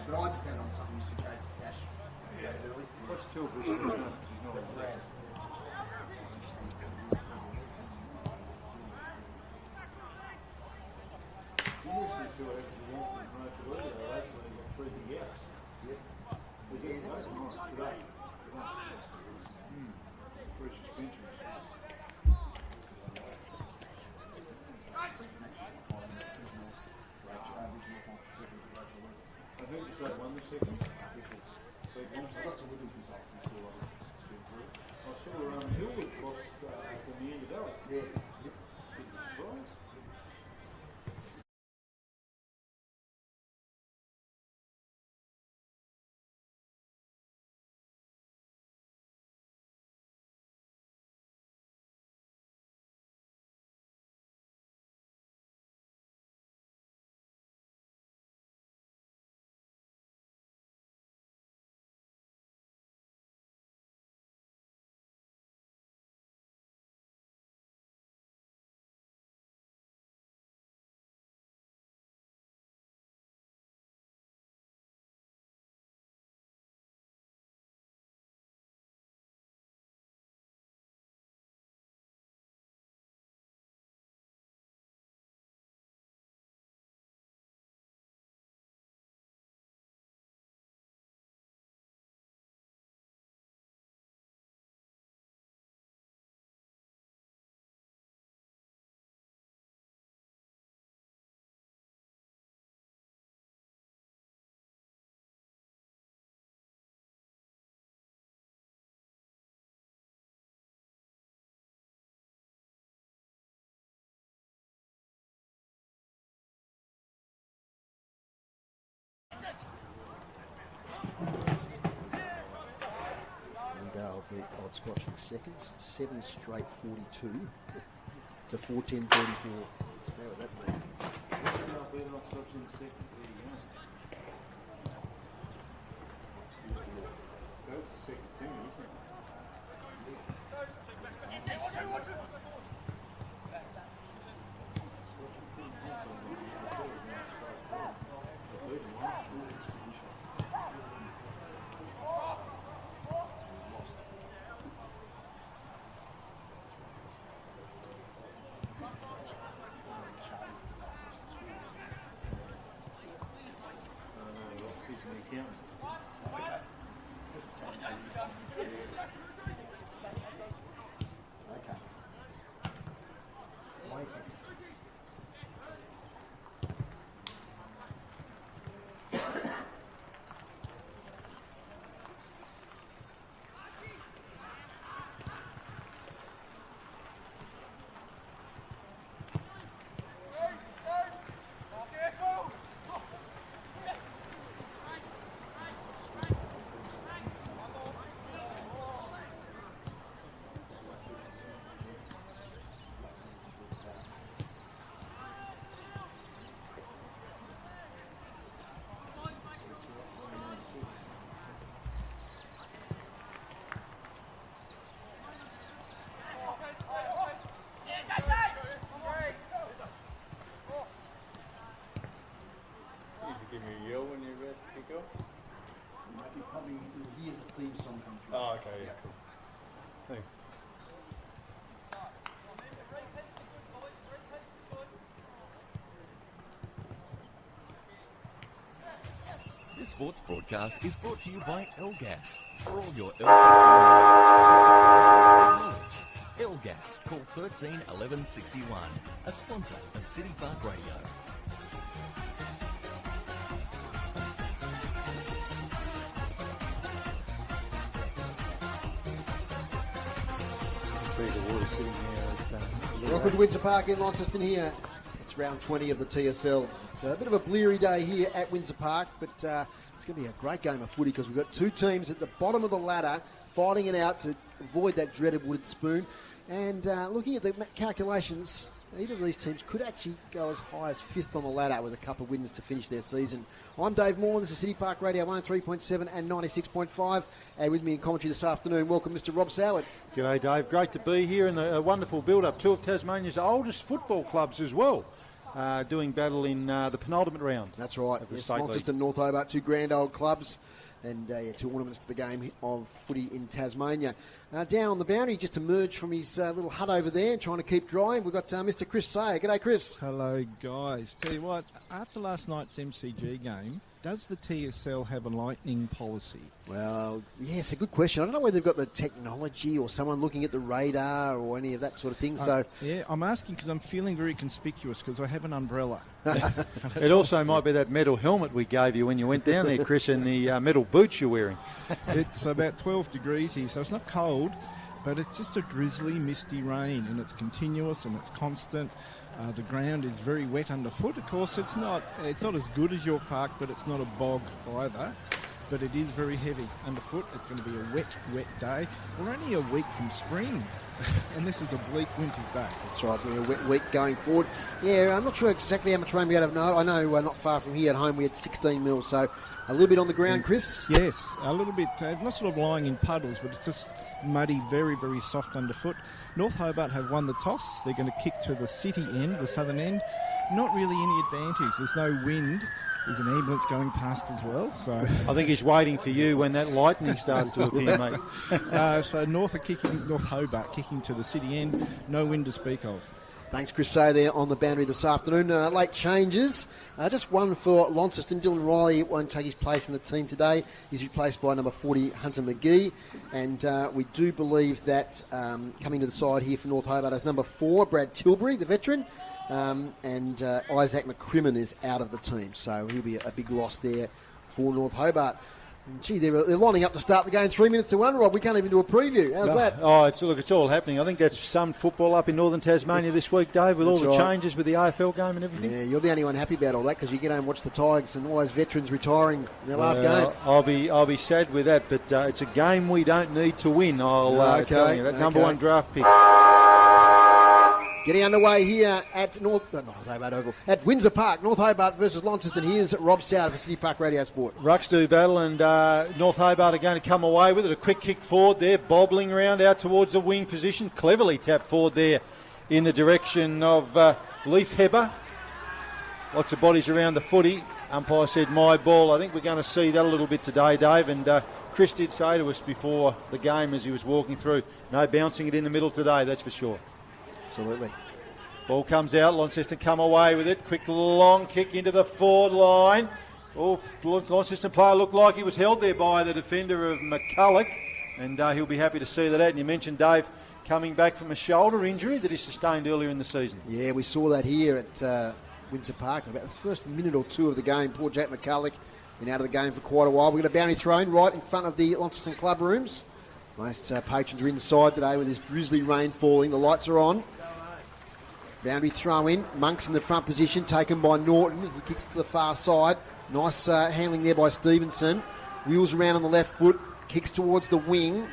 But I just had on something just in case Ash goes early. What's Tilbury? She's not Brad. See what happens again from Promoted earlier. They actually got 3 big outs. Yep. Yeah, that was nice today. Three suspensions. I heard you say won the second. Lots of Wiggins results in 2 of them. I saw Hillwood lost to the end of that. Yeah. Yep. Surprise. Dale beat Odd Scotch in seconds, 7 straight 42 to 14-34. How would that be? That's the second single, isn't it? Okay. 20 seconds. Give me a yell when you're about to pick up. You probably you'll hear the theme song come through. Oh, okay, yeah, cool. Thanks. This sports broadcast is brought to you by L-Gas. For all your L-Gas needs, L-Gas, call 13 11 61, a sponsor of City Park Radio. See the water sitting there at Welcome to Windsor Park in Launceston here. It's round 20 of the TSL. It's a bit of a bleary day here at Windsor Park, but it's going to be a great game of footy because we've got 2 teams at the bottom of the ladder fighting it out to avoid that dreaded wooden spoon. And looking at the calculations, Either of these teams could actually go as high as 5th on the ladder with a couple of wins to finish their season. I'm Dave Moore. This is City Park Radio 103.7 and 96.5. And with me in commentary this afternoon, welcome Mr. Rob Soward. G'day, Dave. Great to be here in a wonderful build-up. Two of Tasmania's oldest football clubs as well, doing battle in the penultimate round. That's right. Yes, Launceston and North Hobart, two grand old clubs. And two ornaments to the game of footy in Tasmania. Down on the boundary, just emerged from his little hut over there, trying to keep dry. We've got Mr. Chris Sayer. G'day, Chris. Hello, guys. Tell you what, after last night's MCG game, does the TSL have a lightning policy? Well, yes, a good question. I don't know whether they've got the technology or someone looking at the radar or any of that sort of thing. Yeah, I'm asking because I'm feeling very conspicuous because I have an umbrella. It also might be that metal helmet we gave you when you went down there, Chris, and the metal boots you're wearing. It's about 12 degrees here, so it's not cold, but it's just a drizzly, misty rain, and it's continuous and it's constant. The ground is very wet underfoot. Of course, it's not as good as York Park, but it's not a bog either. But it is very heavy underfoot. It's going to be a wet day. We're only a week from spring, and this is a bleak winter's day. That's right, it's going to be a wet week going forward. Yeah, I'm not sure exactly how much rain we had. I know not far from here at home we had 16 mils, so a little bit on the ground, Chris? Yes, a little bit. Not sort of lying in puddles, but it's just muddy, very, very soft underfoot. North Hobart have won the toss. They're going to kick to the city end, the southern end. Not really any advantage. There's no wind. There's an ambulance going past as well. So I think he's waiting for you when that lightning starts to appear, mate. So North Hobart kicking to the city end. No wind to speak of. Thanks, Chris Say there on the boundary this afternoon. Late changes. Just one for Launceston. Dylan Riley won't take his place in the team today. He's replaced by number 40, Hunter McGee. And we do believe that coming to the side here for North Hobart is number 4, Brad Tilbury, the veteran. And Isaac McCrimmon is out of the team. So he'll be a big loss there for North Hobart. And gee, they're lining up to start the game 3 minutes to 1, Rob. We can't even do a preview. How's that? Oh, it's all happening. I think that's some football up in northern Tasmania this week, Dave, with That's all the right. changes with the AFL game and everything. Yeah, you're the only one happy about all that because you get home and watch the Tigers and all those veterans retiring in their last game. I'll be sad with that, but it's a game we don't need to win. I'll tell you that number 1 draft pick. Getting underway here at Windsor Park, North Hobart versus Launceston. Here's Rob Soward for City Park Radio Sport. Rucks do battle, and North Hobart are going to come away with it. A quick kick forward there, bobbling around out towards the wing position. Cleverly tapped forward there in the direction of Leaf Heber. Lots of bodies around the footy. Umpire said, my ball. I think we're going to see that a little bit today, Dave. And Chris did say to us before the game as he was walking through, no bouncing it in the middle today, that's for sure. Absolutely. Ball comes out. Launceston come away with it. Quick long kick into the forward line. Oh, Launceston player looked like he was held there by the defender of McCulloch. And he'll be happy to see that out. And you mentioned, Dave, coming back from a shoulder injury that he sustained earlier in the season. Yeah, we saw that here at Windsor Park. About the first minute or two of the game, poor Jack McCulloch been out of the game for quite a while. We've got a bounty thrown right in front of the Launceston club rooms. Most patrons are inside today with this drizzly rain falling. The lights are on. Boundary throw in. Monk's in the front position, taken by Norton. He kicks to the far side. Nice handling there by Stevenson. Wheels around on the left foot. Kicks towards the wing.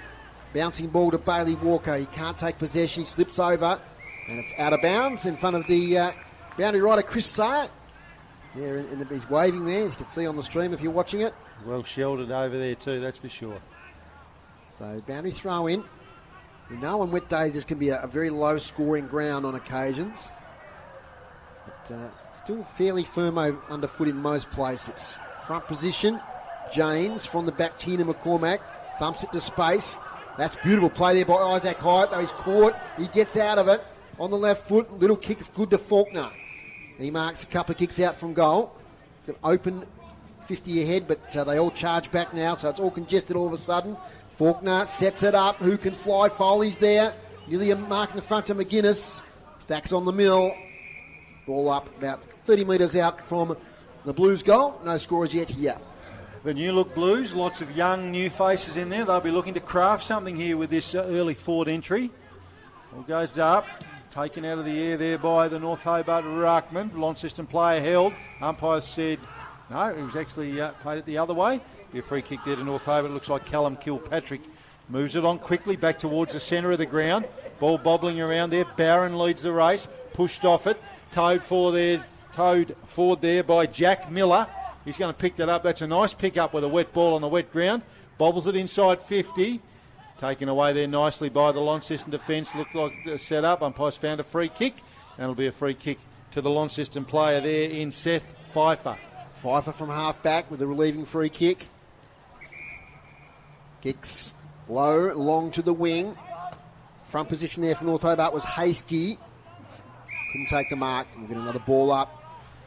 Bouncing ball to Bailey Walker. He can't take possession. He slips over. And it's out of bounds in front of the boundary rider, Chris Sayer. Yeah, he's waving there. You can see on the stream if you're watching it. Well sheltered over there too, that's for sure. So boundary throw in. We know on wet days this can be a very low scoring ground on occasions. But still fairly firm underfoot in most places. Front position, James from the back, Tina McCormack. Thumps it to space. That's beautiful play there by Isaac Hyatt, though he's caught. He gets out of it on the left foot. Little kick is good to Faulkner. He marks a couple of kicks out from goal. It's an open 50 ahead, but they all charge back now, so it's all congested all of a sudden. Faulkner sets it up. Who can fly? Foley's there. Nearly a mark in the front to McGuinness. Stacks on the mill. Ball up about 30 metres out from the Blues goal. No scorers yet here. The New Look Blues, lots of young new faces in there. They'll be looking to craft something here with this early forward entry. Ball goes up. Taken out of the air there by the North Hobart ruckman. Launceston player held. Umpire said No, it was actually played it the other way. Be a free kick there to North Hobart. It looks like Callum Kilpatrick moves it on quickly back towards the centre of the ground. Ball bobbling around there. Barron leads the race. Pushed off it. Towed forward there by Jack Miller. He's going to pick that up. That's a nice pick up with a wet ball on the wet ground. Bobbles it inside 50. Taken away there nicely by the Launceston defence. Looked like a set up. Umpire's found a free kick. And it'll be a free kick to the Launceston player there in Seth Pfeiffer. Pfeiffer from half back with a relieving free kick. Kicks low, long to the wing. Front position there for North Hobart was hasty. Couldn't take the mark. We'll get another ball up.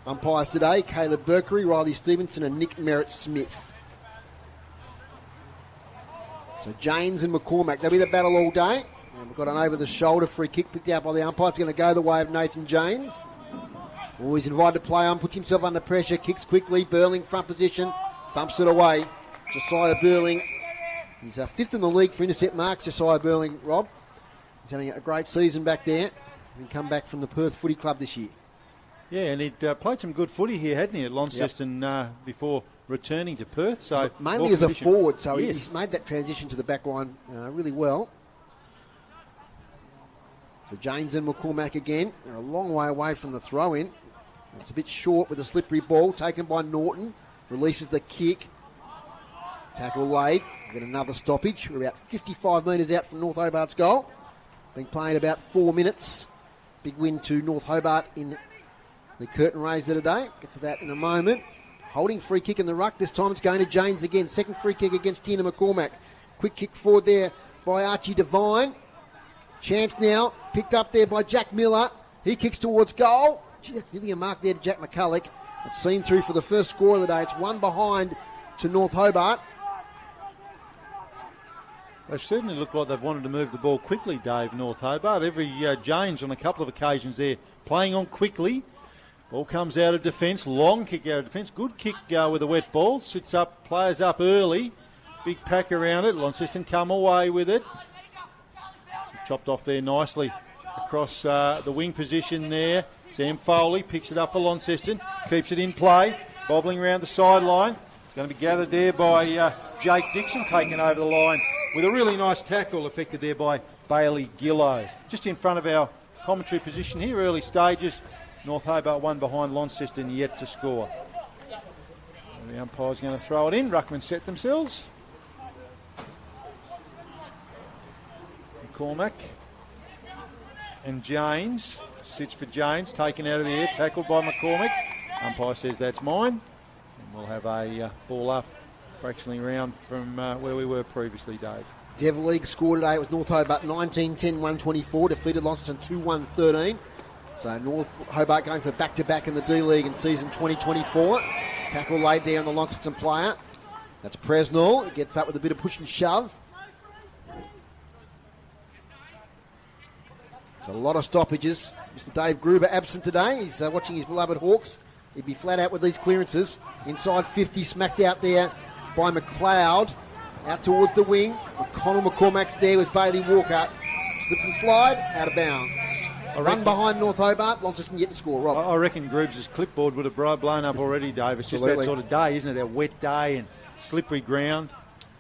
Umpires today, Caleb Berkery, Riley Stevenson and Nick Merritt-Smith. So Janes and McCormack, they'll be the battle all day. And we've got an over-the-shoulder free kick picked out by the umpire. It's going to go the way of Nathan Janes. Always invited to play on, puts himself under pressure, kicks quickly. Burling front position, thumps it away. Josiah Burling, he's fifth in the league for intercept marks. Josiah Burling, Rob. He's having a great season back there. He come back from the Perth Footy Club this year. Yeah, and he'd played some good footy here, hadn't he, at Launceston before returning to Perth. So mainly as a forward, so he's made that transition to the back line really well. So Janes and McCormack again. They're a long way away from the throw-in. It's a bit short with a slippery ball taken by Norton. Releases the kick. Tackle laid. We've got another stoppage. We're about 55 metres out from North Hobart's goal. Been playing about 4 minutes. Big win to North Hobart in the curtain raiser today. Get to that in a moment. Holding free kick in the ruck. This time it's going to Janes again. Second free kick against Tina McCormack. Quick kick forward there by Archie Devine. Chance now. Picked up there by Jack Miller. He kicks towards goal. Gee, that's nearly a mark there to Jack McCulloch. It's seen through for the first score of the day. It's one behind to North Hobart. They certainly look like they've wanted to move the ball quickly, Dave, North Hobart. James on a couple of occasions there playing on quickly. Ball comes out of defence, long kick out of defence. Good kick with a wet ball. Sits up, players up early. Big pack around it. Launceston come away with it. Chopped off there nicely across the wing position there. Sam Foley picks it up for Launceston. Keeps it in play. Bobbling around the sideline. Going to be gathered there by Jake Dixon, taken over the line with a really nice tackle effected there by Bailey Gillow. Just in front of our commentary position here, early stages. North Hobart one behind Launceston, yet to score. And the umpire's going to throw it in. Ruckman set themselves. McCormack and Janes. Sits for Janes, taken out of the air, tackled by McCormack. Umpire says that's mine. And we'll have a ball up fractionally round from where we were previously, Dave. Devil League score today with North Hobart 19-10-124, defeated Launceston 2-1-13. So North Hobart going for back-to-back in the D-League in season 2024. Tackle laid there on the Launceston player. That's Presnell. It gets up with a bit of push and shove. So a lot of stoppages. Mr. Dave Gruber absent today. He's watching his beloved Hawks. He'd be flat out with these clearances. Inside 50, smacked out there by McLeod. Out towards the wing. Connell McCormack's there with Bailey Walker. Slip and slide, out of bounds. Run behind North Hobart. Launceston yet to score, Rob. I reckon Grubbs' clipboard would have blown up already, Dave. It's just that sort of day, isn't it? That wet day and slippery ground.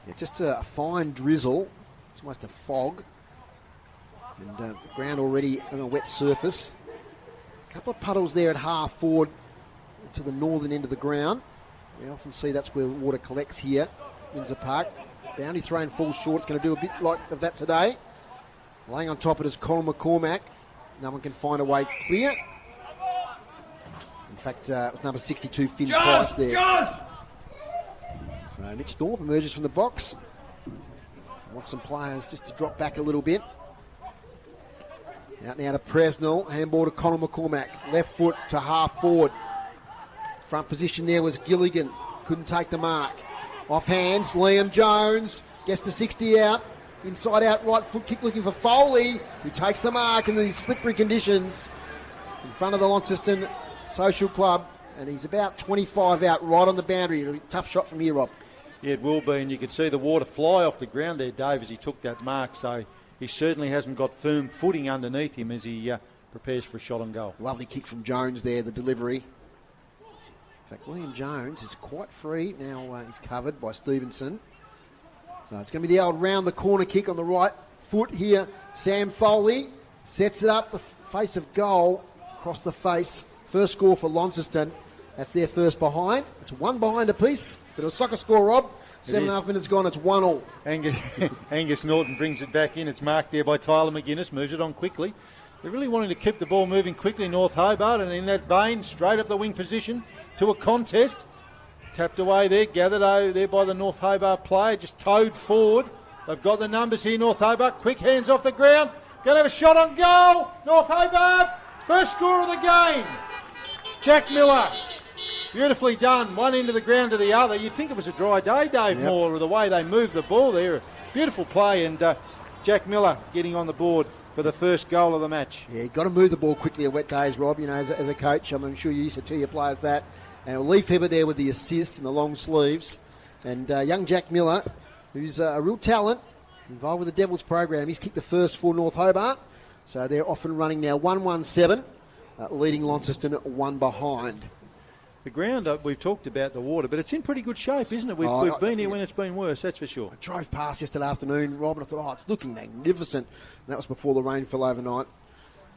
Yeah, just a fine drizzle. It's almost a fog. And the ground already on a wet surface. A couple of puddles there at half forward to the northern end of the ground. We often see that's where water collects here, Windsor Park. Boundary thrown full short. It's going to do a bit like of that today. Laying on top of it is Colin McCormack. No one can find a way clear. In fact, it was number 62, Finn Price there. So Mitch Thorpe emerges from the box. Wants some players just to drop back a little bit. Out now to Presnell. Handball to Conor McCormack. Left foot to half forward. Front position there was Gilligan. Couldn't take the mark. Off hands, Liam Jones. Gets to 60 out. Inside out right foot kick looking for Foley, who takes the mark in these slippery conditions. In front of the Launceston Social Club. And he's about 25 out right on the boundary. It'll be a tough shot from here, Rob. Yeah, it will be. And you could see the water fly off the ground there, Dave, as he took that mark. So he certainly hasn't got firm footing underneath him as he prepares for a shot on goal. Lovely kick from Jones there, the delivery. In fact, William Jones is quite free. Now he's covered by Stevenson. So it's going to be the old round the corner kick on the right foot here. Sam Foley sets it up, the face of goal across the face. First score for Launceston. That's their first behind. It's 1 behind apiece. Bit of a soccer score, Rob. 7.5 minutes gone. It's 1-1. Angus Norton brings it back in. It's marked there by Tyler McGuinness. Moves it on quickly. They're really wanting to keep the ball moving quickly, North Hobart, and in that vein, straight up the wing position to a contest. Tapped away there, gathered over there by the North Hobart player, just towed forward. They've got the numbers here, North Hobart. Quick hands off the ground. Going to have a shot on goal. North Hobart, first score of the game. Jack Miller. Beautifully done. One end of the ground to the other. You'd think it was a dry day, Dave Moore, the way they moved the ball there. Beautiful play, and Jack Miller getting on the board for the first goal of the match. Yeah, you've got to move the ball quickly at wet days, Rob, you know, as a coach. I'm sure you used to tell your players that. And Leaf Hebber there with the assist and the long sleeves. And young Jack Miller, who's a real talent, involved with the Devils program. He's kicked the first for North Hobart. So they're off and running now, 1-1-7, leading Launceston 1 behind. The ground, we've talked about the water, but it's in pretty good shape, isn't it? We've been here when it's been worse, that's for sure. I drove past yesterday afternoon, Rob, and I thought, it's looking magnificent. And that was before the rain fell overnight.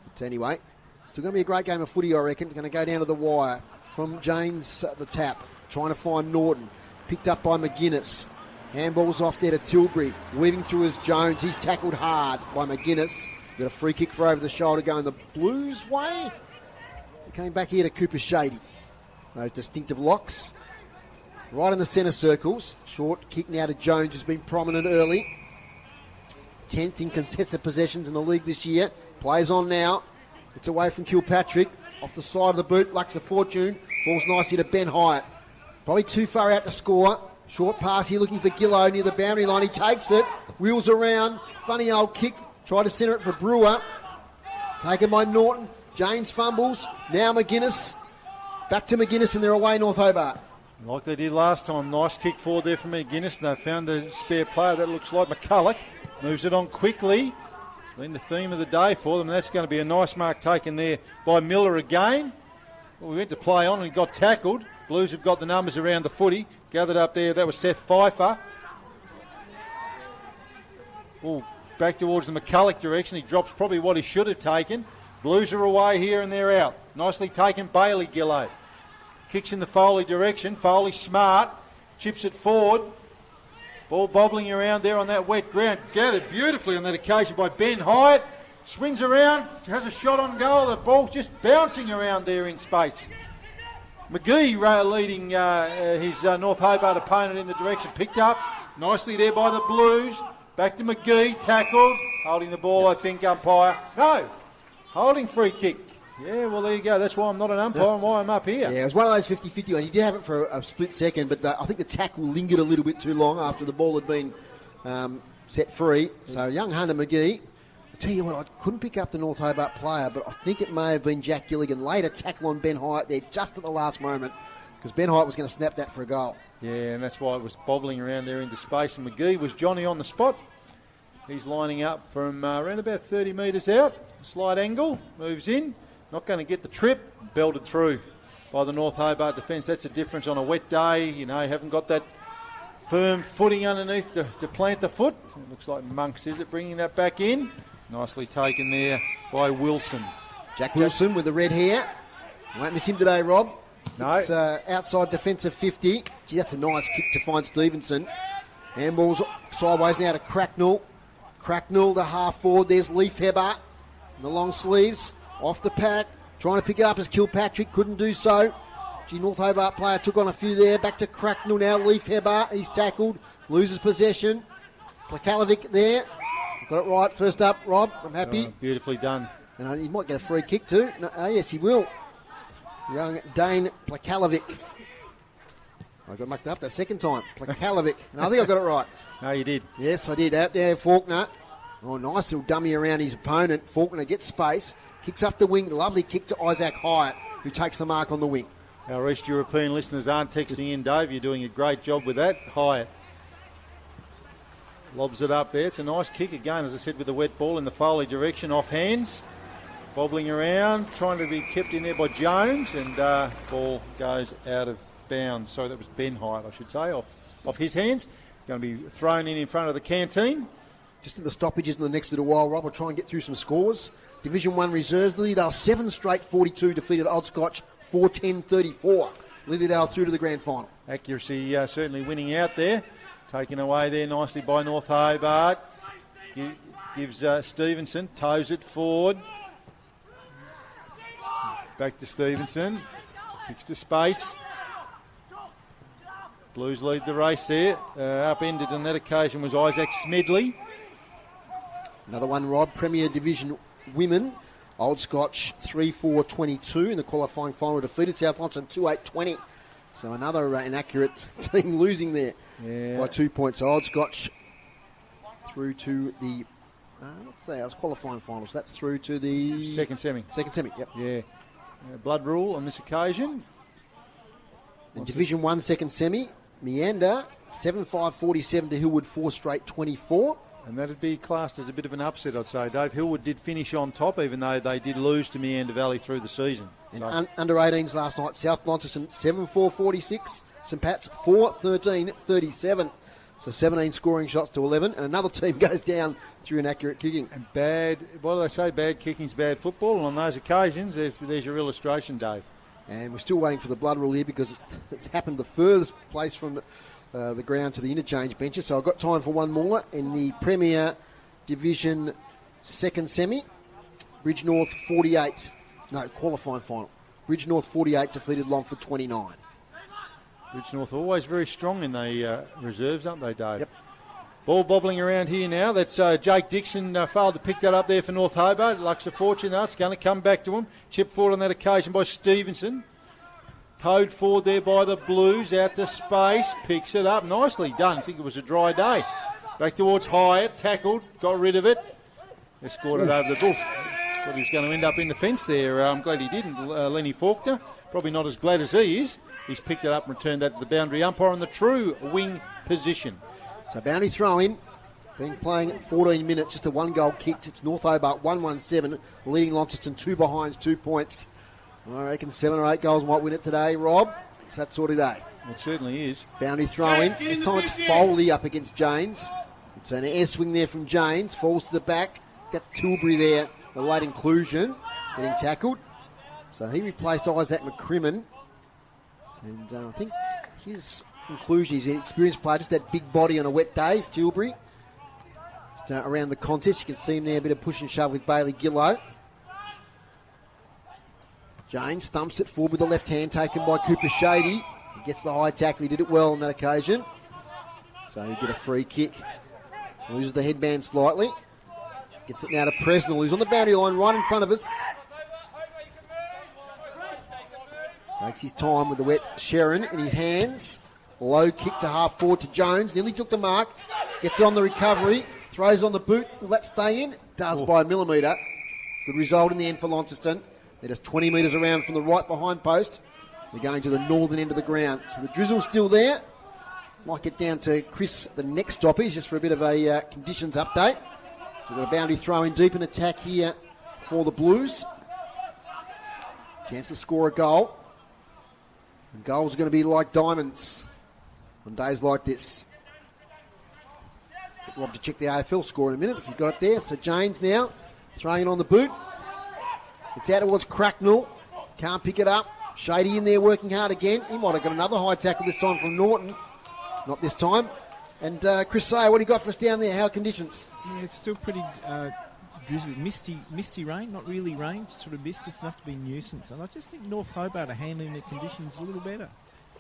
But anyway, still going to be a great game of footy, I reckon. It's going to go down to the wire from James the tap, trying to find Norton. Picked up by McGuinness. Handball's off there to Tilbury. Weaving through as Jones. He's tackled hard by McGuinness. Got a free kick for over the shoulder going the Blues way. He came back here to Cooper Shady. Those distinctive locks. Right in the centre circles. Short kick now to Jones, who's been prominent early. 10th in contested possessions in the league this year. Plays on now. It's away from Kilpatrick. Off the side of the boot. Lucks a fortune. Falls nicely to Ben Hyatt. Probably too far out to score. Short pass here looking for Gillow near the boundary line. He takes it. Wheels around. Funny old kick. Try to centre it for Brewer. Taken by Norton. James fumbles. Now McGuinness. Back to McGuinness and they're away North Hobart. Like they did last time. Nice kick forward there from McGuinness. And they found the spare player. That looks like McCulloch. Moves it on quickly. It's been the theme of the day for them. And that's going to be a nice mark taken there by Miller again. Well, we went to play on and he got tackled. Blues have got the numbers around the footy. Gathered up there. That was Seth Pfeiffer. Oh, back towards the McCulloch direction. He drops probably what he should have taken. Blues are away here and they're out. Nicely taken, Bailey Gillow. Kicks in the Foley direction. Foley smart. Chips it forward. Ball bobbling around there on that wet ground. Gathered beautifully on that occasion by Ben Hyatt. Swings around. Has a shot on goal. The ball's just bouncing around there in space. McGee leading his North Hobart opponent in the direction. Picked up nicely there by the Blues. Back to McGee. Tackled. Holding the ball, I think, umpire. No. Holding free kick. Yeah, well, there you go. That's why I'm not an umpire and why I'm up here. Yeah, it was one of those 50-50 ones. He did have it for a split second, but I think the tackle lingered a little bit too long after the ball had been set free. So young Hunter McGee, I tell you what, I couldn't pick up the North Hobart player, but I think it may have been Jack Gilligan. Later tackle on Ben Hyatt there just at the last moment because Ben Hyatt was going to snap that for a goal. Yeah, and that's why it was bobbling around there into space. And McGee was Johnny on the spot. He's lining up from around about 30 metres out. Slight angle, moves in. Not going to get the trip. Belted through by the North Hobart defence. That's a difference on a wet day. You know, haven't got that firm footing underneath to plant the foot. It looks like Monks, is it, bringing that back in? Nicely taken there by Wilson. Jack Wilson with the red hair. Won't miss him today, Rob. No. It's outside defensive 50. Gee, that's a nice kick to find Stevenson. Handball's sideways now to Cracknell. Cracknell, the half forward. There's Leaf Hebber. The long sleeves. Off the pack. Trying to pick it up as Kilpatrick. Couldn't do so. Gee, North Hobart player took on a few there. Back to Cracknell now. Leaf Hebber. He's tackled. Loses possession. Plakalovic there. Got it right. First up, Rob. I'm happy. Beautifully done. And he might get a free kick too. No, yes, he will. Young Dane Plakalovic. I got mucked up that second time. Plakalovic. And I think I got it right. No, you did. Yes, I did. Out there, Faulkner. Oh, nice little dummy around his opponent. Faulkner gets space. Kicks up the wing. Lovely kick to Isaac Hyatt, who takes the mark on the wing. Our East European listeners aren't texting in, Dave. You're doing a great job with that. Hyatt lobs it up there. It's a nice kick again, as I said, with the wet ball in the Foley direction. Off hands. bobbling around, trying to be kept in there by Jones, and ball goes out of bounds. Sorry, that was Ben Hyatt, I should say, off his hands. Going to be thrown in front of the canteen. Just at the stoppages in the next little while, Rob, we'll try and get through some scores. Division 1 reserves, Lilydale 7 straight 42, defeated Old Scotch 4-10-34. Lilydale through to the grand final. Accuracy certainly winning out there. Taken away there nicely by North Hobart. Gives Stevenson, toes it forward. Back to Stevenson. Kicks to space. Blues lead the race there. Upended on that occasion was Isaac Smedley. Another one, Rob. Premier Division Women. Old Scotch 3-4-22 in the qualifying final, defeated South Launceston 2-8-20. So another inaccurate team losing there by 2 points. So Old Scotch through to the qualifying finals. That's through to the second semi. Yep. Yeah. Blood rule on this occasion. And Division 1 second semi, Meander 7-5-47 to Hillwood 4 straight 24. And that'd be classed as a bit of an upset, I'd say, Dave. Hillwood did finish on top, even though they did lose to Meander Valley through the season. And under 18s last night, South Launceston 7-4-46, St Pat's 4-13-37. So 17 scoring shots to 11, and another team goes down through inaccurate kicking. And what do they say? Bad kicking's bad football. And on those occasions, there's your illustration, Dave. And we're still waiting for the blood rule here because it's happened the furthest place from the ground to the interchange benches. So I've got time for one more in the Premier Division second semi. Bridge North 48. No, qualifying final. Bridge North 48 defeated Longford 29. Bridge North always very strong in the reserves, aren't they, Dave? Yep. Ball bobbling around here now. That's Jake Dixon failed to pick that up there for North Hobart. Luck's a fortune, though. It's going to come back to him. Chip forward on that occasion by Stevenson. Towed forward there by the Blues. Out to space. Picks it up. Nicely done. I think it was a dry day. Back towards Hyatt. Tackled. Got rid of it. Escorted over the bush. Thought he was going to end up in the fence there. I'm glad he didn't. Lenny Faulkner. Probably not as glad as he is. He's picked it up and returned that to the boundary umpire in the true wing position. So boundary throw in. Been playing 14 minutes. Just a one goal kicked. It's North Hobart 1-1-7. Leading Launceston 2 behind, 2 points. I reckon 7 or 8 goals might win it today, Rob. It's that sort of day. It certainly is. Boundary throw in. This time it's Foley up against Janes. It's an air swing there from Janes. Falls to the back. Gets Tilbury there. The late inclusion. Getting tackled. So he replaced Isaac McCrimmon. And I think his inclusion, he's an experienced player, just that big body on a wet day for Tilbury. Just around the contest, you can see him there, a bit of push and shove with Bailey Gillow. James thumps it forward with the left hand, taken by Cooper Shady. He gets the high tackle, he did it well on that occasion. So he'll get a free kick. Loses the headband slightly. Gets it now to Presnell, who's on the boundary line right in front of us. Takes his time with the wet Sharon in his hands. Low kick to half forward to Jones. Nearly took the mark. Gets it on the recovery. Throws on the boot. Will that stay in? Does by a millimetre. Good result in the end for Launceston. They're just 20 metres around from the right behind post. They're going to the northern end of the ground. So the drizzle's still there. Might get down to Chris the next stoppage just for a bit of a conditions update. So we've got a boundary throw in deep in attack here for the Blues. Chance to score a goal. And goals are going to be like diamonds on days like this. Get Rob to check the AFL score in a minute if you've got it there. So James now throwing it on the boot. It's out towards Cracknell. Can't pick it up. Shady in there working hard again. He might have got another high tackle this time from Norton. Not this time. And Chris Sayer, what do you got for us down there? How are conditions? Yeah, it's still pretty drizzly, misty rain, not really rain, just sort of mist, just enough to be a nuisance. And I just think North Hobart are handling their conditions a little better.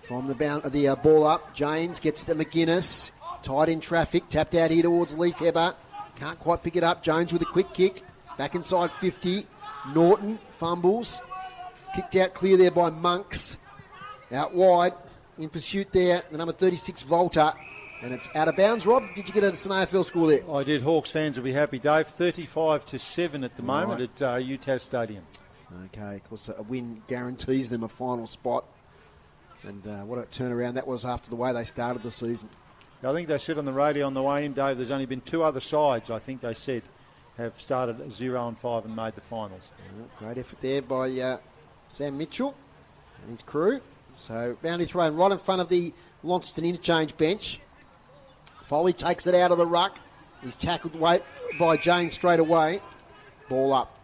From the ball up, James gets it to McGuinness. Tied in traffic, tapped out here towards Leaf Hebber. Can't quite pick it up. Jones with a quick kick. Back inside 50. Norton fumbles. Kicked out clear there by Monks. Out wide. In pursuit there, the number 36, Volta. And it's out of bounds. Rob, did you get an AFL score there? I did. Hawks fans will be happy, Dave. 35-7 at the moment at UTAS Stadium. Okay, of course, a win guarantees them a final spot. And what a turnaround that was after the way they started the season. I think they said on the radio on the way in, Dave, there's only been 2 other sides, I think they said, have started 0-5 and made the finals. Great effort there by Sam Mitchell and his crew. So boundary thrown right in front of the Launceston interchange bench. Foley takes it out of the ruck. He's tackled by James straight away. Ball up.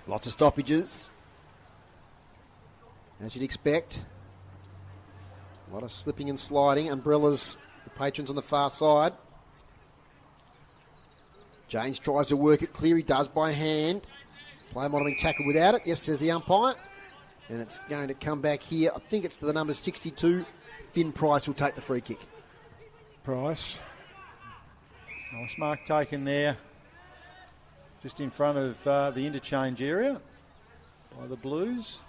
Lots of stoppages, as you'd expect. A lot of slipping and sliding. Umbrellas, the patrons on the far side. James tries to work it clear. He does by hand. Player might have been tackled without it. Yes, says the umpire. And it's going to come back here. I think it's to the number 62. Finn Price will take the free kick. Price. Nice mark taken there. Just in front of the interchange area by the Blues.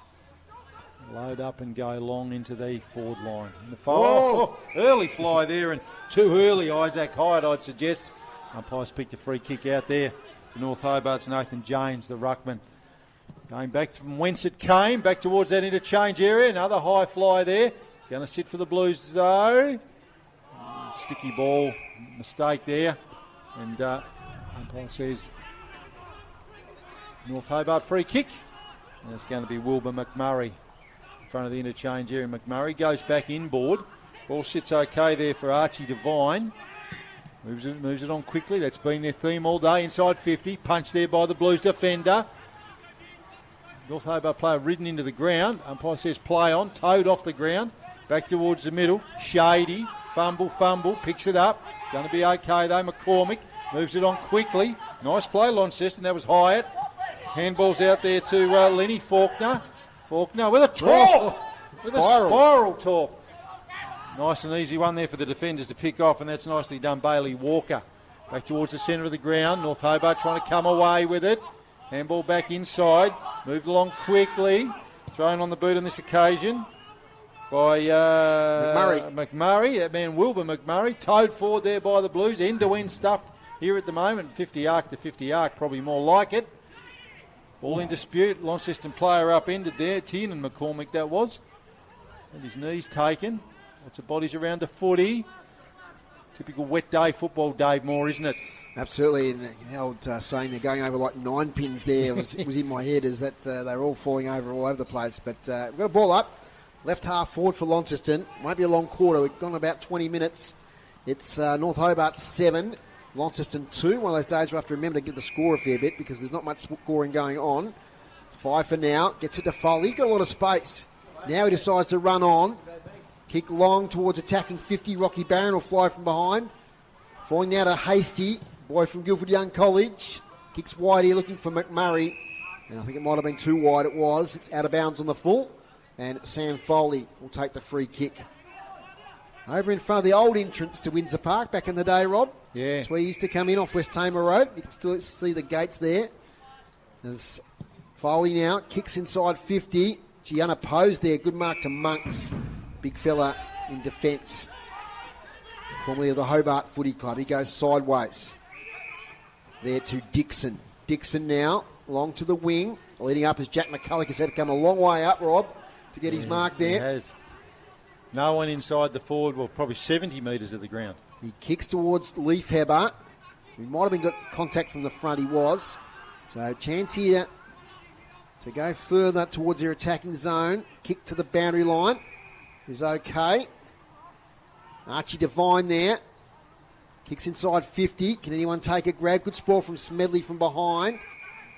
Load up and go long into the forward line. Early fly there and too early, Isaac Hyatt, I'd suggest. Umpires picked a free kick out there. North Hobart's Nathan James, the ruckman. Going back from whence it came, back towards that interchange area. Another high fly there. It's going to sit for the Blues though. Sticky ball, mistake there. And umpire says North Hobart free kick. And it's going to be Wilbur McMurray in front of the interchange area. McMurray goes back inboard. Ball sits okay there for Archie Devine. Moves it on quickly. That's been their theme all day. Inside 50. Punch there by the Blues defender. North Hobart player ridden into the ground. Umpire says play on. Towed off the ground. Back towards the middle. Shady. Fumble. Picks it up. It's going to be okay though. McCormick moves it on quickly. Nice play, Launceston. That was Hyatt. Handball's out there to Lenny Faulkner. Faulkner with a talk. With a spiral talk. Nice and easy one there for the defenders to pick off, and that's nicely done. Bailey Walker back towards the centre of the ground. North Hobart trying to come away with it. Handball back inside. Moved along quickly. Thrown on the boot on this occasion by McMurray. That man Wilbur McMurray. Towed forward there by the Blues. End-to-end stuff here at the moment. 50 arc to 50 arc, probably more like it. Ball in dispute. Launceston player upended there. Tiernan McCormick that was. And his knees taken. Lots of bodies around the footy. Typical wet day football, Dave Moore, isn't it? Absolutely. And the old saying they're going over like 9 pins there was in my head, is that they're all falling over all over the place. But we've got a ball up. Left half forward for Launceston. Won't be a long quarter. We've gone about 20 minutes. It's North Hobart 7, Launceston 2. One of those days we have to remember to give the score a fair bit because there's not much scoring going on. 5 for now. Gets it to Foley. He's got a lot of space. Now he decides to run on. Kick long towards attacking 50. Rocky Barron will fly from behind. Falling now to Hasty. Boy from Guildford Young College. Kicks wide here looking for McMurray. And I think it might have been too wide. It was. It's out of bounds on the full. And Sam Foley will take the free kick. Over in front of the old entrance to Windsor Park back in the day, Rod. Yeah. That's where you used to come in off West Tamar Road. You can still see the gates there. There's Foley now. Kicks inside 50. Gianna Pose there. Good mark to Monks. Big fella in defence. Formerly of the Hobart Footy Club. He goes sideways. There to Dixon. Dixon now. Long to the wing. Leading up as Jack McCulloch has had to come a long way up, Rob, to get his mark there. He has. No one inside the forward, well, probably 70 metres of the ground. He kicks towards Leif Heber. He might have been got contact from the front, he was. So chance here to go further towards their attacking zone. Kick to the boundary line is okay. Archie Devine there. Kicks inside 50. Can anyone take a grab? Good sprawl from Smedley from behind.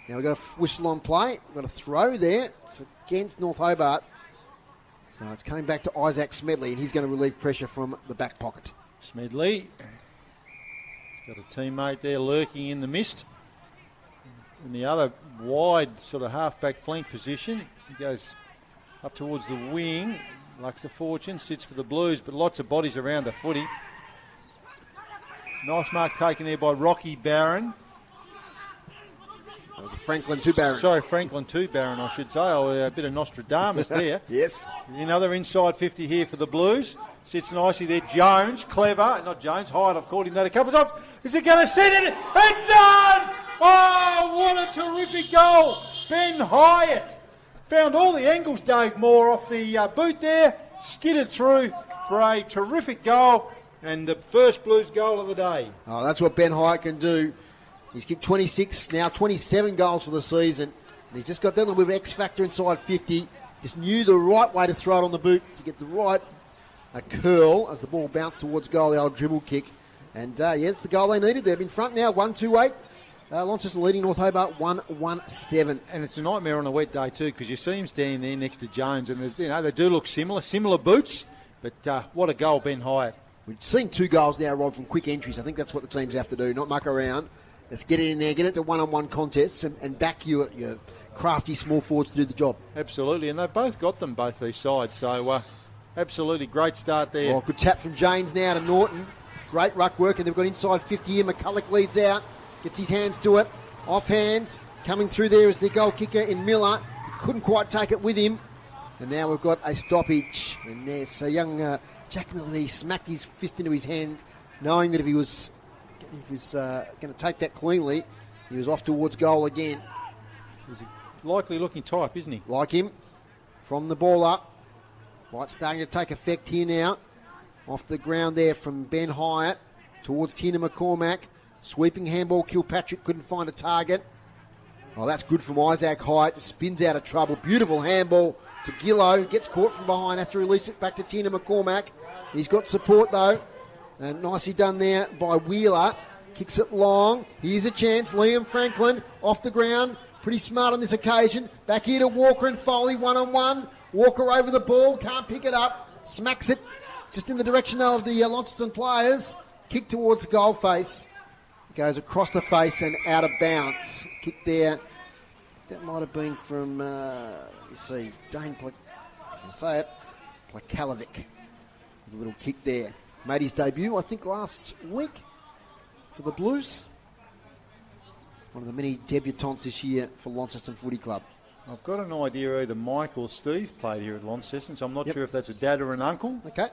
Now we've got a whistle on play. We've got a throw there. It's against North Hobart. So it's coming back to Isaac Smedley, and he's going to relieve pressure from the back pocket. Smedley. He's got a teammate there lurking in the mist. In the other wide sort of half-back flank position. He goes up towards the wing. Lucks the fortune. Sits for the Blues, but lots of bodies around the footy. Nice mark taken there by Rocky Barron. That was Franklin to Barron. Sorry, Franklin to Barron, I should say. A bit of Nostradamus there. Yes. Another inside 50 here for the Blues. Sits nicely there. Jones, clever. Not Jones, Hyatt. I've caught him that a couple of times. Is it going to send it? It does! Oh, what a terrific goal. Ben Hyatt found all the angles, Dave Moore, off the boot there. Skidded through for a terrific goal. And the first Blues goal of the day. Oh, that's what Ben Hyatt can do. He's kicked 26, now 27 goals for the season. And he's just got that little bit of X factor inside 50. Just knew the right way to throw it on the boot to get the right curl as the ball bounced towards goal, the old dribble kick. And, it's the goal they needed. They're in front now, 1-2-8. Launceston leading North Hobart 1-1-7. And it's a nightmare on a wet day too, because you see him standing there next to Jones, and they do look similar boots. But what a goal, Ben Hyatt. We've seen 2 goals now, Rob, from quick entries. I think that's what the teams have to do, not muck around. Let's get it in there, get it to one-on-one contests, and back your crafty small forwards to do the job. Absolutely, and they've both got them, both these sides. So absolutely great start there. Oh, good tap from James now to Norton. Great ruck work, and they've got inside 50 here. McCulloch leads out. Gets his hands to it. Off hands. Coming through there is the goal kicker in Miller. He couldn't quite take it with him. And now we've got a stoppage. And there's a young Jack Miller. He smacked his fist into his hand, knowing that if he was going to take that cleanly, he was off towards goal again. He's a likely looking type, isn't he? Like him. From the ball up. Light's starting to take effect here now. Off the ground there from Ben Hyatt towards Tina McCormack. Sweeping handball, Kilpatrick couldn't find a target. Oh, that's good from Isaac Hyatt. Just spins out of trouble. Beautiful handball to Gillow. Gets caught from behind. Has to release it back to Tina McCormack. He's got support though. And nicely done there by Wheeler. Kicks it long. Here's a chance. Liam Franklin off the ground. Pretty smart on this occasion. Back here to Walker and Foley one-on-one. Walker over the ball. Can't pick it up. Smacks it just in the direction of the Launceston players. Kick towards the goal face. Goes across the face and out of bounds. Kick there. That might have been from, Dane Plakalovic. With a little kick there. Made his debut, I think, last week for the Blues. One of the many debutants this year for Launceston Footy Club. I've got an idea either Mike or Steve played here at Launceston, so I'm not sure if that's a dad or an uncle. Okay.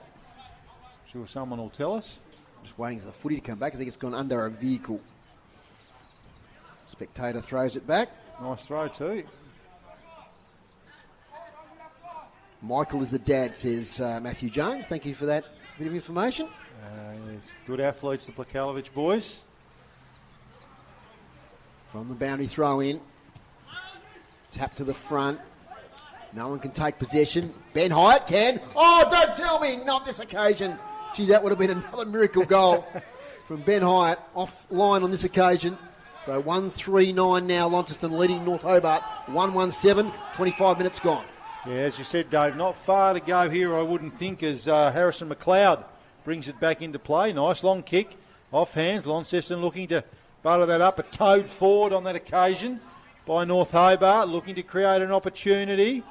Sure someone will tell us. Just waiting for the footy to come back. I think it's gone under a vehicle. Spectator throws it back. Nice throw too. Michael is the dad, says Matthew Jones. Thank you for that bit of information. Yes. Good athletes, the Plakalovic boys. From the boundary throw in. Tap to the front. No one can take possession. Ben Hyatt can. Oh, don't tell me. Not this occasion. Gee, that would have been another miracle goal from Ben Hyatt. Off-line on this occasion. So 1-3-9 now. Launceston leading North Hobart. 1-1-7. 25 minutes gone. Yeah, as you said, Dave, not far to go here, I wouldn't think, as Harrison McLeod brings it back into play. Nice long kick. Off hands. Launceston looking to butter that up. A toed forward on that occasion by North Hobart. Looking to create an opportunity.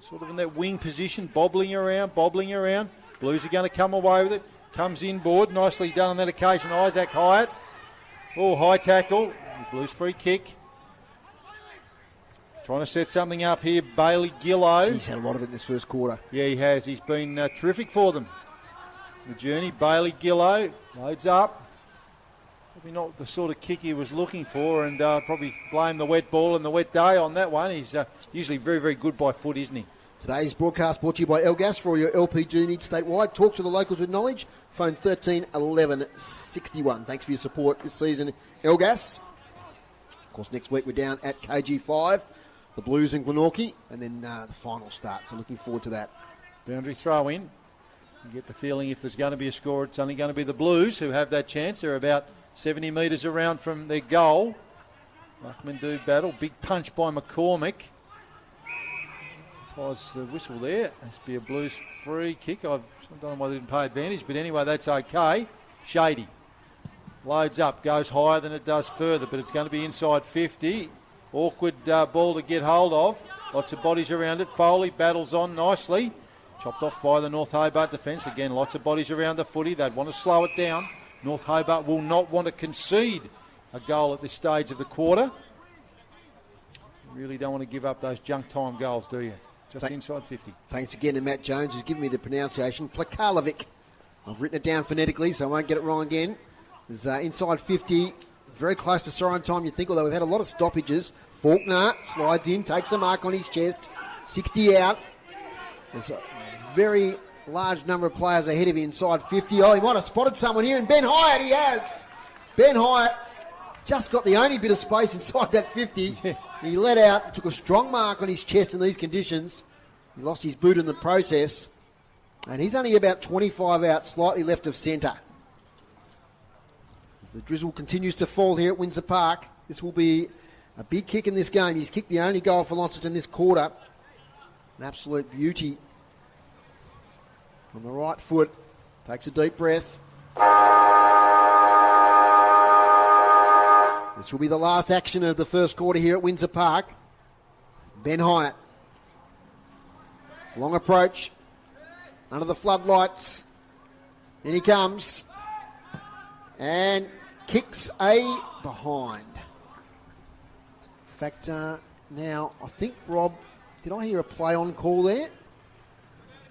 Sort of in that wing position. Bobbling around. Blues are going to come away with it. Comes inboard. Nicely done on that occasion. Isaac Hyatt. Oh, high tackle. Blues free kick. Trying to set something up here. Bailey Gillow. He's had a lot of it in this first quarter. Yeah, he has. He's been terrific for them. The journey. Bailey Gillow loads up. Probably not the sort of kick he was looking for, and probably blame the wet ball and the wet day on that one. He's usually very, very good by foot, isn't he? Today's broadcast brought to you by Elgas. For all your LPG needs statewide, talk to the locals with knowledge. Phone 13 11 61. Thanks for your support this season, Elgas. Of course, next week we're down at KG5, the Blues in Glenorchy, and then the final start. So looking forward to that. Boundary throw in. You get the feeling if there's going to be a score, it's only going to be the Blues who have that chance. They're about 70 metres around from their goal. Ruckman do battle. Big punch by McCormack. Pause the whistle there. Has to be a Blues free kick. I don't know why they didn't pay advantage, but anyway, that's okay. Shady. Loads up, goes higher than it does further, but it's going to be inside 50. Awkward ball to get hold of. Lots of bodies around it. Foley battles on nicely. Chopped off by the North Hobart defence. Again, lots of bodies around the footy. They'd want to slow it down. North Hobart will not want to concede a goal at this stage of the quarter. You really don't want to give up those junk time goals, do you? Just inside 50. Thanks again to Matt Jones, who's given me the pronunciation. Plakalovic. I've written it down phonetically, so I won't get it wrong again. There's inside 50, very close to siren time, you think, although we've had a lot of stoppages. Faulkner slides in, takes a mark on his chest. 60 out. There's a very large number of players ahead of him inside 50. Oh, he might have spotted someone here, and Ben Hyatt, he has. Ben Hyatt just got the only bit of space inside that 50. He let out, took a strong mark on his chest in these conditions. He lost his boot in the process. And he's only about 25 out, slightly left of centre. As the drizzle continues to fall here at Windsor Park, this will be a big kick in this game. He's kicked the only goal for Launceston this quarter. An absolute beauty. On the right foot, takes a deep breath. This will be the last action of the first quarter here at Windsor Park. Ben Hyatt. Long approach. Under the floodlights. In he comes. And kicks a behind. In fact, now, I think, Rob, did I hear a play on call there?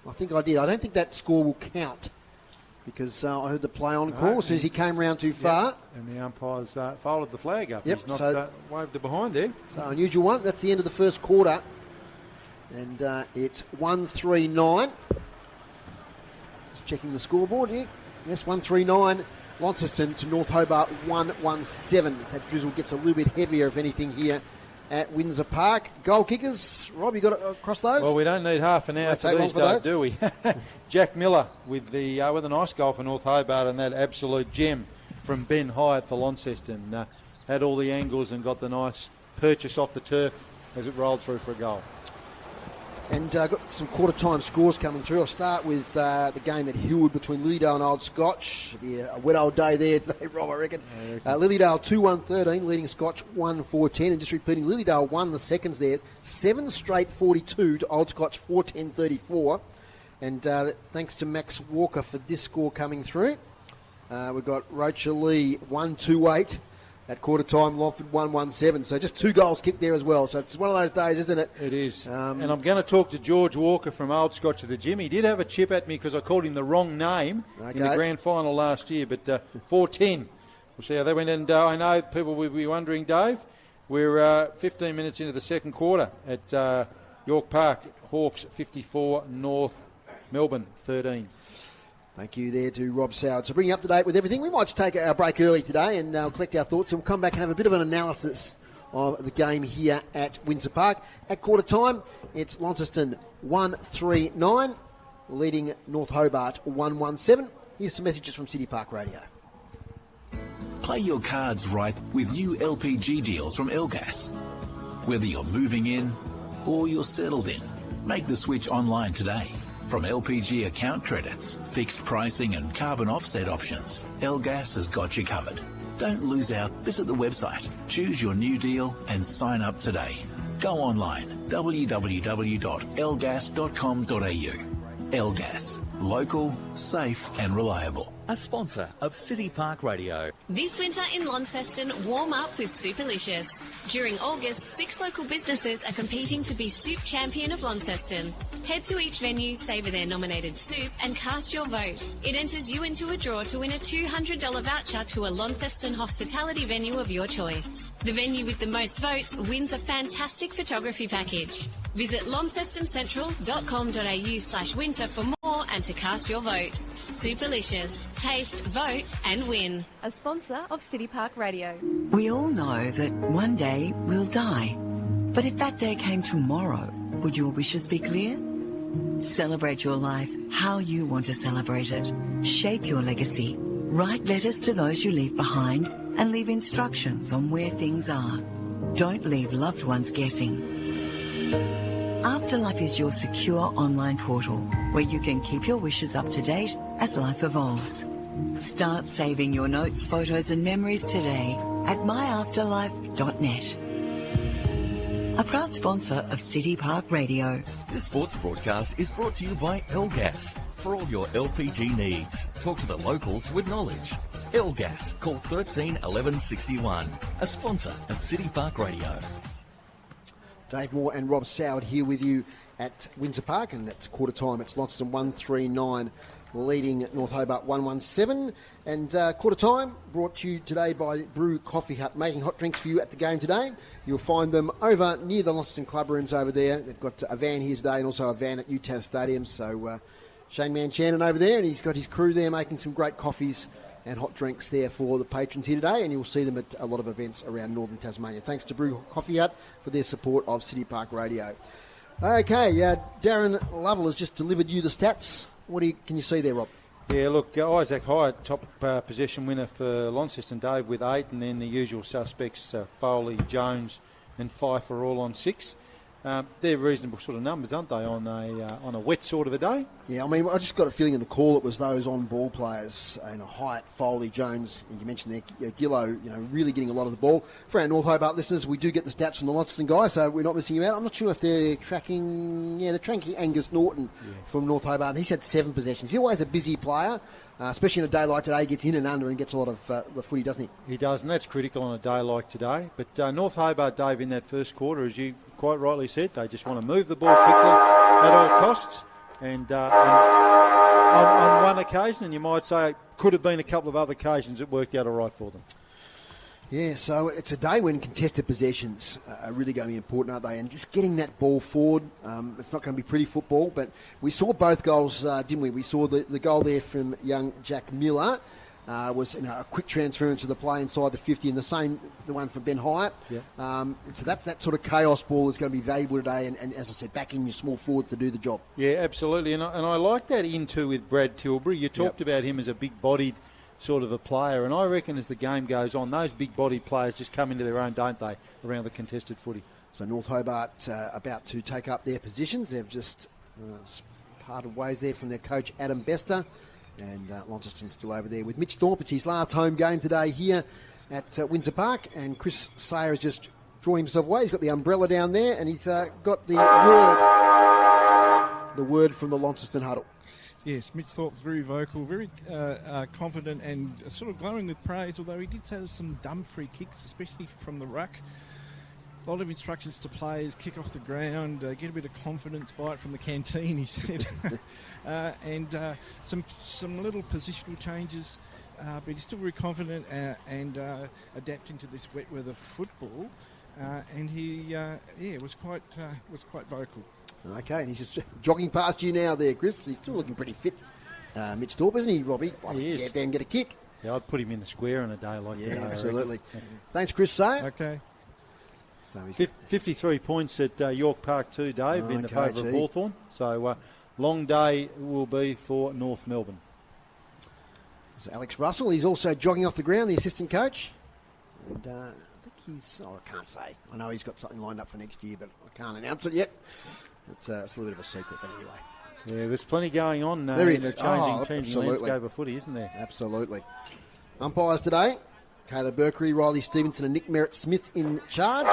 I think I did. I don't think that score will count because I heard the play on call as soon as he came round too far. Yep. And the umpires folded the flag up. Yep, He's not so waved it behind there. So unusual one. That's the end of the first quarter. And it's 1-3-9. Just checking the scoreboard here. Yes, 1-3-9. Launceston to North Hobart 1-1-7. As that drizzle gets a little bit heavier, if anything, here at Windsor Park. Goal kickers, Rob, you got across those? Well, we don't need half an hour for these days, do we? Jack Miller with a nice goal for North Hobart, and that absolute gem from Ben Hyatt for Launceston. Had all the angles and got the nice purchase off the turf as it rolled through for a goal. And got some quarter-time scores coming through. I'll start with the game at Hillwood between Lilydale and Old Scotch. It'll be a wet old day there today, Rob, I reckon. Lilydale 2-1-13, leading Scotch 1-4-10. And just repeating, Lilydale won the seconds there, 7 straight 42 to Old Scotch 4-10-34. And thanks to Max Walker for this score coming through. We've got Rocha Lee 1-2-8. At quarter time, Longford 1-1-7. So just 2 goals kicked there as well. So it's one of those days, isn't it? It is. And I'm going to talk to George Walker from Old Scotch at the gym. He did have a chip at me because I called him the wrong name in the grand final last year. But 4-10. We'll see how that went. And I know people will be wondering, Dave, we're 15 minutes into the second quarter at York Park. Hawks 54, North Melbourne 13. Thank you there to Rob Soward. So bring you up to date with everything. We might just take our break early today and collect our thoughts, and we'll come back and have a bit of an analysis of the game here at Windsor Park. At quarter time, it's Launceston 1-3-9, leading North Hobart 1-1-7. Here's some messages from City Park Radio. Play your cards right with new LPG deals from Elgas. Whether you're moving in or you're settled in, make the switch online today. From LPG account credits, fixed pricing and carbon offset options, Elgas has got you covered. Don't lose out. Visit the website, choose your new deal and sign up today. Go online, www.elgas.com.au. Elgas, local, safe and reliable. A sponsor of City Park Radio. This winter in Launceston, warm up with Superlicious. During August, 6 local businesses are competing to be Soup Champion of Launceston. Head to each venue, savour their nominated soup and cast your vote. It enters you into a draw to win a $200 voucher to a Launceston hospitality venue of your choice. The venue with the most votes wins a fantastic photography package. Visit launcestoncentral.com.au/winter for more and to cast your vote. Superlicious. Taste, vote and win. A sponsor of City Park Radio. We all know that one day we'll die. But if that day came tomorrow, would your wishes be clear? Celebrate your life how you want to celebrate it. Shape your legacy. Write letters to those you leave behind and leave instructions on where things are. Don't leave loved ones guessing. Afterlife is your secure online portal where you can keep your wishes up to date as life evolves. Start saving your notes, photos and memories today at myafterlife.net. A proud sponsor of City Park Radio. This sports broadcast is brought to you by Elgas. For all your LPG needs, talk to the locals with knowledge. Elgas, call 13 11 61. A sponsor of City Park Radio. Dave Moore and Rob Soward here with you at Windsor Park, and at quarter time it's Launceston 1-3-9, leading North Hobart 1-1-7. And quarter time brought to you today by Brew Coffee Hut, making hot drinks for you at the game today. You'll find them over near the Launceston club rooms over there. They've got a van here today and also a van at UTAS Stadium, so Shane Manchannon over there, and he's got his crew there making some great coffees and hot drinks there for the patrons here today, and you'll see them at a lot of events around northern Tasmania. Thanks to Brew Coffee Hut for their support of City Park Radio. Okay, Darren Lovell has just delivered you the stats. Can you see there, Rob? Yeah, look, Isaac Hyatt, top possession winner for Launceston, Dave, with 8, and then the usual suspects, Foley, Jones and Fife are all on 6. They're reasonable sort of numbers, aren't they, on a wet sort of a day? Yeah, I mean, I just got a feeling in the call it was those on-ball players, Hyatt, Foley, Jones, and you mentioned there, Gillow, really getting a lot of the ball. For our North Hobart listeners, we do get the stats from the Launceston guys, so we're not missing you out. I'm not sure if they're tracking Angus Norton from North Hobart. He's had 7 possessions. He's always a busy player. Especially on a day like today, he gets in and under and gets a lot of the footy, doesn't he? He does, and that's critical on a day like today. But North Hobart, Dave, in that first quarter, as you quite rightly said, they just want to move the ball quickly at all costs. And on one occasion, and you might say it could have been a couple of other occasions, it worked out all right for them. Yeah, so it's a day when contested possessions are really going to be important, aren't they? And just getting that ball forward, it's not going to be pretty football, but we saw both goals, didn't we? We saw the goal there from young Jack Miller was a quick transference of the play inside the 50, and the one from Ben Hyatt. Yeah. So that sort of chaos ball is going to be valuable today, and as I said, backing your small forwards to do the job. Yeah, absolutely, and I like that into with Brad Tilbury. You talked about him as a big-bodied sort of a player, and I reckon as the game goes on, those big-bodied players just come into their own, don't they, around the contested footy. So North Hobart about to take up their positions. They've just parted ways there from their coach Adam Bester, and Launceston still over there with Mitch Thorpe. It's his last home game today here at Windsor Park, and Chris Sayer has just drawn himself away. He's got the umbrella down there, and he's got the word from the Launceston huddle. Yes, Mitch Thorpe's very vocal, very confident, and sort of glowing with praise, although he did say there's some dumb free kicks, especially from the ruck. A lot of instructions to players: kick off the ground, get a bit of confidence, buy it from the canteen, he said. And some little positional changes, but he's still very confident and adapting to this wet weather football. And he was quite vocal. Okay, and he's just jogging past you now there, Chris. He's still looking pretty fit. Mitch Thorpe, isn't he, Robbie? He is. Get down and get a kick. Yeah, I'd put him in the square on a day like that. Yeah, absolutely. Thanks, Chris Sayer. Okay. So 53 points at York Park too, Dave, in the favour of Hawthorn. So long day will be for North Melbourne. So Alex Russell, he's also jogging off the ground, the assistant coach. And I think I can't say. I know he's got something lined up for next year, but I can't announce it yet. It's a little bit of a secret, but anyway. Yeah, there's plenty going on in the changing landscape of footy, isn't there? Absolutely. Umpires today, Caleb Burkery, Riley Stevenson and Nick Merritt-Smith in charge.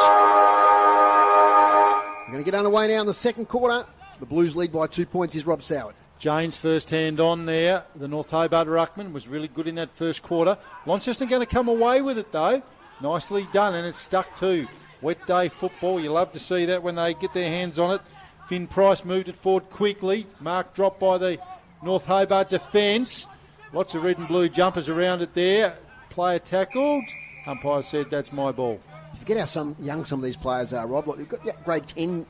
We're going to get underway now in the second quarter. The Blues lead by 2 points. Is Rob Soward. Jane's first hand on there. The North Hobart ruckman was really good in that first quarter. Launceston going to come away with it, though. Nicely done, and it's stuck too. Wet day football. You love to see that when they get their hands on it. Finn Price moved it forward quickly. Mark dropped by the North Hobart defence. Lots of red and blue jumpers around it there. Player tackled. Umpire said, that's my ball. You forget how young some of these players are, Rob. Like, we've got grade 10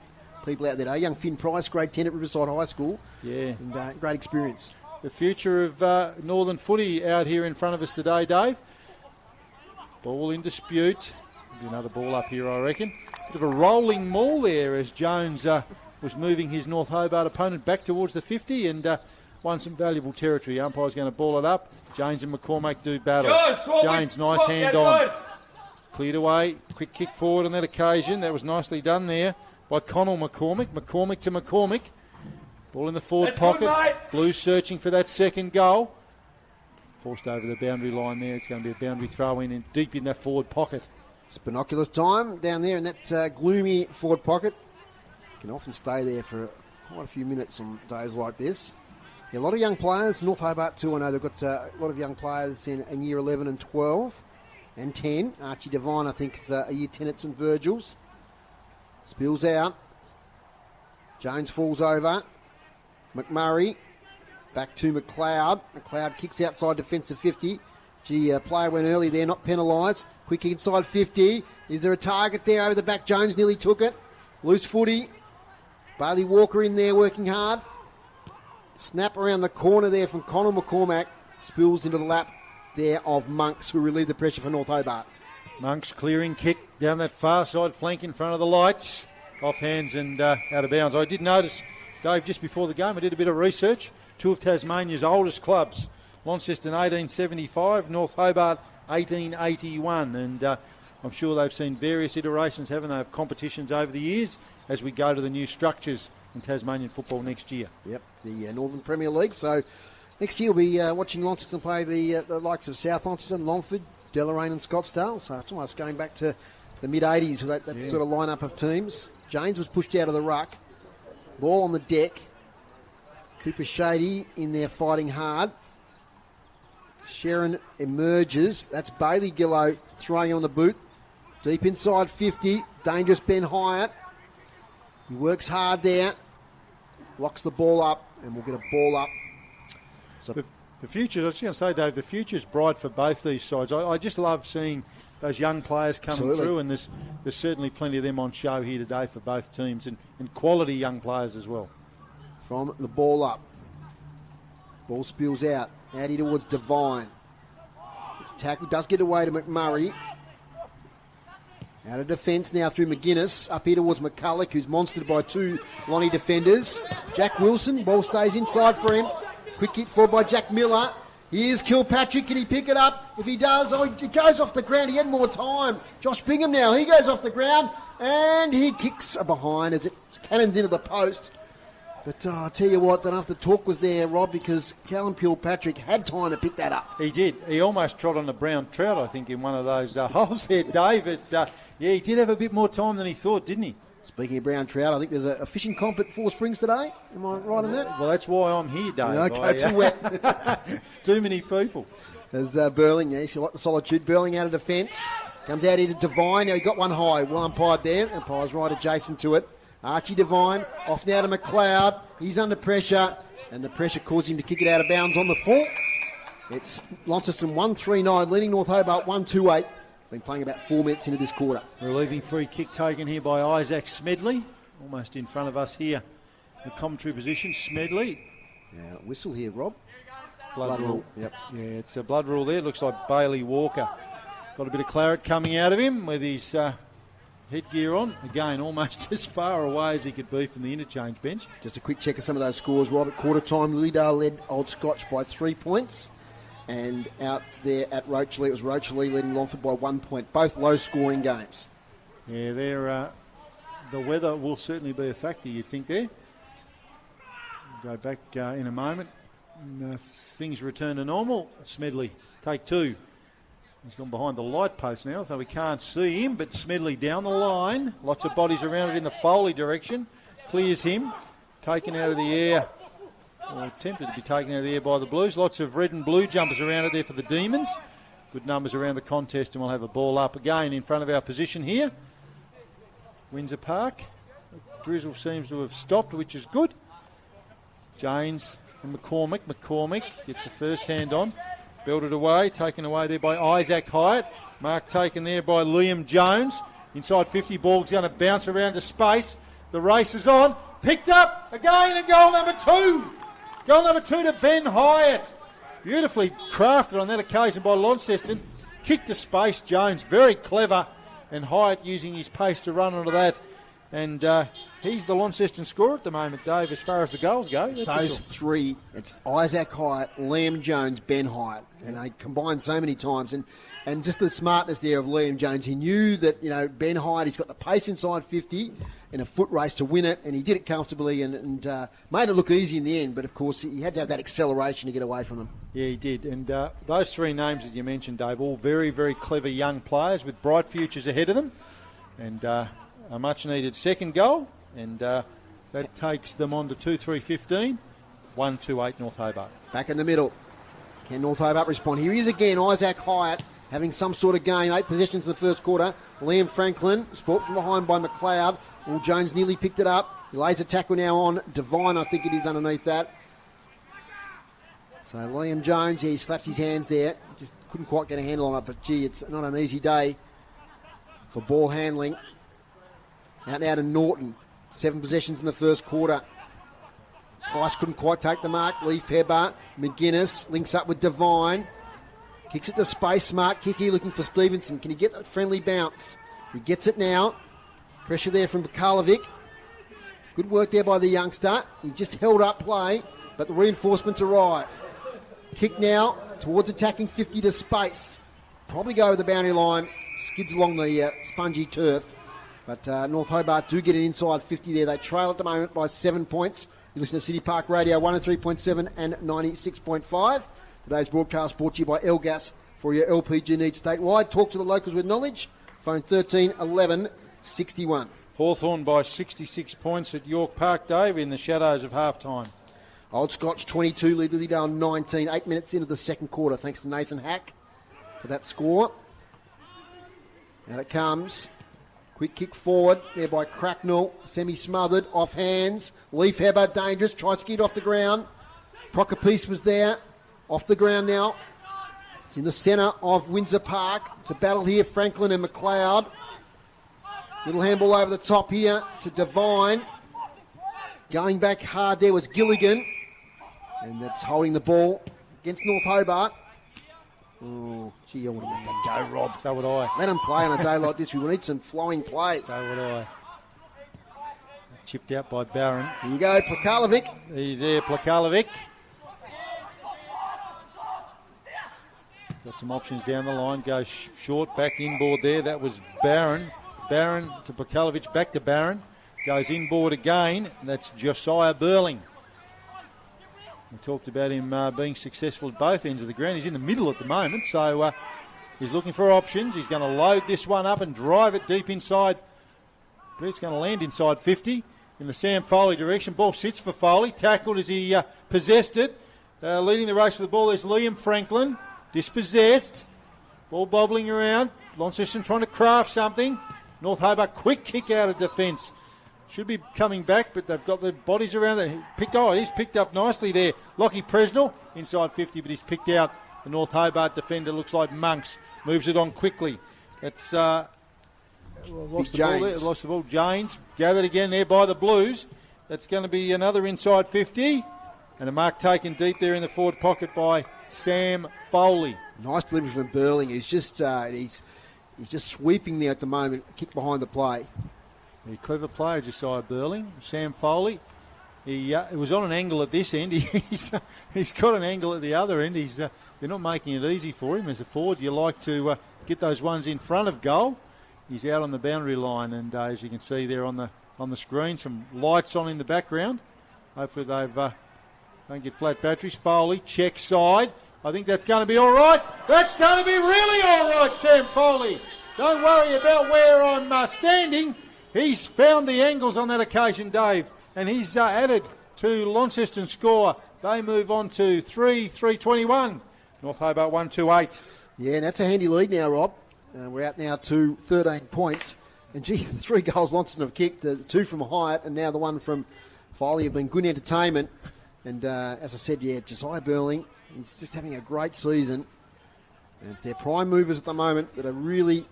people out there. Young Finn Price, grade 10 at Riverside High School. Yeah. And great experience. The future of Northern footy out here in front of us today, Dave. Ball in dispute. Be another ball up here, I reckon. Bit of a rolling maul there as Jones was moving his North Hobart opponent back towards the 50 and won some valuable territory. Umpire's going to ball it up. James and McCormack do battle. James, nice hand on. Cleared away. Quick kick forward on that occasion. That was nicely done there by Connell McCormack. McCormack to McCormack. Ball in the forward pocket. Blues searching for that second goal. Forced over the boundary line there. It's going to be a boundary throw in and deep in that forward pocket. It's binoculars time down there in that gloomy forward pocket. Can often stay there for quite a few minutes on days like this. Yeah, a lot of young players. North Hobart too, I know they've got a lot of young players in year 11 and 12 and 10. Archie Devine, I think, is a year 10 at St Virgil's. Spills out. Jones falls over. McMurray back to McLeod. McLeod kicks outside defensive 50. Player went early there, not penalised. Quick inside 50. Is there a target there over the back? Jones nearly took it. Loose footy. Bailey Walker in there working hard. Snap around the corner there from Connor McCormack. Spills into the lap there of Monks, who relieved the pressure for North Hobart. Monks clearing kick down that far side flank in front of the lights. Off hands and out of bounds. I did notice, Dave, just before the game, I did a bit of research. Two of Tasmania's oldest clubs. Launceston 1875, North Hobart 1881. And I'm sure they've seen various iterations, haven't they, of competitions over the years as we go to the new structures in Tasmanian football next year. Yep, the Northern Premier League. So next year we'll be watching Launceston play the likes of South Launceston, Longford, Deloraine and Scottsdale. So it's almost going back to the mid-80s with that sort of lineup of teams. James was pushed out of the ruck. Ball on the deck. Cooper Shady in there fighting hard. Sharon emerges. That's Bailey Gillow throwing on the boot. Deep inside 50. Dangerous Ben Hyatt. He works hard there. Locks the ball up, and we'll get a ball up. So the future, I was going to say, Dave, the future's bright for both these sides. I just love seeing those young players coming through, and there's certainly plenty of them on show here today for both teams, and quality young players as well. From the ball up. Ball spills out. Out here towards Devine. It's tackled. Does get away to McMurray. Out of defence now through McGuinness. Up here towards McCulloch, who's monstered by two Lonnie defenders. Jack Wilson. Ball stays inside for him. Quick hit forward by Jack Miller. Here's Kilpatrick. Can he pick it up? If he does, he goes off the ground. He had more time. Josh Bingham now. He goes off the ground. And he kicks behind as it cannons into the post. But I'll tell you what, don't know if the talk was there, Rob, because Callum Kilpatrick had time to pick that up. He did. He almost trod on the brown trout, I think, in one of those holes there, Dave. He did have a bit more time than he thought, didn't he? Speaking of brown trout, I think there's a fishing comp at Four Springs today. Am I right on that? Well, that's why I'm here, Dave. Okay, too wet. Too many people. There's Burling, yes, you like the solitude. Burling out of defence. Comes out here to Devine. Now he got one high. Well umpired there. Umpire's right adjacent to it. Archie Devine off now to McLeod. He's under pressure, and the pressure caused him to kick it out of bounds on the full. It's Launceston 1-3-9, leading North Hobart 1-2-8. Been playing about 4 minutes into this quarter. Relieving free kick taken here by Isaac Smedley, almost in front of us here. The commentary position, Smedley. Yeah, whistle here, Rob. Blood rule. Yep. Yeah, it's a blood rule there. Looks like Bailey Walker. Got a bit of claret coming out of him with his headgear on. Again, almost as far away as he could be from the interchange bench. Just a quick check of some of those scores, Rob. At quarter time, Lilydale led Old Scotch by 3 points. And out there at Rocherley, it was Rocherley leading Longford by 1 point. Both low-scoring games. Yeah, the weather will certainly be a factor, you'd think, there. We'll go back in a moment. And, things return to normal. Smedley, take two. He's gone behind the light post now, so we can't see him, but Smedley down the line. Lots of bodies around it in the Foley direction. Clears him. Taken out of the air, or attempted to be taken out of the air by the Blues. Lots of red and blue jumpers around it there for the Demons. Good numbers around the contest, and we'll have a ball up again in front of our position here. Windsor Park. The drizzle seems to have stopped, which is good. James and McCormick. McCormick gets the first hand on. Belted away, taken away there by Isaac Hyatt. Mark taken there by Liam Jones. Inside 50, ball's going to bounce around to space. The race is on. Picked up again, and goal number 2. Goal number 2 to Ben Hyatt. Beautifully crafted on that occasion by Launceston. Kicked to space, Jones, very clever. And Hyatt using his pace to run onto that. And he's the Launceston scorer at the moment, Dave, as far as the goals go. It's those three. It's Isaac Hyatt, Liam Jones, Ben Hyatt. And they combined so many times. And just the smartness there of Liam Jones. He knew that, Ben Hyatt, he's got the pace inside 50 in a foot race to win it. And he did it comfortably and made it look easy in the end. But, of course, he had to have that acceleration to get away from them. Yeah, he did. And those three names that you mentioned, Dave, all very, very clever young players with bright futures ahead of them. And a much-needed second goal. And that takes them on to 2-3-15. 1-2-8 North Hobart. Back in the middle. Can North Hobart respond? Here he is again, Isaac Hyatt, having some sort of game. 8 possessions in the first quarter. Liam Franklin, sport from behind by McLeod. Will Jones nearly picked it up. He lays a tackle now on Devine, I think it is, underneath that. So Liam Jones, he slaps his hands there. Just couldn't quite get a handle on it, but gee, it's not an easy day for ball handling. Out now to Norton. 7 possessions in the first quarter. Price couldn't quite take the mark. Leaf Heber, McGuinness links up with Devine. Kicks it to space. Smart kick here looking for Stevenson. Can he get that friendly bounce? He gets it now. Pressure there from Bukalovic. Good work there by the youngster. He just held up play, but the reinforcements arrive. Kick now towards attacking 50 to space. Probably go over the boundary line. Skids along the spongy turf. But North Hobart do get an inside 50 there. They trail at the moment by 7 points. You listen to City Park Radio 103.7 and 96.5. Today's broadcast brought to you by Elgas for your LPG needs statewide. Talk to the locals with knowledge. Phone 13 11 61. Hawthorn by 66 points at York Park, Dave, in the shadows of half-time. Old Scotch 22, lead Lilydale 19. 8 minutes into the second quarter, thanks to Nathan Hack for that score. Out it comes. Quick kick forward there by Cracknell. Semi-smothered, off hands. Leaf Heber, dangerous, tries to get off the ground. Procopese was there. Off the ground now. It's in the centre of Windsor Park. It's a battle here, Franklin and McLeod. Little handball over the top here to Devine. Going back hard there was Gilligan. And that's holding the ball against North Hobart. Oh, gee, I want to make that go, Rob. So would I. Let them play on a day like this. We need some flowing play. So would I. Chipped out by Barron. Here you go, Plakalovic. He's there, Plakalovic. Got some options down the line. Goes short, back inboard there. That was Barron. Barron to Plakalovic, back to Barron. Goes inboard again. That's Josiah Burling. We talked about him being successful at both ends of the ground. He's in the middle at the moment, so he's looking for options. He's going to load this one up and drive it deep inside. But it's going to land inside 50 in the Sam Foley direction. Ball sits for Foley. Tackled as he possessed it. Leading the race for the ball, there's Liam Franklin. Dispossessed. Ball bobbling around. Launceston trying to craft something. North Hobart, quick kick out of defence. Should be coming back, but they've got the bodies around it. He's picked up nicely there. Lockie Presnell, inside 50, but he's picked out the North Hobart defender. Looks like Monks. Moves it on quickly. It's lost the ball there. Lost the ball. Janes gathered again there by the Blues. That's going to be another inside 50. And a mark taken deep there in the forward pocket by Sam Foley. Nice delivery from Burling. He's just sweeping there at the moment. Kick behind the play. A clever player, Josiah Burling. Sam Foley. He was on an angle at this end. He's got an angle at the other end. They're not making it easy for him. As a forward, you like to get those ones in front of goal. He's out on the boundary line, and as you can see there on the screen, some lights on in the background. Hopefully they've don't get flat batteries. Foley, check side. I think that's going to be all right. That's going to be really all right, Sam Foley. Don't worry about where I'm standing. He's found the angles on that occasion, Dave, and he's added to Launceston's score. They move on to 3-3-21. North Hobart 1-2-8. Yeah, and that's a handy lead now, Rob. We're out now to 13 points. And, gee, 3 goals Launceston have kicked, 2 from Hyatt, and now the one from Foley have been good entertainment. And as I said, yeah, Josiah Burling, he's just having a great season. And it's their prime movers at the moment that are really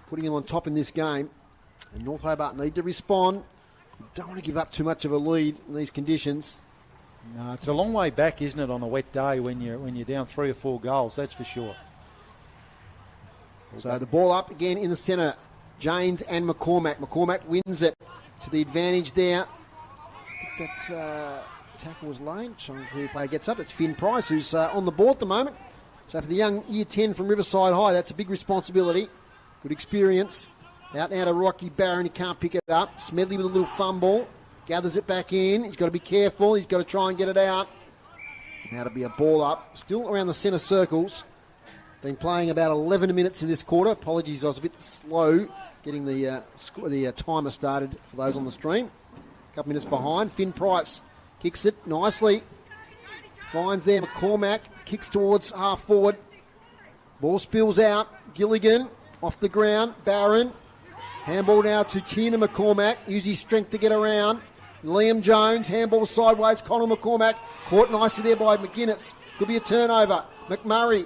putting him on top in this game. And North Hobart need to respond. You don't want to give up too much of a lead in these conditions. No, it's a long way back, isn't it, on a wet day when you're down 3 or 4 goals, that's for sure. So the ball up again in the centre. Janes and McCormack. McCormack wins it to the advantage there. I think that tackle was lame. So the player gets up. It's Finn Price who's on the board at the moment. So for the young Year 10 from Riverside High, that's a big responsibility. Good experience. Out now to Rocky Barron. He can't pick it up. Smedley with a little fumble. Gathers it back in. He's got to be careful. He's got to try and get it out. Now to be a ball up. Still around the centre circles. Been playing about 11 minutes in this quarter. Apologies, I was a bit slow getting the timer started for those on the stream. A couple minutes behind. Finn Price kicks it nicely. Finds there McCormack. Kicks towards half forward. Ball spills out. Gilligan off the ground. Barron. Handball now to Tina McCormack. Use his strength to get around. Liam Jones. Handball sideways. Connor McCormack. Caught nicely there by McGuinness. Could be a turnover. McMurray.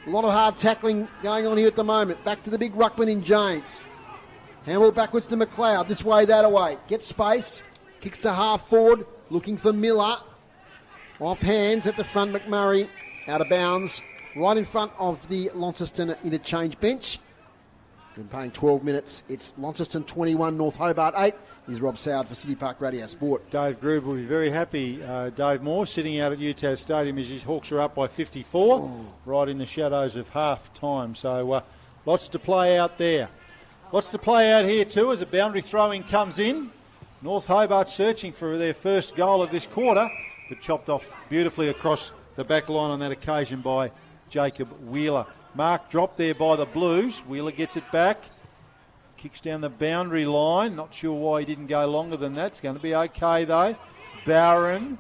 A lot of hard tackling going on here at the moment. Back to the big ruckman in James. Handball backwards to McLeod. This way, that away. Gets space. Kicks to half forward. looking for Miller. Off hands at the front, McMurray out of bounds, right in front of the Launceston interchange bench. Been playing 12 minutes. It's Launceston 21, North Hobart 8. Here's Rob Soward for City Park Radio Sport. Dave Groove will be very happy. Dave Moore sitting out at UTAS Stadium as his Hawks are up by 54, right in the shadows of half time. So lots to play out there. Lots to play out here too as a boundary throw-in comes in. North Hobart searching for their first goal of this quarter, but chopped off beautifully across the back line on that occasion by Jacob Wheeler. Mark dropped there by the Blues. Wheeler gets it back. Kicks down the boundary line. Not sure why he didn't go longer than that. It's going to be okay though. Barron.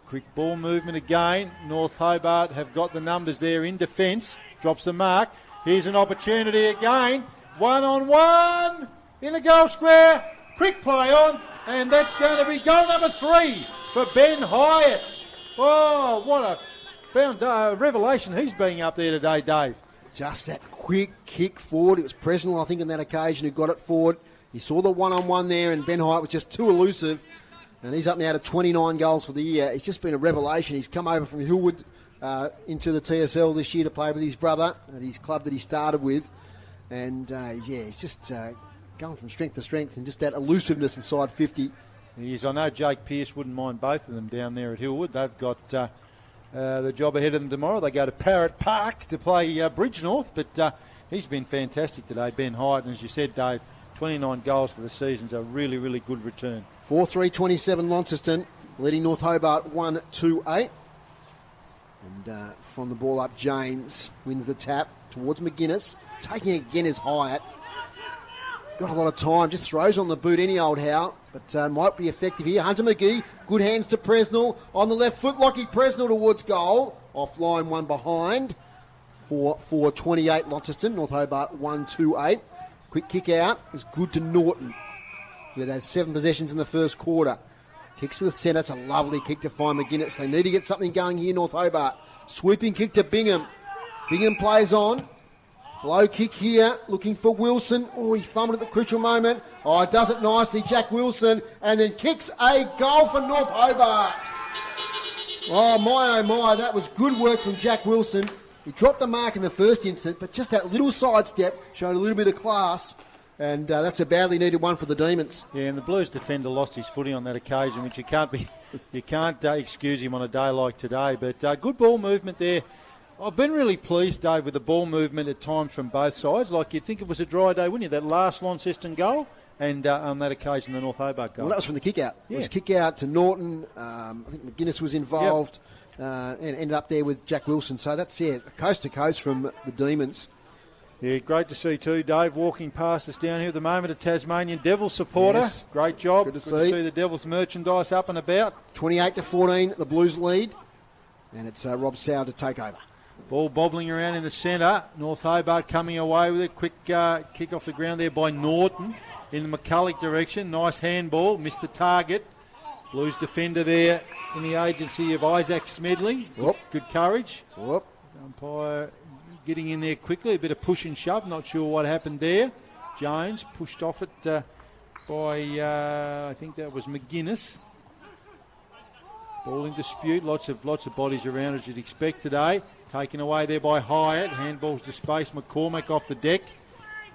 Quick ball movement again. North Hobart have got the numbers there in defence. Drops the mark. Here's an opportunity again. 1-on-1 in the goal square. Quick play on. And that's going to be goal number 3 for Ben Hyatt. Oh, what a revelation he's being up there today, Dave. Just that quick kick forward. It was Presnell, I think, on that occasion who got it forward. He saw the one-on-one there, and Ben Hyatt was just too elusive. And he's up now to 29 goals for the year. It's just been a revelation. He's come over from Hillwood into the TSL this year to play with his brother at his club that he started with. And, he's just going from strength to strength and just that elusiveness inside 50. He is. I know Jake Pearce wouldn't mind both of them down there at Hillwood. They've got the job ahead of them tomorrow. They go to Parrot Park to play Bridgenorth, but he's been fantastic today, Ben Hyatt. And as you said, Dave, 29 goals for the season is a really, really good return. 4-3-27 Launceston, leading North Hobart 1-2-8. And from the ball up, James wins the tap towards McGuinness. Taking it again is Hyatt. Got a lot of time, just throws on the boot any old how, but might be effective here. Hunter McGee, good hands to Presnell. On the left foot, Lockie Presnell towards goal. Offline, one behind for 4-28 Launceston. North Hobart 1-2-8. Quick kick out is good to Norton. With those 7 possessions in the first quarter. Kicks to the centre. It's a lovely kick to find McGuinness. They need to get something going here, North Hobart. Sweeping kick to Bingham. Bingham plays on. Low kick here, looking for Wilson. Oh, he fumbled at the crucial moment. Oh, does it nicely, Jack Wilson, and then kicks a goal for North Hobart. Oh my, that was good work from Jack Wilson. He dropped the mark in the first instant, but just that little sidestep showed a little bit of class, and that's a badly needed one for the Demons. Yeah, and the Blues defender lost his footing on that occasion, which you can't excuse him on a day like today, but good ball movement there. I've been really pleased, Dave, with the ball movement at times from both sides. Like you'd think it was a dry day, wouldn't you? That last Launceston goal and on that occasion the North Hobart goal. Well, that was from the kick-out. Yeah. It was kick-out to Norton. I think McGuinness was involved and ended up there with Jack Wilson. So that's coast to coast from the Demons. Yeah, great to see too, Dave, walking past us down here at the moment, a Tasmanian Devils supporter. Yes. Great job. Good to see the Devils merchandise up and about. 28-14, the Blues lead. And it's Rob Soward to take over. Ball bobbling around in the centre. North Hobart coming away with it. Quick kick off the ground there by Norton in the McCulloch direction. Nice handball. Missed the target. Blues defender there in the agency of Isaac Smedley. Good courage. Umpire getting in there quickly. A bit of push and shove. Not sure what happened there. Jones pushed off it by, I think that was McGuinness. Ball in dispute. Lots of bodies around as you'd expect today. Taken away there by Hyatt. Handballs to space. McCormack off the deck.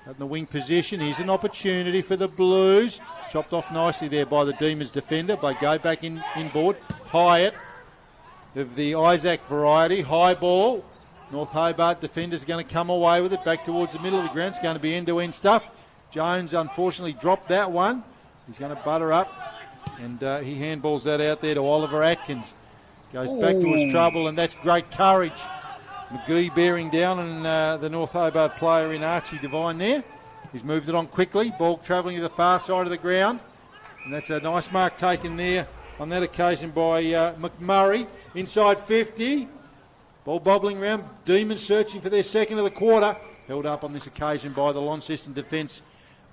At the wing position. Here's an opportunity for the Blues. Chopped off nicely there by the Demons defender. But go back inboard. Hyatt of the Isaac variety. High ball. North Hobart defenders are going to come away with it. Back towards the middle of the ground. It's going to be end-to-end stuff. Jones unfortunately dropped that one. He's going to butter up. And he handballs that out there to Oliver Atkins. Goes back towards trouble, and that's great courage. McGee bearing down on the North Hobart player in Archie Devine there. He's moved it on quickly. Ball travelling to the far side of the ground. And that's a nice mark taken there on that occasion by McMurray. Inside 50. Ball bobbling around. Demons searching for their second of the quarter. Held up on this occasion by the Launceston defence,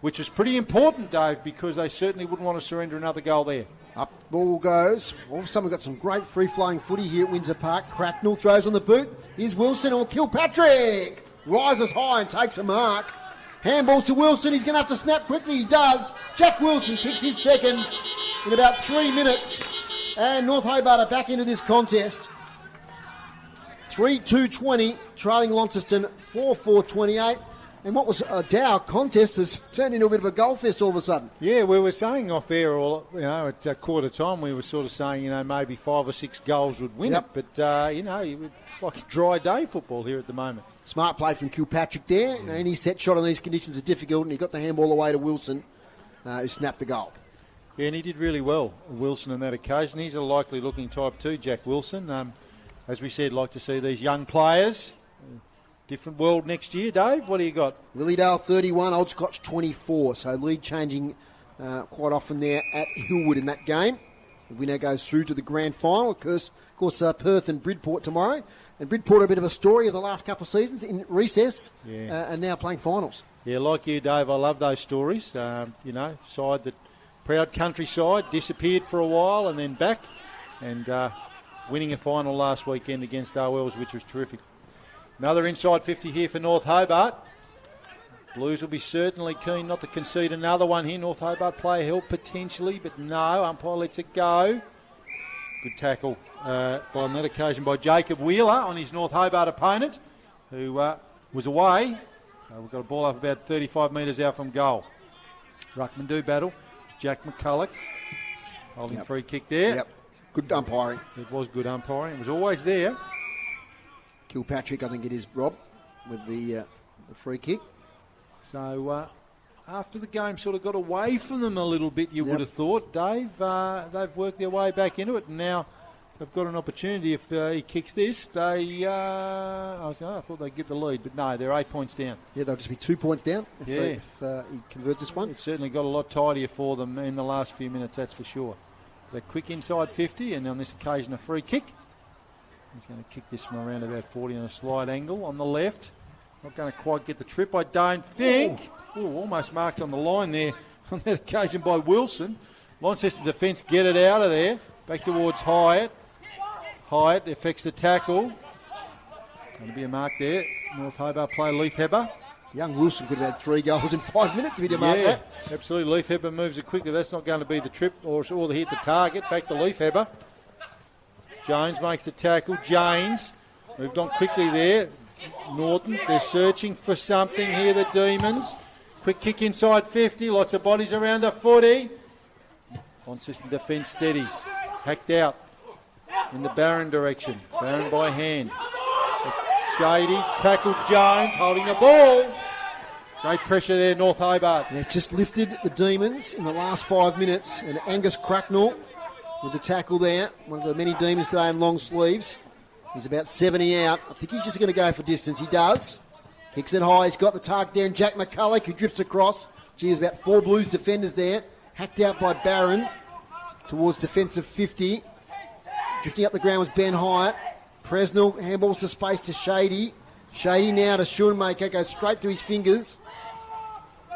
which is pretty important, Dave, because they certainly wouldn't want to surrender another goal there. Up ball goes. All of a sudden we've got some great free-flowing footy here at Windsor Park. Cracknell throws on the boot. Here's Wilson or Kilpatrick. Rises high and takes a mark. Handballs to Wilson. He's going to have to snap quickly. He does. Jack Wilson kicks his second. in about 3 minutes. And North Hobart are back into this contest. 3-2-20, trailing Launceston 4-4-28. And what was a Dow contest has turned into a bit of a goal fest all of a sudden. Yeah, we were saying off air, at quarter time, we were sort of saying, maybe 5 or 6 goals would win it. But, it's like a dry day football here at the moment. Smart play from Kilpatrick there. Any set shot on these conditions is difficult, and he got the handball away to Wilson, who snapped the goal. Yeah, and he did really well, Wilson, on that occasion. He's a likely-looking type too, Jack Wilson. As we said, like to see these young players. Different world next year, Dave. What do you got? Lilydale 31, Old Scotch 24. So lead changing quite often there at Hillwood in that game. The winner goes through to the grand final. Of course, Perth and Bridport tomorrow. And Bridport are a bit of a story of the last couple of seasons in recess and now playing finals. Yeah, like you, Dave, I love those stories. Side that proud countryside, disappeared for a while and then back. And winning a final last weekend against Darwells, which was terrific. Another inside 50 here for North Hobart. Blues will be certainly keen not to concede another one here. North Hobart player held potentially, but no, umpire lets it go. Good tackle on that occasion by Jacob Wheeler on his North Hobart opponent, who was away. So we've got a ball up about 35 metres out from goal. Ruckman do battle. Jack McCulloch holding free kick there. Yep. Good umpiring. It was good umpiring. It was always there. Kilpatrick, I think it is, Rob, with the free kick. So after the game sort of got away from them a little bit, you would have thought, Dave. They've worked their way back into it, and now they've got an opportunity. If he kicks this, I thought they'd get the lead, but no, they're 8 points down. Yeah, they'll just be 2 points down if he converts this one. It's certainly got a lot tidier for them in the last few minutes, that's for sure. They're quick inside 50, and on this occasion a free kick. He's going to kick this from around about 40 on a slide angle on the left. Not going to quite get the trip, I don't think. Ooh, almost marked on the line there on that occasion by Wilson. Launceston defence get it out of there. Back towards Hyatt. Hyatt affects the tackle. Going to be a mark there. North Hobart play Leif Heber. Young Wilson could have had 3 goals in 5 minutes if he didn't mark that. Absolutely. Leif Heber moves it quickly. That's not going to be the trip or the hit the target. Back to Leif Heber. Jones makes the tackle. James moved on quickly there. Norton, they're searching for something here, the Demons. Quick kick inside 50. Lots of bodies around the footy. Launceston defence steadies. Hacked out in the Barron direction. Barron by hand. Shady, tackled Jones, holding the ball. Great pressure there, North Hobart. Yeah, just lifted the Demons in the last 5 minutes. And Angus Cracknell with the tackle there. One of the many Demons today in long sleeves. He's about 70 out. I think he's just going to go for distance. He does. Kicks it high. He's got the target there. And Jack McCulloch, who drifts across. There's about 4 Blues defenders there. Hacked out by Barron towards defensive 50. Drifting up the ground was Ben Hyatt. Presnell handballs to space to Shady. Shady now to Schoonmaker. Goes straight through his fingers.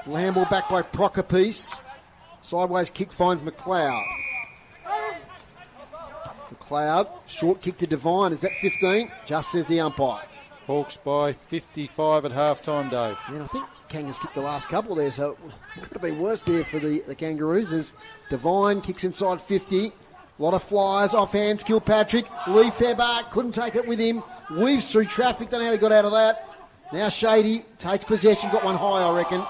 Little handball back by Procopiece. Sideways kick finds McLeod. McLeod, short kick to Devine. Is that 15? Just says the umpire. Hawks by 55 at half-time, Dave. Yeah, and I think Kangas kicked the last couple there, so it could have been worse there for the Kangaroos as Devine kicks inside 50. A lot of flyers, off hands, Kilpatrick. Leif Heber couldn't take it with him. Weaves through traffic, don't know how he got out of that. Now Shady takes possession, got one high, I reckon.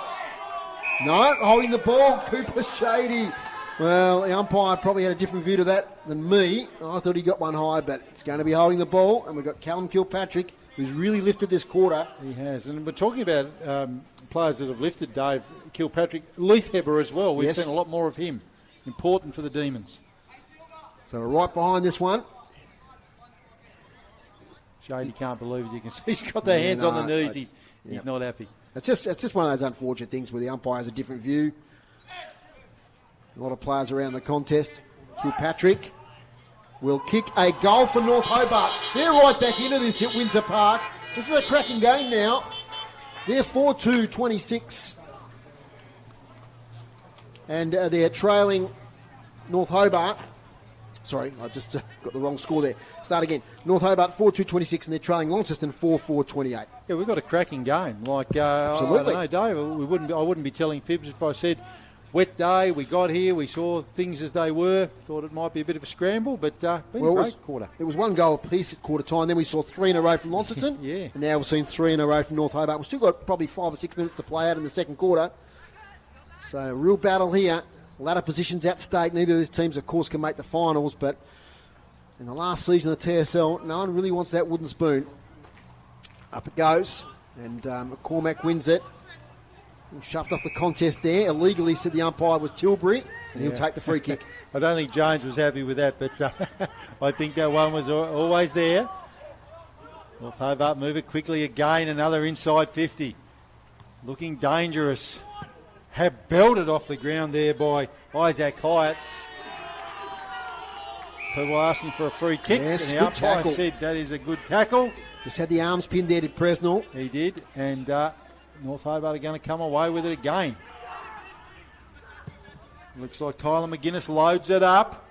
No, holding the ball, Cooper Shady. Well, the umpire probably had a different view to that than me. I thought he got one high, but it's going to be holding the ball. And we've got Callum Kilpatrick, who's really lifted this quarter. He has. And we're talking about players that have lifted, Dave. Kilpatrick, Leif Heber as well. We've seen a lot more of him. Important for the Demons. So we're right behind this one. Shady can't believe it. You can see he's got the hands on the knees. He's not happy. It's just one of those unfortunate things where the umpire has a different view. A lot of players around the contest. Kilpatrick will kick a goal for North Hobart. They're right back into this at Windsor Park. This is a cracking game now. They're 4-2-26. And they're trailing North Hobart. Sorry, I just got the wrong score there. Start again. North Hobart 4-2-26 and they're trailing Launceston 4-4-28. Yeah, we've got a cracking game. Absolutely. I don't know, Dave, I wouldn't be telling fibs if I said wet day. We got here, we saw things as they were. Thought it might be a bit of a scramble, but been a great quarter. It was 1 goal apiece at quarter time. Then we saw 3 in a row from Launceston. Yeah. And now we've seen 3 in a row from North Hobart. We've still got probably 5 or 6 minutes to play out in the second quarter. So a real battle here. Ladder positions at stake. Neither of these teams, of course, can make the finals, but in the last season of the TSL, no one really wants that wooden spoon. Up it goes, and McCormack wins it. Shoved off the contest there. Illegally said the umpire was Tilbury, and he'll take the free kick. I don't think Jones was happy with that, but I think that one was always there. North Hobart move it quickly again. Another inside 50. Looking dangerous. Have belted off the ground there by Isaac Hyatt. People asking for a free kick, yes, and the umpire said that is a good tackle. Just had the arms pinned there, did Presnell. He did, and North Hobart are going to come away with it again. Looks like Tyler McGuinness loads it up.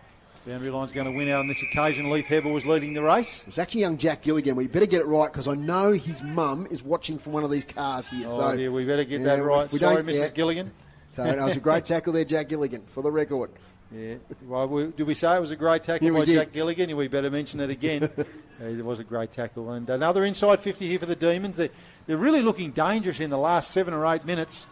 Boundary line's going to win out on this occasion. Leif Heber was leading the race. It was actually young Jack Gilligan. We better get it right because I know his mum is watching from one of these cars here. Oh, yeah, we better get that right. Sorry, Mrs. Gilligan. So that was a great tackle there, Jack Gilligan, for the record. Yeah. Well, did we say it was a great tackle by Jack Gilligan? We better mention it again. It was a great tackle. And another inside 50 here for the Demons. They're really looking dangerous in the last 7 or 8 minutes.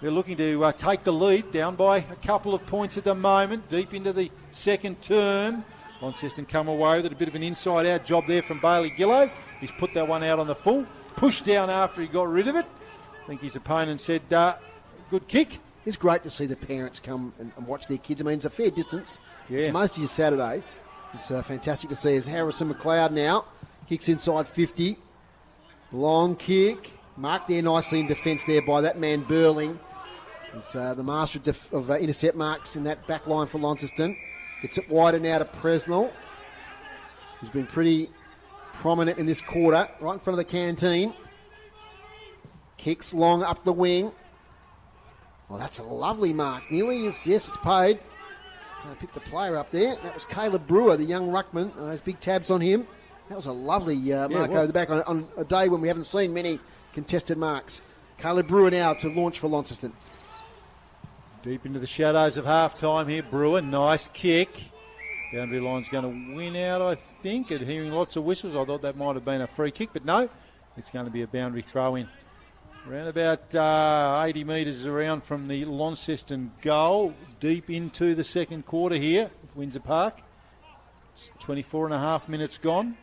They're looking to take the lead, down by a couple of points at the moment, deep into the second term. Launceston come away with it, a bit of an inside-out job there from Bailey Gillow. He's put that one out on the full, pushed down after he got rid of it. I think his opponent said, good kick. It's great to see the parents come and watch their kids. I mean, it's a fair distance. Yeah. It's most of your Saturday. It's fantastic to see as Harrison McLeod now kicks inside 50. Long kick. Marked there nicely in defence there by that man Burling. It's the master of intercept marks in that back line for Launceston. Gets it wider now to Presnell, who's been pretty prominent in this quarter, right in front of the canteen. Kicks long up the wing. Well, that's a lovely mark. Nearly, yes, it's paid. So I picked the player up there. That was Caleb Brewer, the young ruckman. Those big tabs on him. That was a lovely mark over the back on a day when we haven't seen many contested marks. Caleb Brewer now to launch for Launceston. Deep into the shadows of half-time here, Brewer. Nice kick. Boundary line's going to win out, I think. And hearing lots of whistles, I thought that might have been a free kick, but no, it's going to be a boundary throw-in. Around about 80 metres around from the Launceston goal, deep into the second quarter here at Windsor Park. It's 24 and a half minutes gone.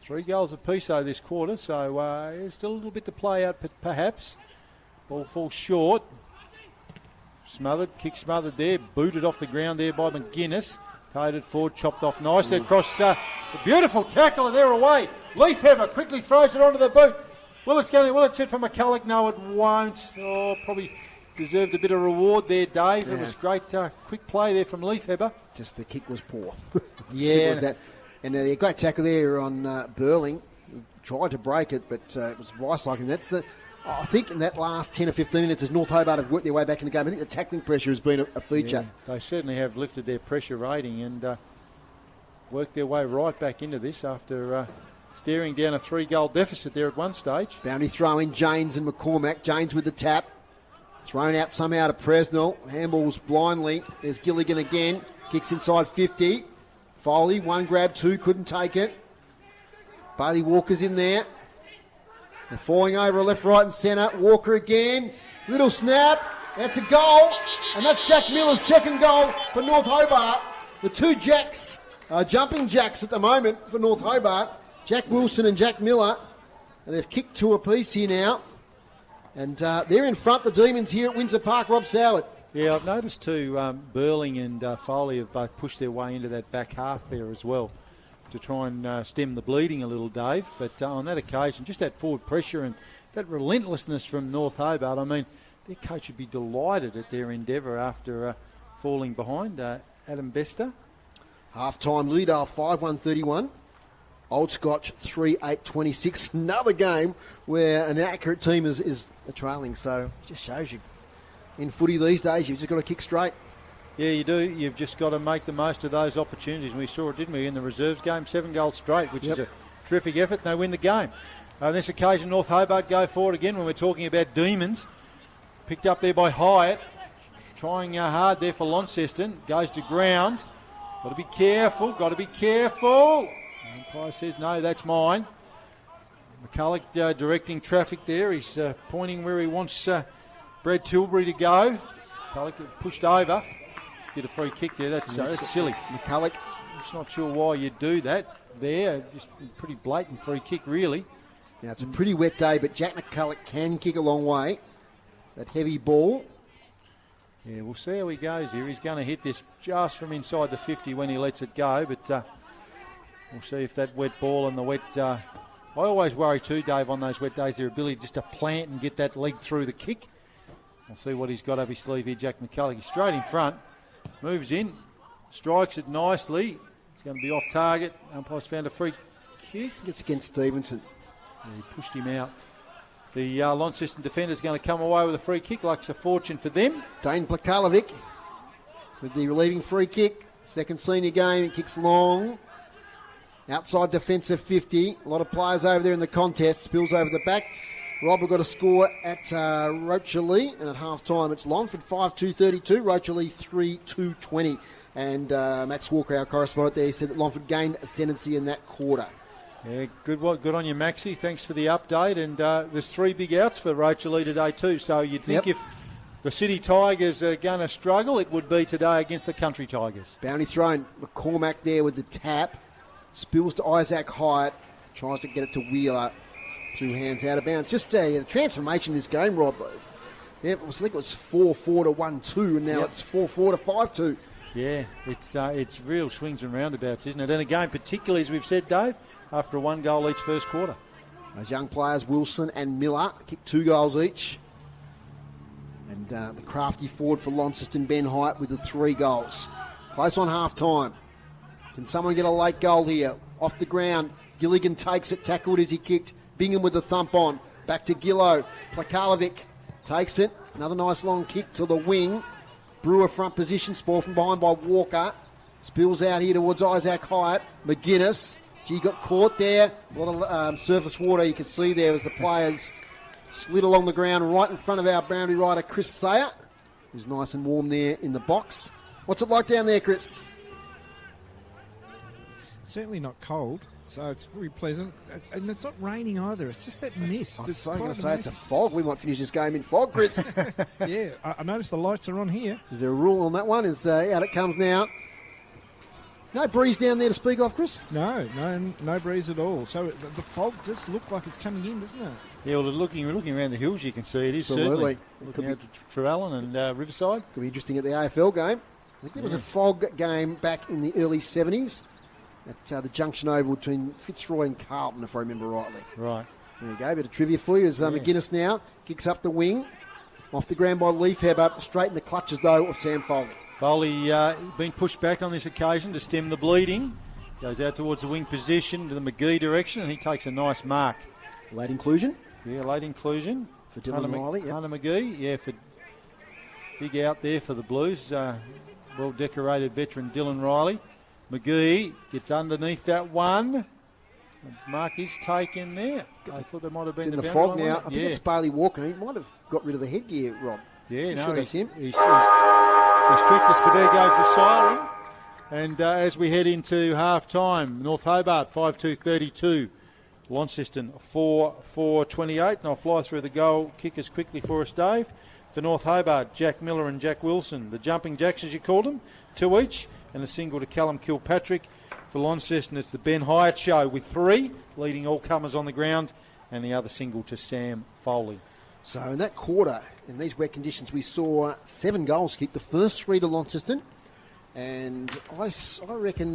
3 goals apiece though this quarter, so there's still a little bit to play out perhaps. Ball falls short. Kick smothered there, booted off the ground there by McGuinness. Tated forward, chopped off nicely across a beautiful tackle, and they're away. Leif Heber quickly throws it onto the boot. Will it sit for McCulloch? No, it won't. Oh, probably deserved a bit of reward there, Dave. Yeah. It was great, quick play there from Leif Heber. Just the kick was poor. Yeah. Was that. And a great tackle there on Burling. He tried to break it, but it was vice-like. And that's I think in that last 10 or 15 minutes, as North Hobart have worked their way back in the game, I think the tackling pressure has been a feature. Yeah, they certainly have lifted their pressure rating and worked their way right back into this after staring down a 3-goal deficit there at one stage. Boundary throw in, Janes and McCormack. Janes with the tap. Thrown out somehow to Presnell. Handballs blindly. There's Gilligan again. Kicks inside 50. Foley, 1 grab, 2, couldn't take it. Bailey Walker's in there. They're falling over left, right and centre. Walker again. Little snap. That's a goal. And that's Jack Miller's second goal for North Hobart. The 2 Jacks, jumping Jacks at the moment for North Hobart. Jack Wilson and Jack Miller. And they've kicked 2 apiece here now. And they're in front, the Demons here at Windsor Park. Rob Soward. Yeah, I've noticed too, Burling and Foley have both pushed their way into that back half there as well to try and stem the bleeding a little, Dave. But on that occasion, just that forward pressure and that relentlessness from North Hobart, I mean, their coach would be delighted at their endeavour after falling behind. Adam Bester. Half-time lead, 5-1-31. Old Scotch 3-8-26. Another game where an accurate team is trailing, so it just shows you. In footy these days, you've just got to kick straight. Yeah, you do. You've just got to make the most of those opportunities. We saw it, didn't we, in the reserves game? 7 goals straight, which is a terrific effort, and they win the game. On this occasion, North Hobart go forward again when we're talking about Demons. Picked up there by Hyatt. trying hard there for Launceston. Goes to ground. Got to be careful. Got to be careful. And umpire says, no, that's mine. McCulloch directing traffic there. He's pointing where he wants Brad Tilbury to go. McCulloch pushed over. Get a free kick there. That's silly. McCulloch. Just not sure why you'd do that there. Just a pretty blatant free kick, really. Now, it's a pretty wet day, but Jack McCulloch can kick a long way. That heavy ball. Yeah, we'll see how he goes here. He's going to hit this just from inside the 50 when he lets it go, but we'll see if that wet ball and the wet... I always worry too, Dave, on those wet days, their ability just to plant and get that leg through the kick. We'll see what he's got up his sleeve here, Jack McCulloch. He's straight in front, moves in, strikes it nicely. It's going to be off target. Umpire's found a free kick. It's against Stevenson. Yeah, he pushed him out. The Launceston defender's going to come away with a free kick, like it's a fortune for them. Dane Plakalovic with the relieving free kick. Second senior game, he kicks long. Outside defensive 50. A lot of players over there in the contest. Spills over the back. Rob, we've got a score at Rocherley, and at half-time it's Longford 5-2-32, Rocherley 3-2-20. And Max Walker, our correspondent there, said that Longford gained ascendancy in that quarter. Yeah, good on you, Maxie. Thanks for the update. And there's 3 big outs for Rocherley today too. So you'd think if the City Tigers are going to struggle, it would be today against the Country Tigers. Bounty thrown. McCormack there with the tap. Spills to Isaac Hyatt. Tries to get it to Wheeler. Through hands out of bounds. Just a transformation in this game, Rob. Yeah, I think it was 4-4 to 1-2, and now it's 4-4 to 5-2. Yeah, it's real swings and roundabouts, isn't it? And again, particularly as we've said, Dave, after a 1 goal each first quarter. Those young players, Wilson and Miller, kicked 2 goals each. And the crafty forward for Launceston, Ben Hyatt, with the 3 goals. Close on half-time. Can someone get a late goal here? Off the ground, Gilligan takes it, tackled as he kicked. Bingham with the thump on. Back to Gillo. Plakalovic takes it. Another nice long kick to the wing. Brewer front position. Spoil from behind by Walker. Spills out here towards Isaac Hyatt. McGuinness. Gee, got caught there. A lot of surface water you can see there as the players slid along the ground right in front of our boundary rider, Chris Sayer, who's nice and warm there in the box. What's it like down there, Chris? Certainly not cold. So it's very pleasant. And it's not raining either. It's just that mist. I was going to say it's a fog. We might finish this game in fog, Chris. Yeah, I noticed the lights are on here. Is there a rule on that one? Out it comes now. No breeze down there to speak of, Chris? No breeze at all. So the fog just looks like it's coming in, doesn't it? Yeah, well, looking around the hills, you can see it is Absolutely. Looking out to Traralgon and Riverside. Could be interesting at the AFL game. I think there was a fog game back in the early 70s. At the junction oval between Fitzroy and Carlton, if I remember rightly. Right. There you go, a bit of trivia for you. As McGuinness now kicks up the wing. Off the ground by Leafheber, straight in the clutches, though, of Sam Foley. Foley being pushed back on this occasion to stem the bleeding. Goes out towards the wing position to the McGee direction, and he takes a nice mark. Late inclusion? Yeah, late inclusion. For Dylan Riley, Hunter McGee, yeah, for big out there for the Blues. Well-decorated veteran Dylan Riley. McGee gets underneath that one. Mark is taken there. I thought there might have been in the fog now. I think it's Bailey Walker. He might have got rid of the headgear, Rob. Yeah, no, sure that's him. He's tricked us, but there goes the siren. And as we head into half-time, North Hobart 5-2-32. Launceston 4-4-28. And I'll fly through the goal kickers quickly for us, Dave. For North Hobart, Jack Miller and Jack Wilson. The jumping jacks, as you called them, 2 each. And a single to Callum Kilpatrick. For Launceston, it's the Ben Hyatt show with 3, leading all comers on the ground, and the other single to Sam Foley. So in that quarter, in these wet conditions, we saw 7 goals kicked. The first 3 to Launceston, and I reckon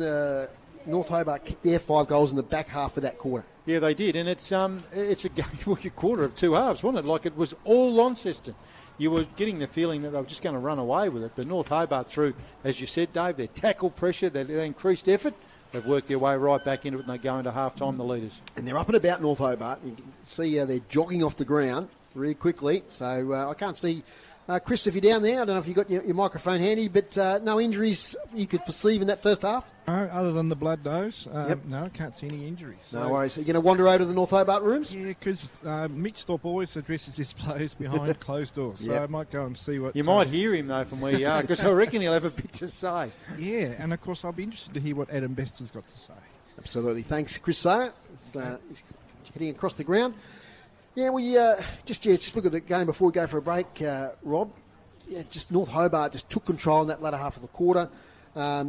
North Hobart kicked their 5 goals in the back half of that quarter. Yeah, they did, and it's a game, a quarter of 2 halves, wasn't it? Like it was all Launceston. You were getting the feeling that they were just going to run away with it. But North Hobart through, as you said, Dave, their tackle pressure, their increased effort, they've worked their way right back into it, and they go into half-time, the leaders. And they're up and about North Hobart. You can see they're jogging off the ground really quickly. So I can't see Chris, if you're down there, I don't know if you've got your microphone handy, but no injuries you could perceive in that first half? No, other than the blood nose. Yep. No, I can't see any injuries. No worries. Are you going to wander over to the North Hobart rooms? Yeah, because Mitch Thorpe always addresses his players behind closed doors, so I might go and see what... You might hear him, though, from where you are, because I reckon he'll have a bit to say. Yeah, and of course I'll be interested to hear what Adam Bester's got to say. Absolutely. Thanks, Chris Sayer. He's heading across the ground. Yeah, we just look at the game before we go for a break, Rob. Yeah, just North Hobart just took control in that latter half of the quarter. I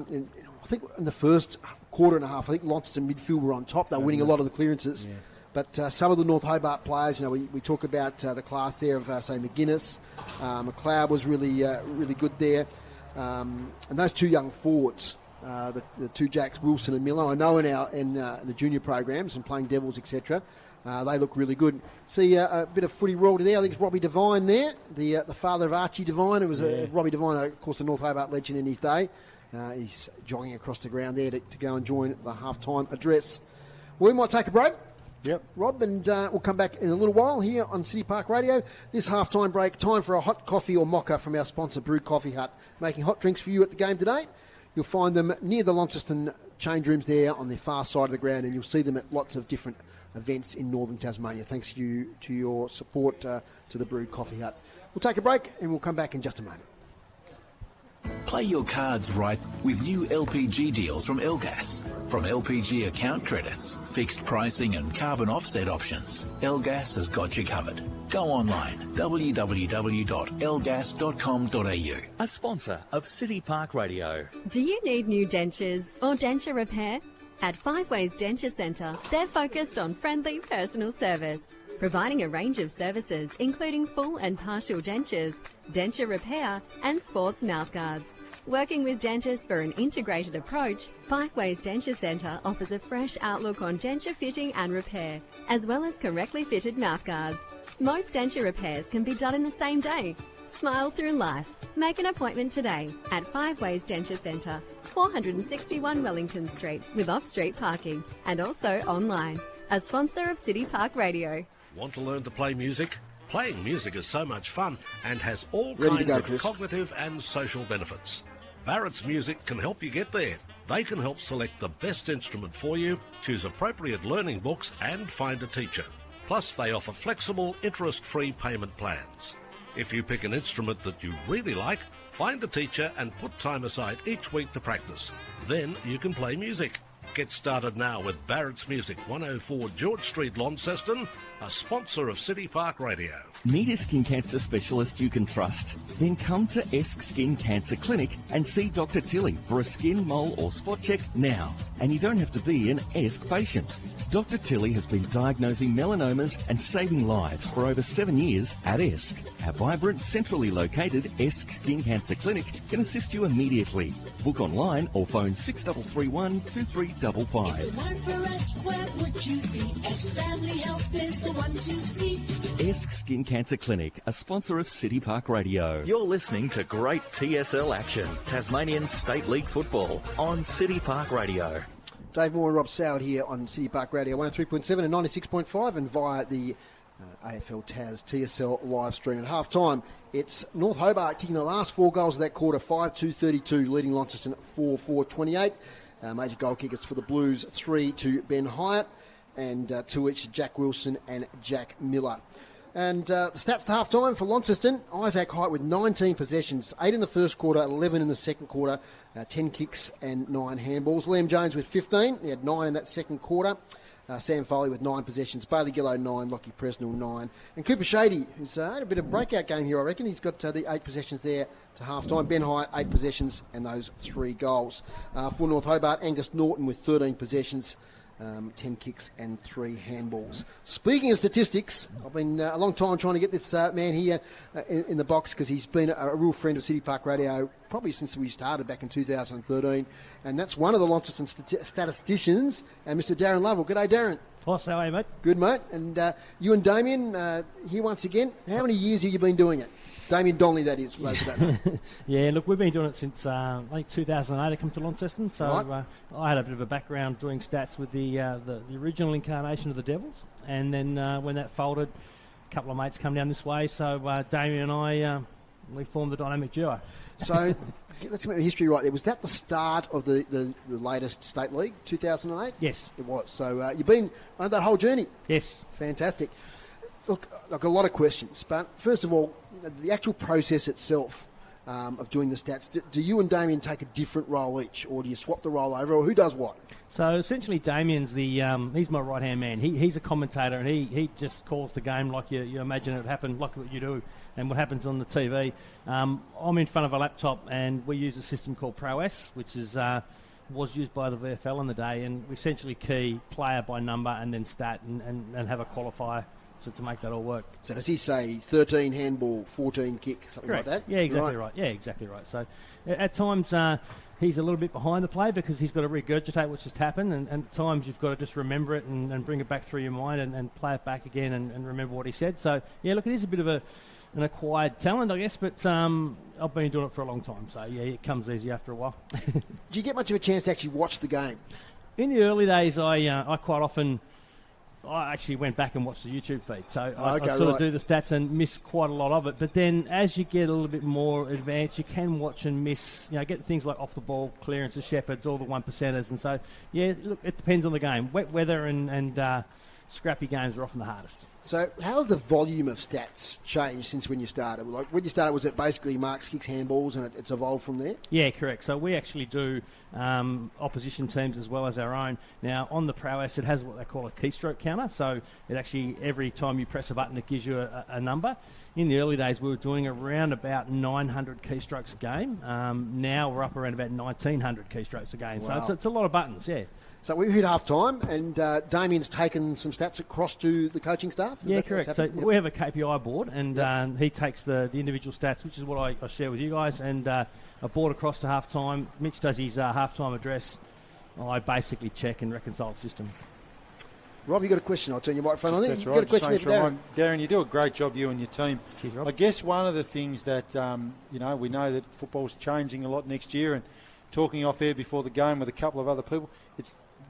think in the first quarter and a half, I think Launceston midfield were on top. They were winning a lot of the clearances. Yeah. But some of the North Hobart players, we talk about the class there of, say, McGuinness. McLeod was really good there. And those two young forwards, the two Jacks, Wilson and Miller, I know in the junior programs and playing Devils, etc., they look really good. See a bit of footy royalty there. I think it's Robbie Devine there, the father of Archie Devine. It was Robbie Devine, of course, a North Hobart legend in his day. He's jogging across the ground there to go and join the half-time address. Well, we might take a break. Yep. Rob, and we'll come back in a little while here on City Park Radio. This half-time break, time for a hot coffee or mocha from our sponsor, Brew Coffee Hut, making hot drinks for you at the game today. You'll find them near the Launceston change rooms there on the far side of the ground, and you'll see them at lots of different events in northern Tasmania. Thanks to your support to the Brew Coffee Hut. We'll take a break and we'll come back in just a moment. Play your cards right with new LPG deals from Elgas. From LPG account credits, fixed pricing and carbon offset options, Elgas has got you covered. Go online, www.elgas.com.au. A sponsor of City Park Radio. Do you need new dentures or denture repair? At Five Ways Denture Centre, they're focused on friendly personal service, providing a range of services including full and partial dentures, denture repair and sports mouthguards. Working with dentists for an integrated approach, Five Ways Denture Centre offers a fresh outlook on denture fitting and repair, as well as correctly fitted mouthguards. Most denture repairs can be done in the same day. Smile through life. Make an appointment today at Five Ways Denture Centre, 461 Wellington Street, with off-street parking, and also online. A sponsor of City Park Radio. Want to learn to play music? Playing music is so much fun and has all Ready kinds to go, of Chris. cognitive and social benefits. Barrett's Music can help you get there. They can help select the best instrument for you, choose appropriate learning books and find a teacher. Plus, they offer flexible, interest-free payment plans. If you pick an instrument that you really like, find a teacher and put time aside each week to practice. Then you can play music. Get started now with Barrett's Music, 104 George Street, Launceston, a sponsor of City Park Radio. Need a skin cancer specialist you can trust? Then come to Esk Skin Cancer Clinic and see Dr. Tilly for a skin, mole or spot check now. And you don't have to be an Esk patient. Dr. Tilly has been diagnosing melanomas and saving lives for over 7 years at Esk. Our vibrant, centrally located Esk Skin Cancer Clinic can assist you immediately. Book online or phone 6331 2355. If it weren't for Esk, where would you be? Esk Family Health is the one to see. Esk Skin Cancer Clinic, a sponsor of City Park Radio. You're listening to great TSL action, Tasmanian State League football, on City Park Radio. Dave Moore and Rob Soward here on City Park Radio, 103.7 and 96.5, and via the AFL Tas TSL live stream. At half-time, it's North Hobart kicking the last 4 goals of that quarter, 5-2-32, leading Launceston 4-4-28. Major goal kickers for the Blues, 3 to Ben Hyatt, and 2 each to Jack Wilson and Jack Miller. And the stats to half-time for Launceston, Isaac Hyatt with 19 possessions, 8 in the first quarter, 11 in the second quarter, 10 kicks and 9 handballs. Liam Jones with 15, he had 9 in that second quarter. Sam Foley with 9 possessions, Bailey Gillow 9, Lockie Presnell 9. And Cooper Shady, who's had a bit of a breakout game here, I reckon. He's got the 8 possessions there to half-time. Ben Hyatt, 8 possessions and those 3 goals. For North Hobart, Angus Norton with 13 possessions, 10 kicks and 3 handballs. Speaking of statistics, I've been a long time trying to get this man here in the box because he's been a real friend of City Park Radio probably since we started back in 2013, and that's one of the Launceston statisticians, Mr. Darren Lovell. G'day, Darren. Boss, how are you, mate? Good, mate. And you and Damien here once again. How many years have you been doing it? Damien Donnelly, that is, for those who don't know. Yeah, look, we've been doing it since, I think, 2008 I come to Launceston. So right. I had a bit of a background doing stats with the original incarnation of the Devils. And then when that folded, a couple of mates come down this way. So Damien and I we formed the dynamic duo. So let's get the history right there. Was that the start of the latest state league, 2008? Yes. It was. So you've been on that whole journey? Yes. Fantastic. Look, I've got a lot of questions, but first of all, the actual process itself of doing the stats, do you and Damien take a different role each, or do you swap the role over, or who does what? So essentially, Damien's he's my right-hand man. He's a commentator, and he just calls the game like you imagine it happen, like what you do, and what happens on the TV. I'm in front of a laptop, and we use a system called ProS, which was used by the VFL in the day, and we essentially key player by number and then stat and have a qualifier to make that all work. So does he say 13 handball, 14 kick, something Correct. like that? Yeah, exactly right. Yeah, exactly right. So at times he's a little bit behind the play because he's got to regurgitate what's just happened, and at times you've got to just remember it and bring it back through your mind and play it back again and remember what he said. So, yeah, look, it is a bit of an acquired talent, I guess, but I've been doing it for a long time. So, yeah, it comes easy after a while. Do you get much of a chance to actually watch the game? In the early days, I quite often... I actually went back and watched the YouTube feed, so I sort of do the stats and miss quite a lot of it. But then as you get a little bit more advanced, you can watch and miss, get things like off the ball, clearances, shepherds, all the 1%ers. And so, yeah, look, it depends on the game. Wet weather and scrappy games are often the hardest. So how's the volume of stats changed since when you started? Like when you started, was it basically marks, kicks, handballs, and it's evolved from there? Yeah, correct. So we actually do opposition teams as well as our own. Now, on the ProS, it has what they call a keystroke counter. So it actually, every time you press a button, it gives you a number. In the early days, we were doing around about 900 keystrokes a game. Now we're up around about 1,900 keystrokes a game. Wow. So it's a lot of buttons, yeah. So we've hit half-time, and Damien's taken some stats across to the coaching staff? Yeah, correct. So we have a KPI board, and he takes the individual stats, which is what I share with you guys, and a board across to half-time. Mitch does his half-time address. I basically check and reconcile the system. Rob, you got a question? I'll turn your microphone on. That's You've right. got a question there for Darren. Darren, you do a great job, you and your team. Cheers, Rob. I guess one of the things that, we know that football's changing a lot next year, and talking off air before the game with a couple of other people,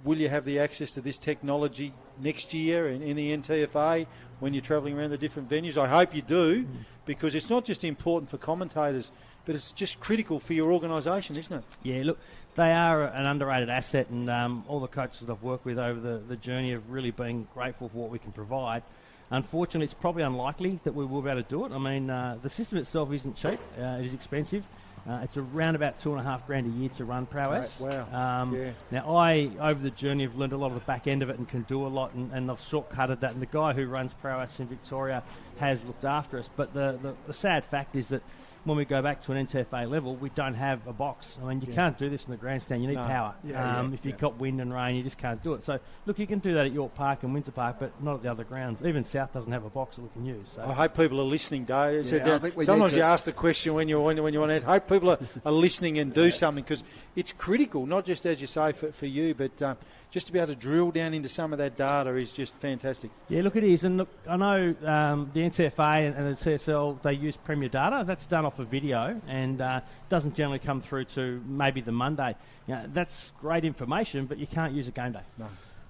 will you have the access to this technology next year in the NTFA when you're travelling around the different venues? I hope you do, because it's not just important for commentators, but it's just critical for your organisation, isn't it? Yeah, look, they are an underrated asset, and all the coaches that I've worked with over the journey have really been grateful for what we can provide. Unfortunately, it's probably unlikely that we will be able to do it. I mean, the system itself isn't cheap. It is expensive. It's around about $2,500 a year to run ProS. Right. Wow. Now, I, over the journey, have learned a lot of the back end of it and can do a lot, and I've shortcutted that. And the guy who runs ProS in Victoria has looked after us. But the sad fact is that when we go back to an NTFA level, we don't have a box. I mean, you can't do this in the grandstand. You need power. If you've got wind and rain, you just can't do it. So, look, you can do that at York Park and Windsor Park, but not at the other grounds. Even South doesn't have a box that we can use. So. I hope people are listening, Dave. I think we sometimes need you to... ask the question when you want to answer. I hope people are listening and do something, because it's critical, not just, as you say, for you, but just to be able to drill down into some of that data is just fantastic. Yeah, look, it is. And look, I know the NTFA and the CSL, they use Premier Data. That's done off a video and doesn't generally come through to maybe the Monday. That's great information, but you can't use a game day. No.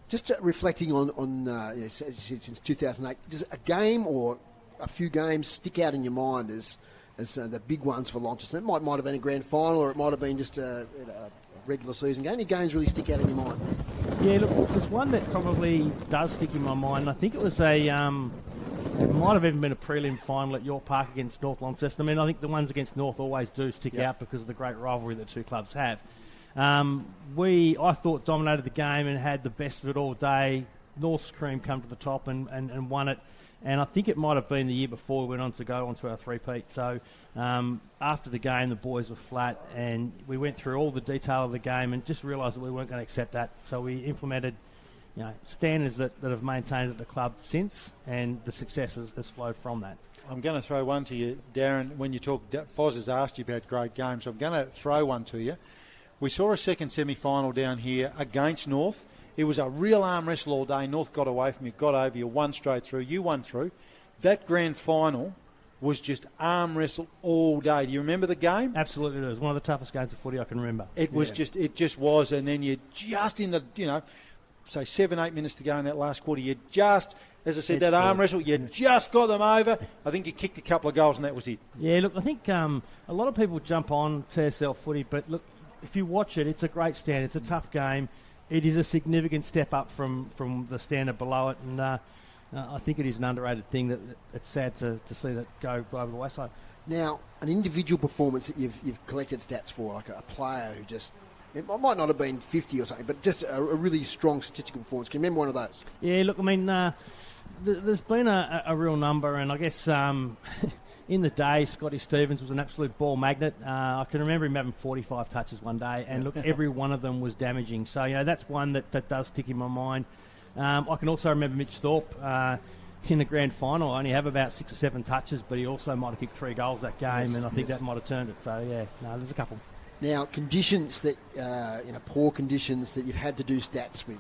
Just reflecting on since 2008, does a game or a few games stick out in your mind as the big ones for Launceston? It might have been a grand final, or it might have been just a regular season game. Any games really stick out in your mind? Yeah, look, there's one that probably does stick in my mind. I think it was it might have even been a prelim final at York Park against North Launceston. I mean, I think the ones against North always do stick out because of the great rivalry that two clubs have. I thought, dominated the game and had the best of it all day. North's cream come to the top and won it. And I think it might have been the year before we went on to go on to our three-peat. So after the game, the boys were flat, and we went through all the detail of the game and just realised that we weren't going to accept that. So we implemented standards that have maintained at the club since, and the success has flowed from that. I'm going to throw one to you, Darren. When you talk, Foz has asked you about great games. I'm going to throw one to you. We saw a second semi-final down here against North. It was a real arm wrestle all day. North got away from you, got over you, won straight through. You won through. That grand final was just arm wrestle all day. Do you remember the game? Absolutely, it was one of the toughest games of footy I can remember. It just was. And then you just in the, say 7-8 minutes to go in that last quarter, you just as I said, that arm wrestle, you just got them over. I think you kicked a couple of goals and that was it. Yeah, look, I think a lot of people jump on TSL footy, but look, if you watch it, it's a great stand. It's a tough game. It is a significant step up from the standard below it, and I think it is an underrated thing that it's sad to see that go over the wayside. Now, an individual performance that you've collected stats for, like a player who just, it might not have been 50 or something, but just a really strong statistical performance. Can you remember one of those? Yeah, look, I mean, there's been a real number, and I guess in the day, Scotty Stevens was an absolute ball magnet. I can remember him having 45 touches one day, and look, every one of them was damaging. So, that's one that does stick in my mind. I can also remember Mitch Thorpe in the grand final. I only have about 6 or 7 touches, but he also might have kicked 3 goals that game, and I think that might have turned it. So, there's a couple. Now, conditions that, poor conditions that you've had to do stats with,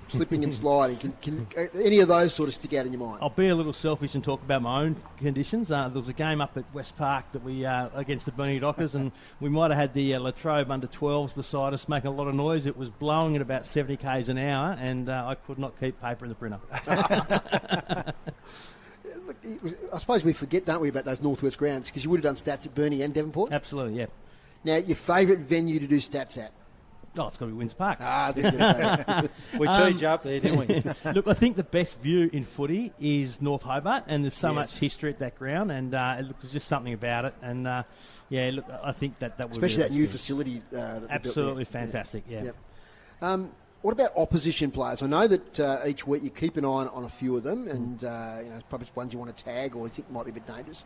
slipping and sliding, can any of those sort of stick out in your mind? I'll be a little selfish and talk about my own conditions. There was a game up at West Park that we against the Burnie Dockers, and we might have had the Latrobe under 12s beside us making a lot of noise. It was blowing at about 70 k's an hour, and I could not keep paper in the printer. I suppose we forget, don't we, about those Northwest grounds, because you would have done stats at Burnie and Devonport? Absolutely, yeah. Now, your favourite venue to do stats at? Oh, it's got to be Windsor Park. We teed you up there, didn't we? Look, I think the best view in footy is North Hobart, and there's so much history at that ground, and there's just something about it. And look, I think that would especially be that new facility. That absolutely fantastic. Yeah. What about opposition players? I know that each week you keep an eye on a few of them, and probably ones you want to tag or you think might be a bit dangerous.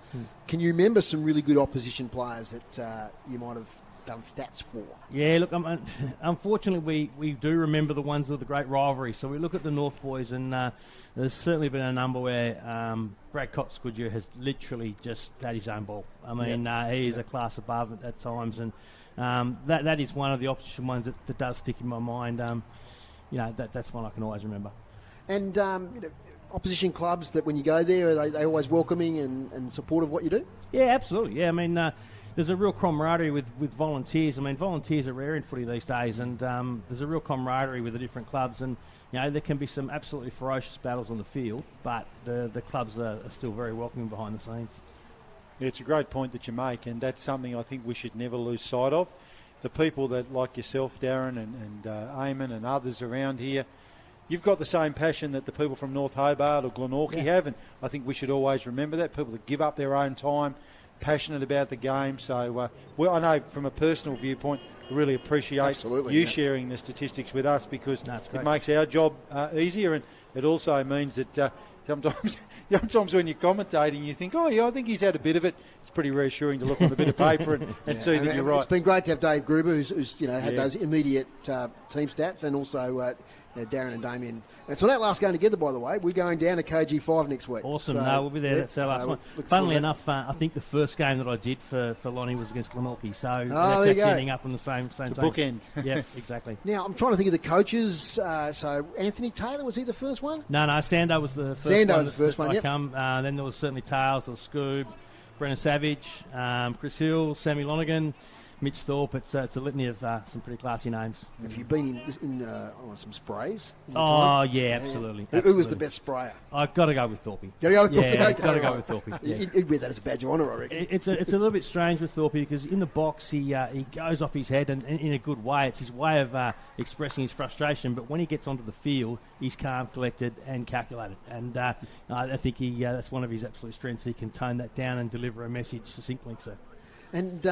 Can you remember some really good opposition players that you might have done stats for? Yeah, look, unfortunately we do remember the ones with the great rivalry. So we look at the North boys, and there's certainly been a number where Brad Cox-Goodyear has literally just had his own ball. I mean, he is a class above at times, and that is one of the opposition ones that does stick in my mind. That's one I can always remember. And opposition clubs that when you go there, are they always welcoming and supportive of what you do? Yeah, absolutely. Yeah, I mean, there's a real camaraderie with volunteers. I mean, volunteers are rare in footy these days, and there's a real camaraderie with the different clubs. And there can be some absolutely ferocious battles on the field, but the clubs are still very welcoming behind the scenes. Yeah, it's a great point that you make, and that's something I think we should never lose sight of. The people that, like yourself, Darren, and Eamon and others around here, you've got the same passion that the people from North Hobart or Glenorchy have, and I think we should always remember that. People that give up their own time, passionate about the game. So, I know from a personal viewpoint, we really appreciate you sharing the statistics with us, because it makes our job easier, and it also means that sometimes when you're commentating, you think, I think he's had a bit of it. It's pretty reassuring to look on a bit of paper and see that you're right. It's been great to have Dave Gruber, who's had those immediate team stats, and also Darren and Damien. And so that last game together, by the way, we're going down to KG5 next week. Awesome. So, we'll be there. That's our last one. Funnily enough, I think the first game that I did for Lonnie was against Glenorchy. So that's actually ending up on the same team. Bookend. Yeah, exactly. Now, I'm trying to think of the coaches. So Anthony Taylor, was he the first one? No, Sando was the first one. Sando was the first one, Then there was certainly Tails, there was Scoob, Brennan Savage, Chris Hill, Sammy Lonergan, Mitch Thorpe. It's a litany of some pretty classy names. Have you been in some sprays? Oh, yeah, absolutely. Who was the best sprayer? I've got to go with Thorpe. Got to go with Thorpe? Yeah, got to go with Thorpe. Yeah. He'd wear that as a badge of honour, I reckon. It's a little bit strange with Thorpe, because in the box he goes off his head, and in a good way. It's his way of expressing his frustration, but when he gets onto the field, he's calm, collected and calculated. And I think that's one of his absolute strengths. He can tone that down and deliver a message succinctly. So. And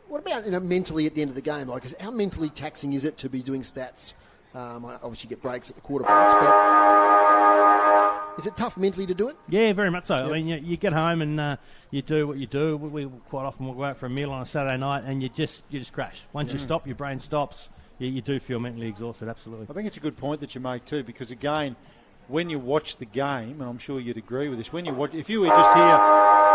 what about mentally at the end of the game? Like, how mentally taxing is it to be doing stats? Obviously, you get breaks at the quarterbacks, but is it tough mentally to do it? Yeah, very much so. Yep. I mean, you get home and you do what you do. We quite often will go out for a meal on a Saturday night, and you just crash. Once you stop, your brain stops. You do feel mentally exhausted. Absolutely. I think it's a good point that you make too, because again, when you watch the game, and I'm sure you'd agree with this, if you were just here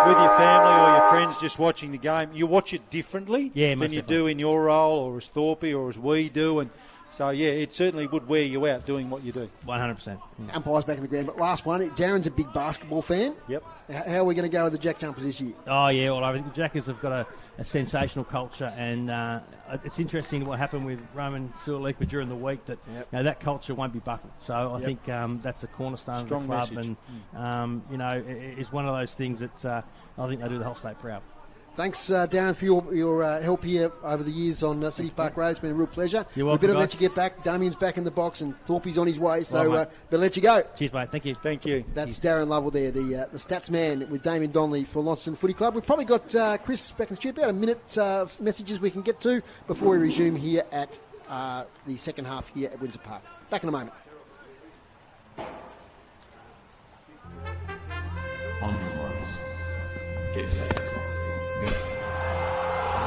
with your family or your friends just watching the game, you watch it differently than you do in your role, or as Thorpe or as we do, and So, yeah, it certainly would wear you out doing what you do. 100%. Umpires back in the ground. But last one, Darren's a big basketball fan. Yep. How are we going to go with the Jack Jumpers this year? Oh, yeah, well, I think the Jackers have got a sensational culture, and it's interesting what happened with Roman Suolipa during the week, that that culture won't be buckled. So I think that's a cornerstone Strong of the club, message. and, it's one of those things that I think they do the whole state proud. Thanks, Darren, for your help here over the years on City Park Road. It's been a real pleasure. You're welcome, we better guys. let you get back. Damien's back in the box and Thorpe's on his way, so Right, better let you go. Cheers, mate. Thank you. Thank you. That's Darren Lovell there, the stats man with Damien Donnelly for Launceston Footy Club. We've probably got Chris back in the studio, about a minute of messages we can get to before we resume here at the second half here at Windsor Park. Back in a moment. On your marks. Get set. Go.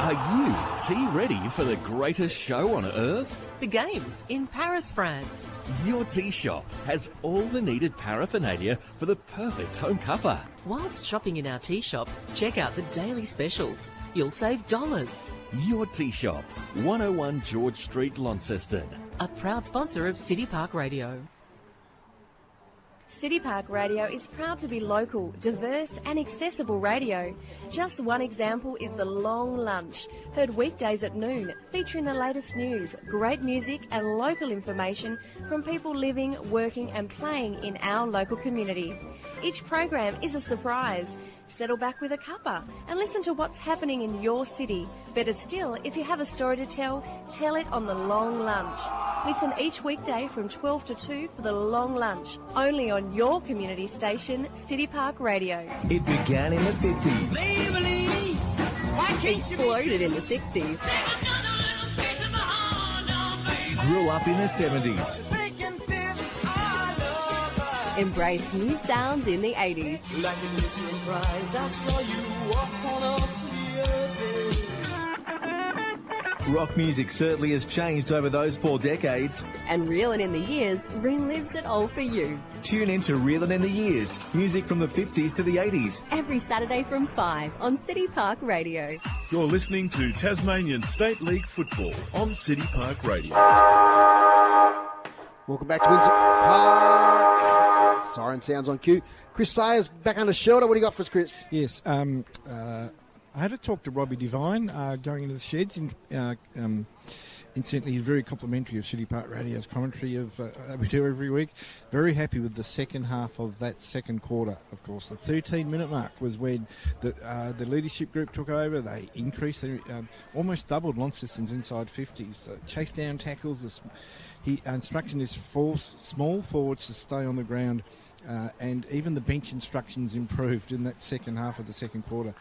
Are you tea-ready for the greatest show on earth? The Games in Paris, France. Your tea shop has all the needed paraphernalia for the perfect home cuppa. Whilst shopping in our tea shop, check out the daily specials. You'll save dollars. Your tea shop, 101 George Street, Launceston. A proud sponsor of City Park Radio. City Park Radio is proud to be local, diverse and accessible radio. Just one example is The Long Lunch, heard weekdays at noon, featuring the latest news, great music and local information from people living, working and playing in our local community. Each program is a surprise. Settle back with a cuppa and listen to what's happening in your city. Better still, if you have a story to tell, tell it on The Long Lunch. Listen each weekday from 12 to 2 for The Long Lunch, only on your community station, City Park Radio. It began in the 50s. Exploded in the 60s. Grew up in the 70s. Embraced new sounds in the 80s. Rock music certainly has changed over those 4 decades. And Reelin' in the Years relives it all for you. Tune in to Reelin' in the Years, music from the 50s to the 80s. Every Saturday from 5 on City Park Radio. You're listening to Tasmanian State League Football on City Park Radio. Welcome back to Windsor Park. Siren sounds on cue. Chris Sayers back under shelter. What do you got for us, Chris? Yes, I had a talk to Robbie Devine going into the sheds. Incidentally, he's very complimentary of City Park Radio's commentary that we do every week. Very happy with the second half of that second quarter, of course. The 13-minute mark was when the leadership group took over. They increased, almost doubled Launceston's inside 50s. Chase down tackles. Instruction is force small forwards to stay on the ground. And even the bench instructions improved in that second half of the second quarter.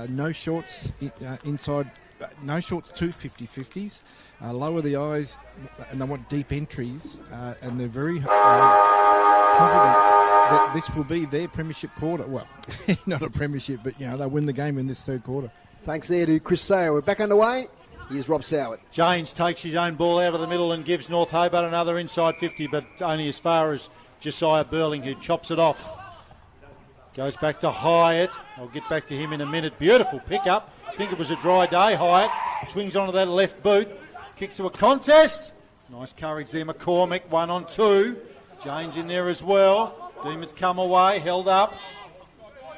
No shorts inside, no shorts to 50-50s. Lower the eyes, and they want deep entries. And they're very confident that this will be their premiership quarter. Well, not a premiership, but they'll win the game in this third quarter. Thanks there to Chris Sayer. We're back underway. Here's Rob Soward. James takes his own ball out of the middle and gives North Hobart another inside 50, but only as far as Josiah Burling, who chops it off. Goes back to Hyatt. I'll get back to him in a minute. Beautiful pickup. I think it was a dry day. Hyatt swings onto that left boot. Kicks to a contest. Nice courage there, McCormick. 1-on-2. James in there as well. Demons come away. Held up.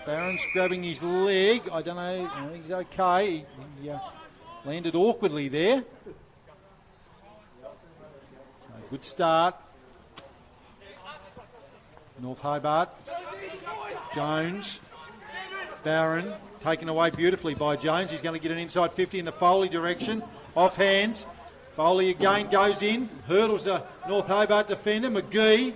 Barron's grabbing his leg. I don't know. I think he's okay. He landed awkwardly there. So good start. North Hobart. Jones. Barron taken away beautifully by Jones. He's going to get an inside 50 in the Foley direction. Off hands. Foley again goes in. Hurdles the North Hobart defender. McGee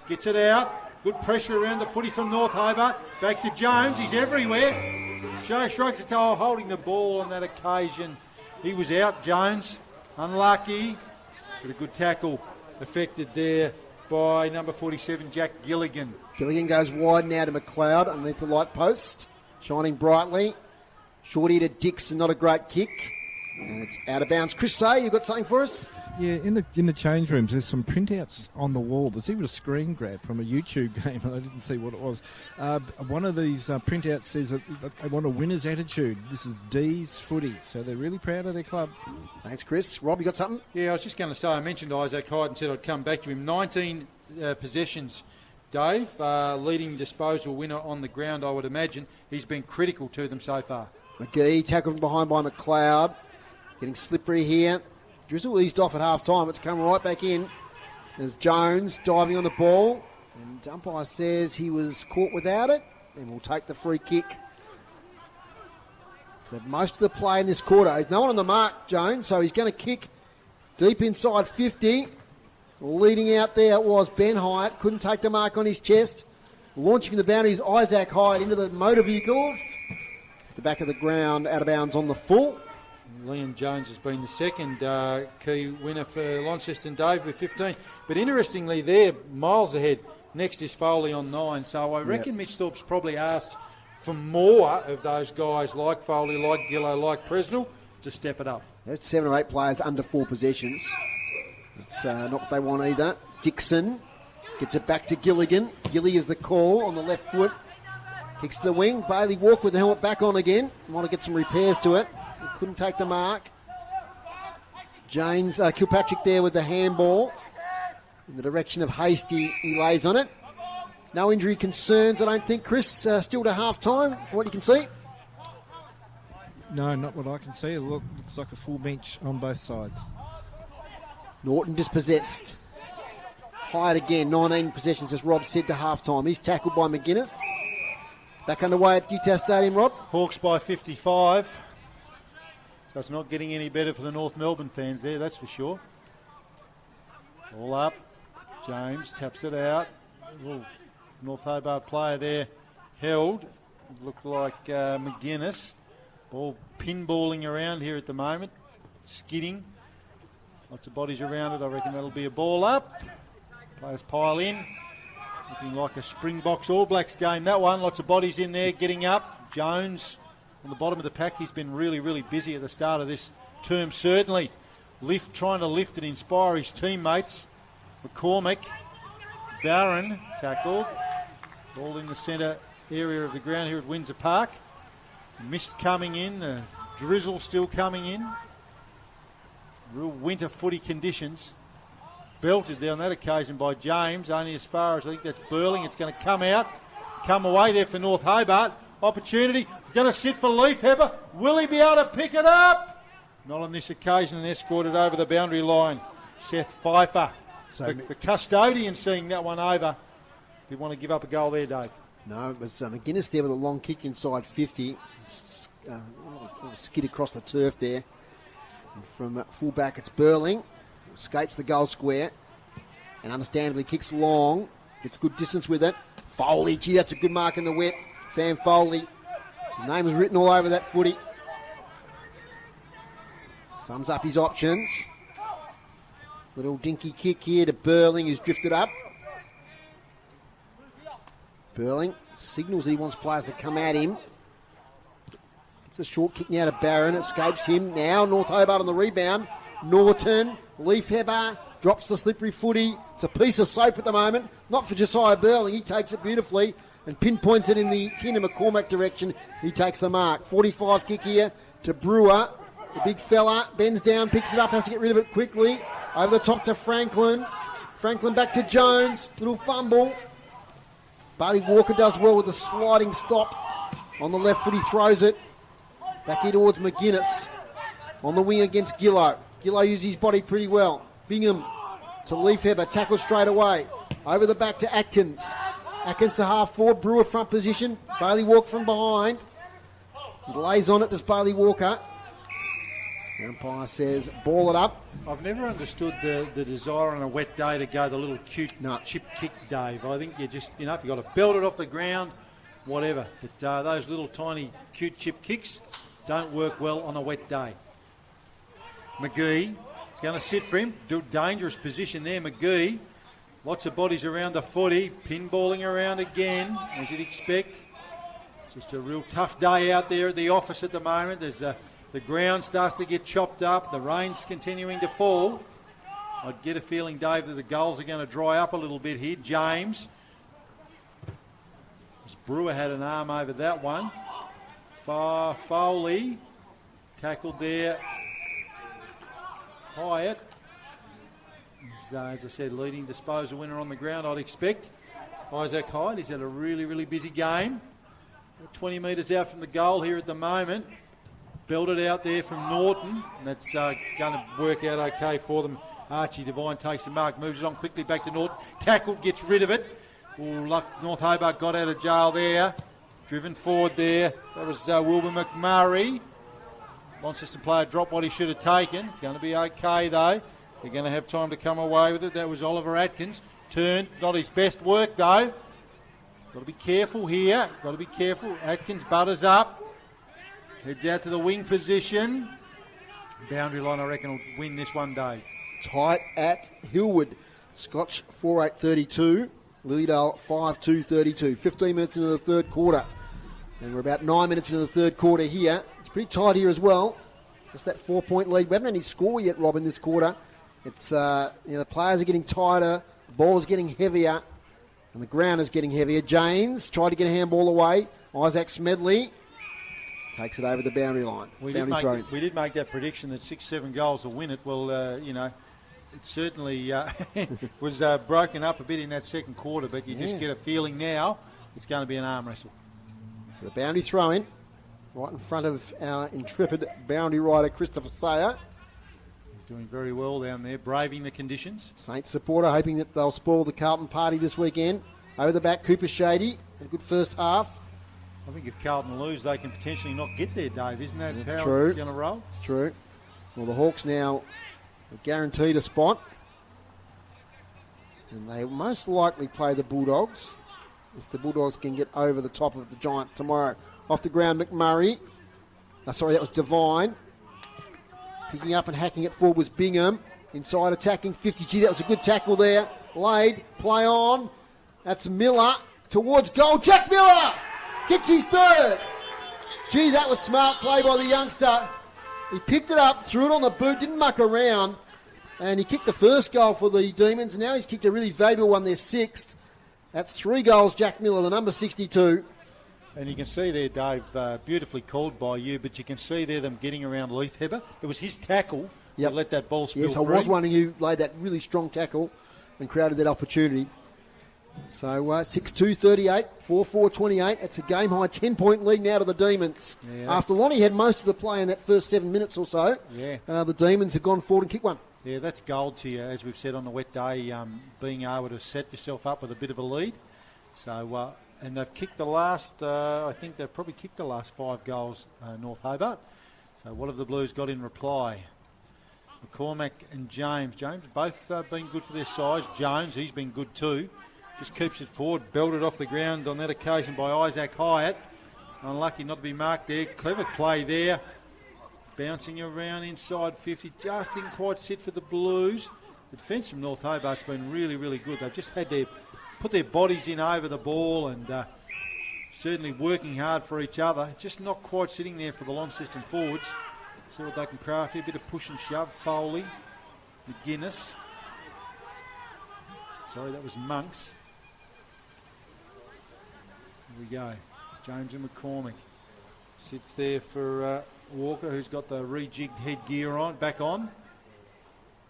gets it out. Good pressure around the footy from North Hobart. Back to Jones. He's everywhere. Shrugs the towel, holding the ball on that occasion. He was out, Jones. Unlucky. But a good tackle effected there by number 47, Jack Gilligan. Gilligan goes wide now to McLeod underneath the light post. Shining brightly. Shorty to Dixon, not a great kick. And it's out of bounds. Chris Say, you got something for us? Yeah, in the change rooms, there's some printouts on the wall. There's even a screen grab from a YouTube game, and I didn't see what it was. One of these printouts says that they want a winner's attitude. This is D's footy, so they're really proud of their club. Thanks, Chris. Rob, you got something? Yeah, I was just going to say, I mentioned Isaac Hyde and said I'd come back to him. 19 possessions, Dave, leading disposal winner on the ground, I would imagine. He's been critical to them so far. McGee tackled from behind by McLeod. Getting slippery here. Drizzle eased off at half-time. It's come right back in. There's Jones diving on the ball. And umpire says he was caught without it. And will take the free kick. So most of the play in this quarter. There's no one on the mark, Jones, so he's going to kick deep inside 50. Leading out there was Ben Hyatt. Couldn't take the mark on his chest. Launching the boundaries, Isaac Hyde into the motor vehicles. At the back of the ground, out of bounds on the full. Liam Jones has been the second key winner for Launceston, Dave, with 15. But interestingly, they're miles ahead. Next is Foley on 9. So I reckon Mitch Thorpe's probably asked for more of those guys like Foley, like Gillow, like Presnell to step it up. There's 7 or 8 players under 4 possessions. It's not what they want either. Dixon gets it back to Gilligan. Gilly is the call on the left foot. Kicks to the wing. Bailey Walk with the helmet back on again. Want to get some repairs to it. Couldn't take the mark. James Kilpatrick there with the handball. In the direction of Hasty, he lays on it. No injury concerns, I don't think, Chris. Still to half-time, for what you can see. No, not what I can see. It looks like a full bench on both sides. Norton dispossessed. Hyde again, 19 possessions, as Rob said, to half-time. He's tackled by McGuinness. Back underway at Utah Stadium, Rob. Hawks by 55. So it's not getting any better for the North Melbourne fans there, that's for sure. All up. James taps it out. Ooh, North Hobart player there held. It looked like McGuinness. Ball pinballing around here at the moment. Skidding. Lots of bodies around it. I reckon that'll be a ball up. Players pile in. Looking like a Springboks All Blacks game. That one, lots of bodies in there getting up. Jones on the bottom of the pack. He's been really, really busy at the start of this term, certainly. Trying to lift and inspire his teammates. McCormick. Barron tackled. Ball in the centre area of the ground here at Windsor Park. Mist coming in. The drizzle still coming in. Real winter footy conditions. Belted there on that occasion by James. Only as far as I think that's Burling. It's going to come out. Come away there for North Hobart. Opportunity. He's going to sit for Leaf Heber. Will he be able to pick it up? Not on this occasion, and escorted over the boundary line. Seth Pfeiffer, So the custodian, seeing that one over. Do you want to give up a goal there, Dave? No, it was McGuinness there with a long kick inside 50. Skid across the turf there. And from full-back, it's Burling. Escapes the goal square. And understandably kicks long. Gets good distance with it. Foley, gee, that's a good mark in the wet. Sam Foley. His name is written all over that footy. Sums up his options. Little dinky kick here to Burling, who's drifted up. Burling signals that he wants players to come at him. It's a short kick now to Barron. Escapes him. Now North Hobart on the rebound. Norton, Leaf Heber, drops the slippery footy. It's a piece of soap at the moment. Not for Josiah Burling. He takes it beautifully and pinpoints it in the Tina McCormack direction. He takes the mark. 45 kick here to Brewer. The big fella bends down, picks it up, has to get rid of it quickly. Over the top to Franklin. Franklin back to Jones. Little fumble. Bailey Walker does well with a sliding stop. On the left foot, he throws it. Back here towards McGuinness. On the wing against Gillow. Gillow uses his body pretty well. Bingham to Leaf Heber. Tackled straight away. Over the back to Atkins. Atkins to half forward. Brewer front position. Bailey Walker from behind. He lays on it, does Bailey Walker. The umpire says, ball it up. I've never understood the desire on a wet day to go the little cute chip kick, Dave. I think you just, if you've got to belt it off the ground, whatever. But those little tiny cute chip kicks don't work well on a wet day. McGee is going to sit for him. Dangerous position there, McGee. Lots of bodies around the footy. Pinballing around again, as you'd expect. It's just a real tough day out there at the office at the moment. There's the ground starts to get chopped up. The rain's continuing to fall. I'd get a feeling, Dave, that the goals are going to dry up a little bit here. James. Brewer had an arm over that one. Foley tackled there. Hyatt. As I said, leading disposal winner on the ground, I'd expect. Isaac Hyatt, he's had a really, really busy game. 20 metres out from the goal here at the moment. Belted out there from Norton. And that's going to work out okay for them. Archie Devine takes the mark, moves it on quickly back to Norton. Tackled, gets rid of it. Luck, North Hobart got out of jail there. Driven forward there. That was Wilbur McMurray. Launceston player dropped what he should have taken. It's going to be okay, though. They're going to have time to come away with it. That was Oliver Atkins. Turned, not his best work, though. Got to be careful here. Got to be careful. Atkins butters up. Heads out to the wing position. Boundary line, I reckon, will win this one, Dave. Tight at Hillwood. Scotch 4-8-32. Lilydale 5-2-32. 15 minutes into the third quarter. And we're about 9 minutes into the third quarter here. It's pretty tight here as well. Just that 4-point lead. We haven't had any score yet, Rob, in this quarter. It's the players are getting tighter. The ball is getting heavier. And the ground is getting heavier. James tried to get a handball away. Isaac Smedley takes it over the boundary line. We did make that prediction that 6-7 goals will win it. Well, it certainly was broken up a bit in that second quarter, but you just get a feeling now it's going to be an arm wrestle. So the boundary throw in, right in front of our intrepid boundary rider, Christopher Sayer. He's doing very well down there, braving the conditions. Saints supporter hoping that they'll spoil the Carlton party this weekend. Over the back, Cooper Shady, a good first half. I think if Carlton lose, they can potentially not get there, Dave. Isn't that That's how true. it's going to roll? It's true. Well, the Hawks now are guaranteed a spot. And they most likely play the Bulldogs if the Bulldogs can get over the top of the Giants tomorrow. Off the ground, McMurray. That was Devine. Picking up and hacking it forward was Bingham. Inside attacking 50. Gee, that was a good tackle there. Laid, play on. That's Miller towards goal. Jack Miller kicks his third. Gee, that was smart play by the youngster. He picked it up, threw it on the boot, didn't muck around. And he kicked the first goal for the Demons. Now he's kicked a really valuable one, their sixth. That's 3 goals, Jack Miller, the number 62. And you can see there, Dave, beautifully called by you, but you can see there them getting around Leith Hebber. It was his tackle that let that ball spill Yes, I free. was wondering who laid that really strong tackle and created that opportunity. So 6-2-38, 4-4-28. It's a game-high 10-point lead now to the Demons. Yeah. After Lonnie had most of the play in that first 7 minutes or so, the Demons have gone forward and kicked one. Yeah, that's gold to you, as we've said on the wet day, being able to set yourself up with a bit of a lead. So, and they've kicked the last, I think they've probably kicked the last 5 goals, North Hobart. So what have the Blues got in reply? McCormack and James. James both been good for their size. Jones, he's been good too. Just keeps it forward, belted off the ground on that occasion by Isaac Hyatt. Unlucky not to be marked there. Clever play there. Bouncing around inside 50. Just didn't quite sit for the Blues. The defence from North Hobart's been really, really good. They've just had put their bodies in over the ball and certainly working hard for each other. Just not quite sitting there for the Launceston forwards. See what they can craft here. A bit of push and shove. Foley, McGuinness. Sorry, that was Monks. Here we go. James and McCormack. Sits there for Walker, who's got the rejigged headgear back on.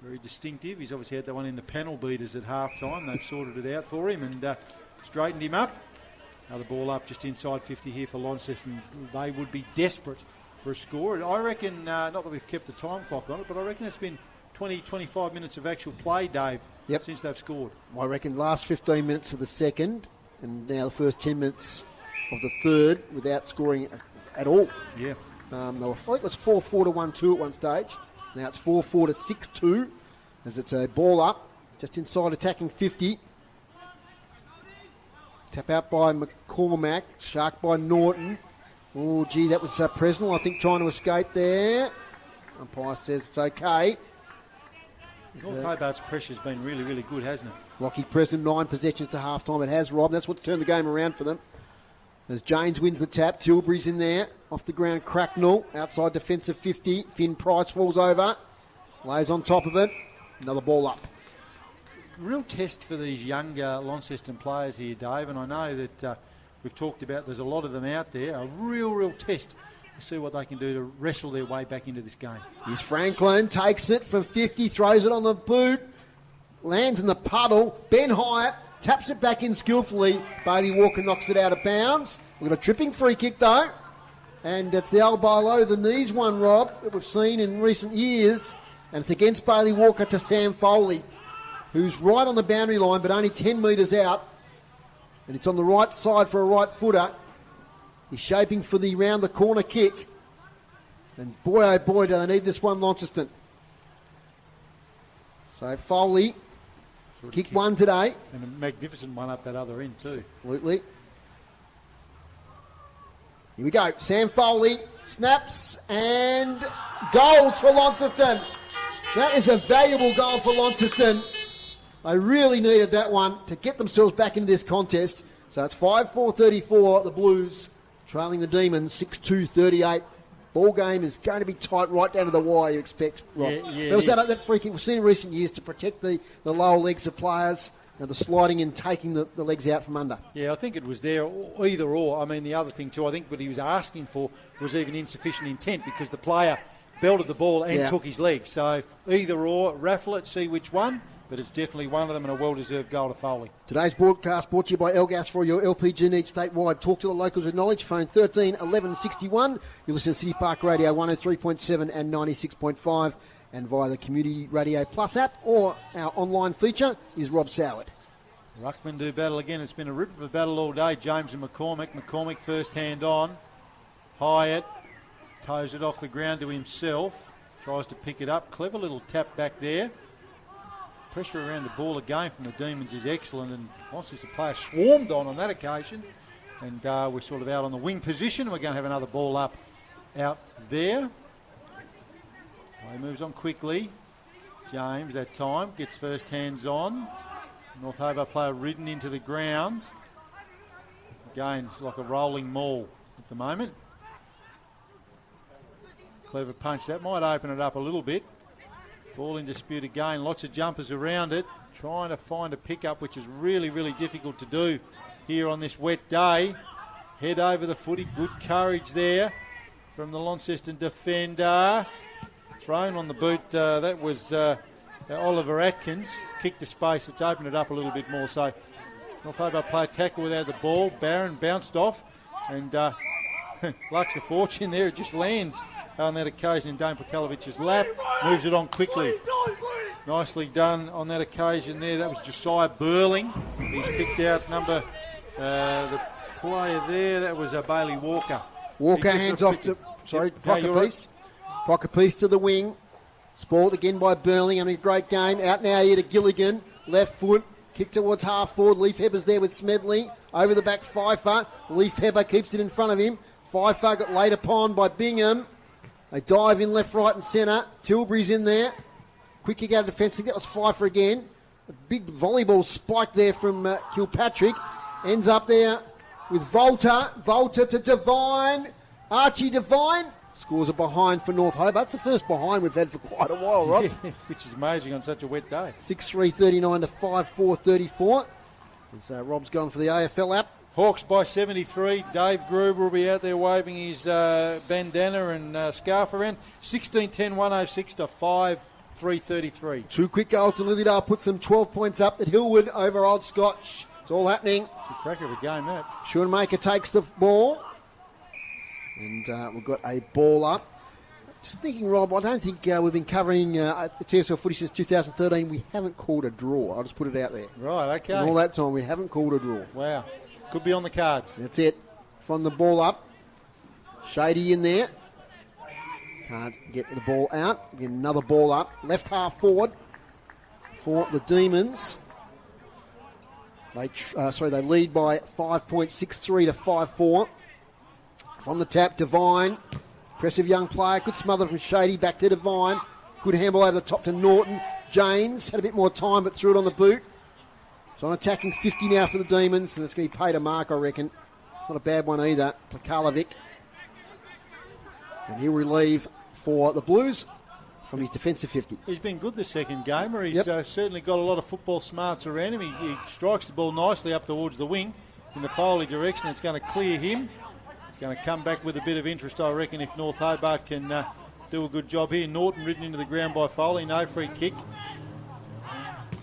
Very distinctive. He's obviously had that one in the panel beaters at half-time. They've sorted it out for him and straightened him up. Now the ball up just inside 50 here for Launceston. They would be desperate for a score. I reckon, not that we've kept the time clock on it, but I reckon it's been 20, 25 minutes of actual play, Dave, since they've scored. I reckon last 15 minutes of the second and now the first 10 minutes of the third without scoring at all. Yeah. I think it was 4-4 to 1-2 at one stage. Now it's 4-4 to 6-2 as it's a ball up just inside attacking 50. Tap out by McCormack, shark by Norton. Oh, gee, that was Presnell, I think, trying to escape there. Umpire says it's okay. North Hobart's pressure's been really, really good, hasn't it? Lockie Presnell, 9 possessions to half-time. It has, Rob. That's what's turned the game around for them. As James wins the tap, Tilbury's in there. Off the ground, Cracknell. Outside defensive 50. Finn Price falls over. Lays on top of it. Another ball up. Real test for these younger Launceston players here, Dave, and I know that we've talked about there's a lot of them out there. A real test to see what they can do to wrestle their way back into this game. Here's Franklin, takes it from 50, throws it on the boot, lands in the puddle. Ben Hyatt taps it back in skillfully. Bailey Walker knocks it out of bounds. We've got a tripping free kick though, and it's the elbow low the knees one, Rob, that we've seen in recent years, and it's against Bailey Walker to Sam Foley, who's right on the boundary line but only 10 metres out, and it's on the right side for a right footer. He's shaping for the round the corner kick, and boy oh boy do they need this one, Launceston. So Foley, kick one today. And a magnificent one up that other end too. Absolutely. Here we go. Sam Foley snaps and goals for Launceston. That is a valuable goal for Launceston. They really needed that one to get themselves back into this contest. So it's 5-4-34, the Blues trailing the Demons 6-2-38. Ball game is going to be tight right down to the wire, you expect, Rob. Yeah, there was that free kick we've seen in recent years to protect the lower legs of players. The sliding and taking the legs out from under. Yeah, I think it was there, either or. I mean, the other thing too, I think what he was asking for was even insufficient intent because the player belted the ball and took his leg. So either or, raffle it, see which one, but it's definitely one of them and a well-deserved goal to Foley. Today's broadcast brought to you by Elgas for your LPG needs statewide. Talk to the locals with knowledge. Phone 13 11 61. You listen to City Park Radio 103.7 and 96.5. And via the Community Radio Plus app or our online feature is Rob Soward. Ruckman do battle again. It's been a rip of a battle all day. James and McCormick. McCormick first hand on. Hyatt toes it off the ground to himself. Tries to pick it up. Clever little tap back there. Pressure around the ball again from the Demons is excellent. And once the player swarmed on that occasion. And we're sort of out on the wing position. We're going to have another ball up out there. He moves on quickly. James, that time, gets first hands on. North Hobart player ridden into the ground. Again, it's like a rolling maul at the moment. Clever punch. That might open it up a little bit. Ball in dispute again. Lots of jumpers around it. Trying to find a pickup, which is really difficult to do here on this wet day. Head over the footy. Good courage there from the Launceston defender. Thrown on the boot, that was Oliver Atkins. Kicked the space, it's opened it up a little bit more. So North Hobart play tackle without the ball. Barron bounced off and luck's a fortune there. It just lands on that occasion in Dane Pekalovic's lap. Moves it on quickly. Nicely done on that occasion there. That was Josiah Burling. He's picked out the player there. That was Bailey Walker. Walker hands off to, Procopese. Procopese to the wing. Spoiled again by Burling. Having a great game. Out now here to Gilligan. Left foot. Kick towards half forward. Leaf Hebber's there with Smedley. Over the back, Pfeiffer. Leaf Hebber keeps it in front of him. Pfeiffer got laid upon by Bingham. They dive in left, right and centre. Tilbury's in there. Quick kick out of defence. I think that was Pfeiffer again. A big volleyball spike there from Kilpatrick. Ends up there with Volta. Volta to Devine. Archie Devine. Scores a behind for North Hobart. It's the first behind we've had for quite a while, Rob. Which is amazing on such a wet day. 6-3-39 to 5-4-34. As Rob's gone for the AFL app. Hawks by 73. Dave Gruber will be out there waving his bandana and scarf around. 16-10, 106 to 5-3-33. Two quick goals to Lilydale. Put some 12 points up at Hillwood over Old Scotch. It's all happening. It's a cracker of a game, that. Schoenmaker takes the ball. And we've got a ball up. Just thinking, Rob, I don't think we've been covering the TSL footy since 2013. We haven't called a draw. I'll just put it out there. Right, okay. And all that time, we haven't called a draw. Wow. Could be on the cards. That's it. From the ball up. Shady in there. Can't get the ball out. Again, another ball up. Left half forward for the Demons. They lead by 5.63 to 5-4. From the tap, Devine. Impressive young player. Good smother from Shady. Back to Devine. Good handball over the top to Norton. James had a bit more time but threw it on the boot. So on attacking 50 now for the Demons. And it's going to be paid a mark, I reckon. Not a bad one either. Plakalovic. And he'll relieve for the Blues. from his defensive 50. He's been good this second gamer. He's certainly got a lot of football smarts around him. He strikes the ball nicely up towards the wing in the Foley direction. It's going to clear him. It's going to come back with a bit of interest, I reckon, if North Hobart can do a good job here. Norton ridden into the ground by Foley. No free kick.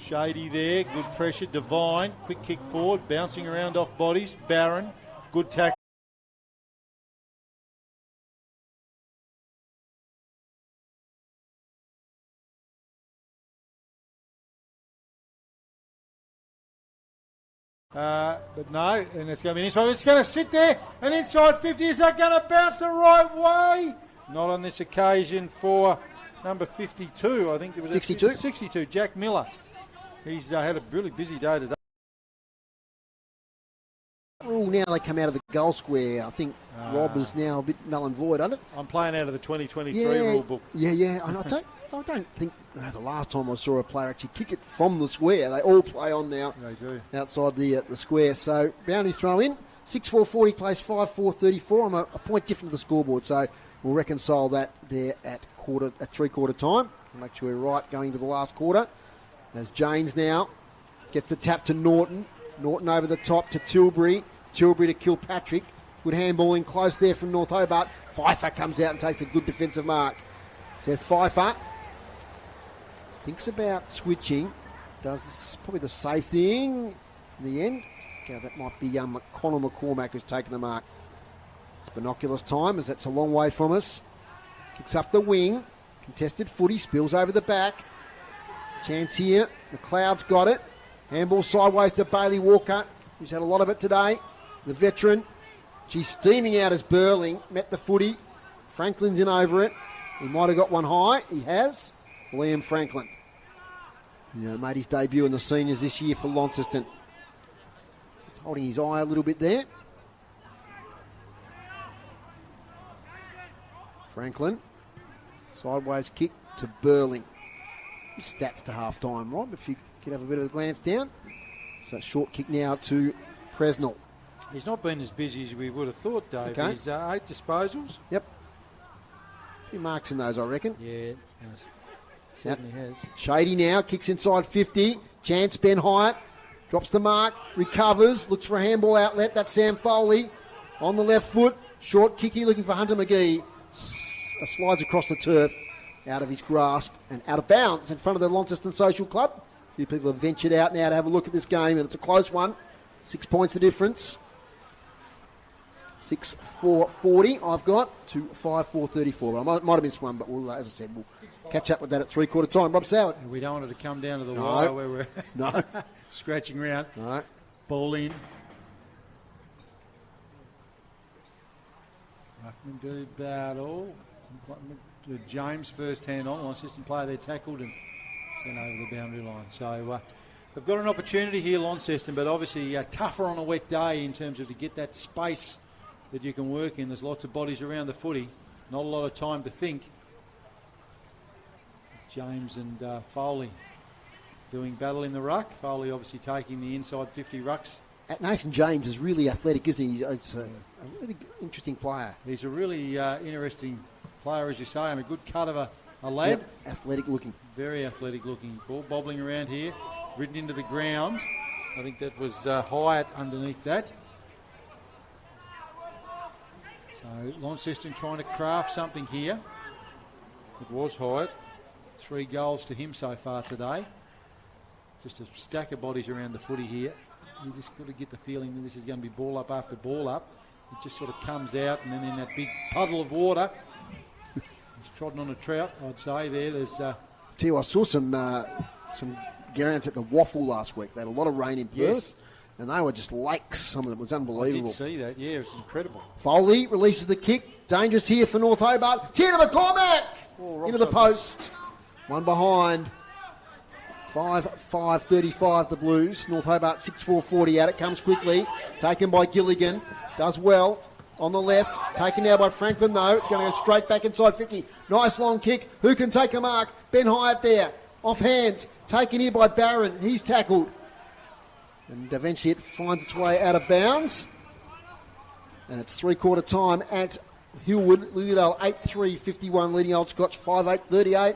Shady there. Good pressure. Devine. Quick kick forward. Bouncing around off bodies. Barron. Good tackle. But no, and it's going to be inside. It's going to sit there, and inside 50. Is that going to bounce the right way? Not on this occasion for number 52. I think it was 62. 62, Jack Miller. He's had a really busy day today. Oh, now they come out of the goal square. I think Rob is now a bit null and void, isn't it? I'm playing out of the 2023 rule book. Yeah. And I don't think the last time I saw a player actually kick it from the square. They all play on now. They do. Outside the square. So boundary throw in. 6-4-40 plays 5-4-34. I'm a point different to the scoreboard, so we'll reconcile that there at three-quarter time. Make sure we're right going to the last quarter. As James now gets the tap to Norton. Norton over the top to Tilbury. Tilbury to Kilpatrick. Good handball in close there from North Hobart. Pfeiffer comes out and takes a good defensive mark. Seth Pfeiffer thinks about switching. Does probably the safe thing in the end. Okay, that might be Connor McCormack who's taken the mark. It's binoculars time as that's a long way from us. Kicks up the wing. Contested footy. Spills over the back. Chance here. McLeod's got it. Handball sideways to Bailey Walker, who's had a lot of it today. The veteran. She's steaming out as Burling. Met the footy. Franklin's in over it. He might have got one high. He has. Liam Franklin. Made his debut in the seniors this year for Launceston. Just holding his eye a little bit there. Franklin. Sideways kick to Burling. His stats to half-time, Rob, if you could have a bit of a glance down. So short kick now to Presnell. He's not been as busy as we would have thought, Dave. Okay. He's 8 disposals. Yep. A few marks in those, I reckon. Yeah, certainly has. Shady now, kicks inside 50. Chance, Ben Hyatt. Drops the mark, recovers, looks for a handball outlet. That's Sam Foley on the left foot. Short kicky looking for Hunter McGee. Slides across the turf. Out of his grasp and out of bounds in front of the Launceston Social Club. A few people have ventured out now to have a look at this game, and it's a close one. 6 points the difference. 6-4-40 I've got to 5-4-34. I might have missed one, but we'll, as I said, we'll catch up with that at three-quarter time. Rob Soward. We don't want it to come down to the wire where we're scratching around. No. Ball in. Ruckman do battle. The James first hand on. Launceston player there tackled and sent over the boundary line. So they've got an opportunity here, Launceston, but obviously tougher on a wet day in terms of to get that space that you can work in. There's lots of bodies around the footy. Not a lot of time to think. James and Foley doing battle in the ruck. Foley obviously taking the inside 50 rucks. Nathan James is really athletic, isn't he? He's a really interesting player. He's a really interesting player, as you say, and a good cut of a lad. Yep, athletic looking. Very athletic looking. Ball bobbling around here. Ridden into the ground. I think that was Hyatt underneath that. So Launceston trying to craft something here. It was Hyatt. 3 goals to him so far today. Just a stack of bodies around the footy here. You just got to get the feeling that this is going to be ball up after ball up. It just sort of comes out, and then in that big puddle of water, he's trodden on a trout, I'd say. There's. Tell you, I saw some grounds at the Waffle last week. They had a lot of rain in Perth, yes, and they were just lakes. Some of them, it was unbelievable. I did see that. Yeah, it was incredible. Foley releases the kick. Dangerous here for North Hobart. Here to McCormack. Into the post. One behind. 5-5-35 the Blues. North Hobart 6-4-40 out. It comes quickly. Taken by Gilligan. Does well. On the left. Taken now by Franklin though. It's going to go straight back inside 50. Nice long kick. Who can take a mark? Ben Hyatt there. Off hands. Taken here by Barron. He's tackled. And eventually it finds its way out of bounds. And it's three-quarter time at Hillwood. Lilydale 8-3-51 leading Old Scotch 5-8-38.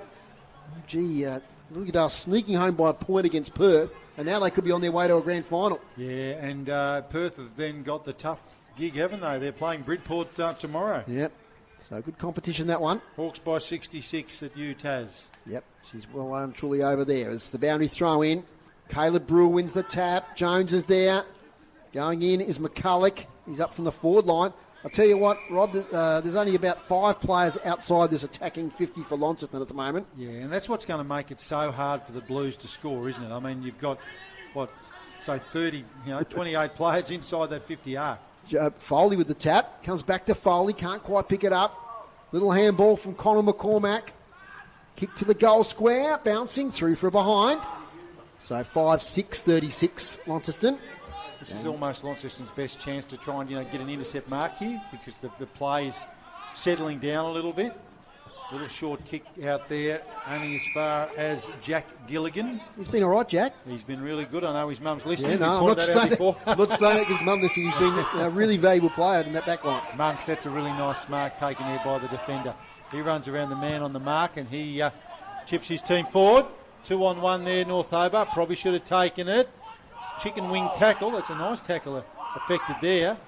Gee, look at us sneaking home by a point against Perth, and now they could be on their way to a grand final. Yeah, and Perth have then got the tough gig, haven't they? They're playing Bridport tomorrow. Yep. So good competition, that one. Hawks by 66 at UTAS. Yep, she's well and truly over there. It's the boundary throw in. Caleb Brewer wins the tap. Jones is there. Going in is McCulloch. He's up from the forward line. I'll tell you what, Rob, there's only about 5 players outside this attacking 50 for Launceston at the moment. Yeah, and that's what's going to make it so hard for the Blues to score, isn't it? I mean, you've got, 28 players inside that 50 arc. Foley with the tap. Comes back to Foley. Can't quite pick it up. Little handball from Connor McCormack. Kick to the goal square. Bouncing through for behind. So 5-6-36 Launceston. This is almost Launceston's best chance to try and get an intercept mark here, because the play is settling down a little bit. Little short kick out there, only as far as Jack Gilligan. He's been all right, Jack. He's been really good. I know his mum's listening. Yeah, no, I'm not saying that because mum listening. He's been a really valuable player in that back line. Monks, that's a really nice mark taken there by the defender. He runs around the man on the mark and he chips his team forward. 2-on-1 there, North Hobart. Probably should have taken it. Chicken wing tackle. That's a nice tackle affected there.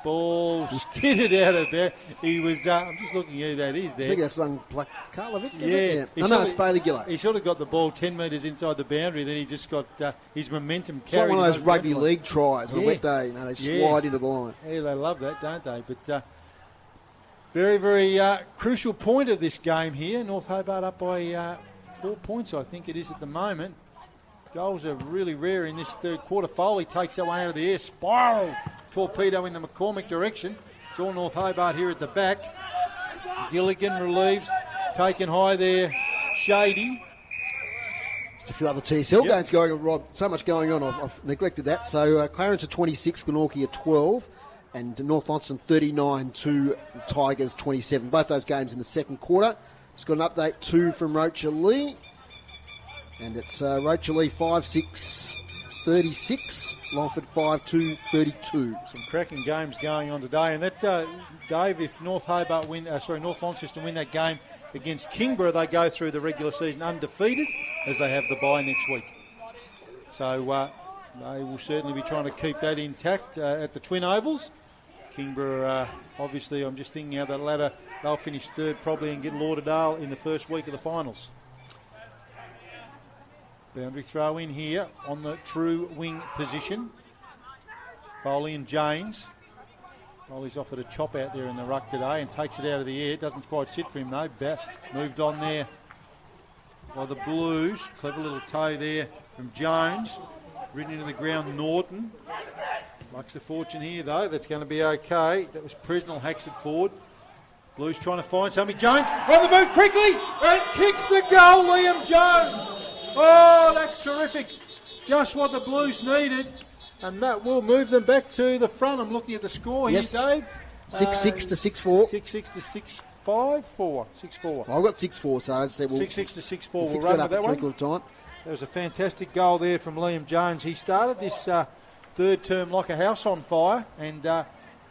Ball skidded out of there. He was, I'm just looking who that is there. I think that's Black Karlovic, yeah. It? Yeah. No, it's Bailey Gillow. He sort of got the ball 10 metres inside the boundary, then he just got his momentum It's carried. like one of those rugby league tries on a wet day. They slide into the line. Yeah, they love that, don't they? But very, very crucial point of this game here. North Hobart up by 4 points, I think it is at the moment. Goals are really rare in this third quarter. Foley takes that one out of the air. Spiral torpedo in the McCormick direction. It's all North Hobart here at the back. Gilligan relieves. Taken high there. Shady. Just a few other TSL games going on, Rob. So much going on. I've neglected that. So Clarence at 26, Glenorchy at 12. And North Launceston 39 to the Tigers 27. Both those games in the second quarter. Just got an update too from Rocha Lee. And it's Rocha Lee 5-6-36, Longford 5-2-32. Some cracking games going on today. And that, Dave, if North Launceston win that game against Kingborough, they go through the regular season undefeated, as they have the bye next week. So they will certainly be trying to keep that intact at the Twin Ovals. Kingborough, obviously, I'm just thinking how that ladder, they'll finish third probably and get Lauderdale in the first week of the finals. Boundary throw in here on the true wing position. Foley and James. Foley's offered a chop out there in the ruck today and takes it out of the air. Doesn't quite sit for him though. Moved on there by the Blues. Clever little toe there from Jones. Ridden into the ground, Norton. Lucks a fortune here though. That's going to be okay. That was Presnell, hacks it forward. Blues trying to find somebody. Jones on the move quickly and kicks the goal, Liam Jones. Oh, that's terrific. Just what the Blues needed. And that will move them back to the front. I'm looking at the score here, Dave. 6-6 to 6-4. 6-6 to 6-5, 4. 6-4. Well, I've got 6-4, so I'd say 6-6 to 6-4. We'll run with that one. Time. There was a fantastic goal there from Liam Jones. He started this third term like a house on fire, and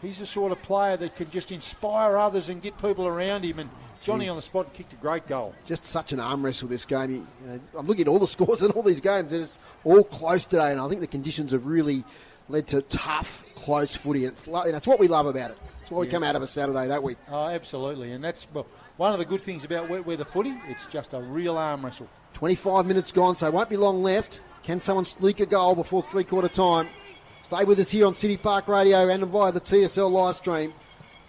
he's the sort of player that can just inspire others and get people around him. And Johnny on the spot kicked a great goal. Just such an arm wrestle this game. I'm looking at all the scores in all these games, and it's all close today. And I think the conditions have really led to tough, close footy. And it's what we love about it. It's why we come out of a Saturday, don't we? Oh, absolutely. And that's one of the good things about wet weather footy. It's just a real arm wrestle. 25 minutes gone, so it won't be long left. Can someone sneak a goal before three-quarter time? Stay with us here on City Park Radio and via the TSL live stream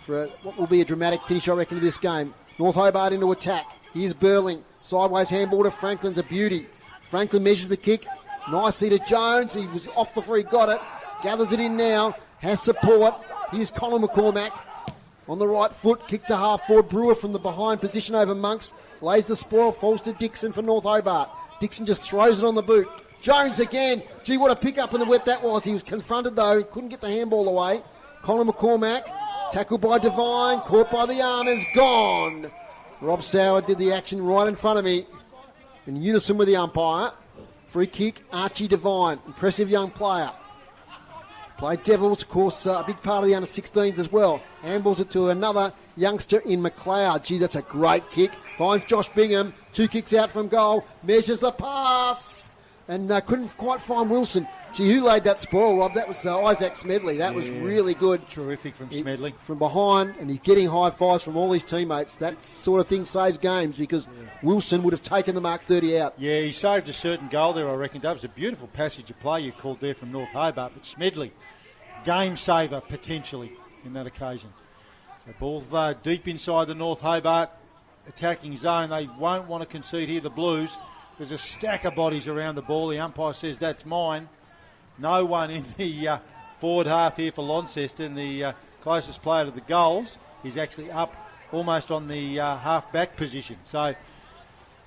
for what will be a dramatic finish, I reckon, of this game. North Hobart into attack. Here's Burling. Sideways handball to Franklin's a beauty. Franklin measures the kick. Nicely to Jones. He was off before he got it. Gathers it in now. Has support. Here's Colin McCormack. On the right foot. Kick to half forward. Brewer from the behind position over Monks. Lays the spoil. Falls to Dixon for North Hobart. Dixon just throws it on the boot. Jones again. Gee, what a pick-up in the wet that was. He was confronted, though. Couldn't get the handball away. Colin McCormack. Tackled by Devine, caught by the arm, is gone. Rob Sauer did the action right in front of me, in unison with the umpire. Free kick, Archie Devine, impressive young player. Played Devils, of course, a big part of the under-16s as well. Handballs it to another youngster in McLeod. Gee, that's a great kick. Finds Josh Bingham. 2 kicks out from goal. Measures the pass. And couldn't quite find Wilson. Gee, who laid that spoil, Rob? That was Isaac Smedley. That was really good. Terrific from Smedley. From behind, and he's getting high fives from all his teammates. That sort of thing saves games because Wilson would have taken the mark 30 out. Yeah, he saved a certain goal there, I reckon. That was a beautiful passage of play you called there from North Hobart. But Smedley, game saver potentially in that occasion. So ball's deep inside the North Hobart attacking zone. They won't want to concede here, the Blues. There's a stack of bodies around the ball. The umpire says that's mine. No one in the forward half here for Launceston. The closest player to the goals is actually up almost on the half-back position. So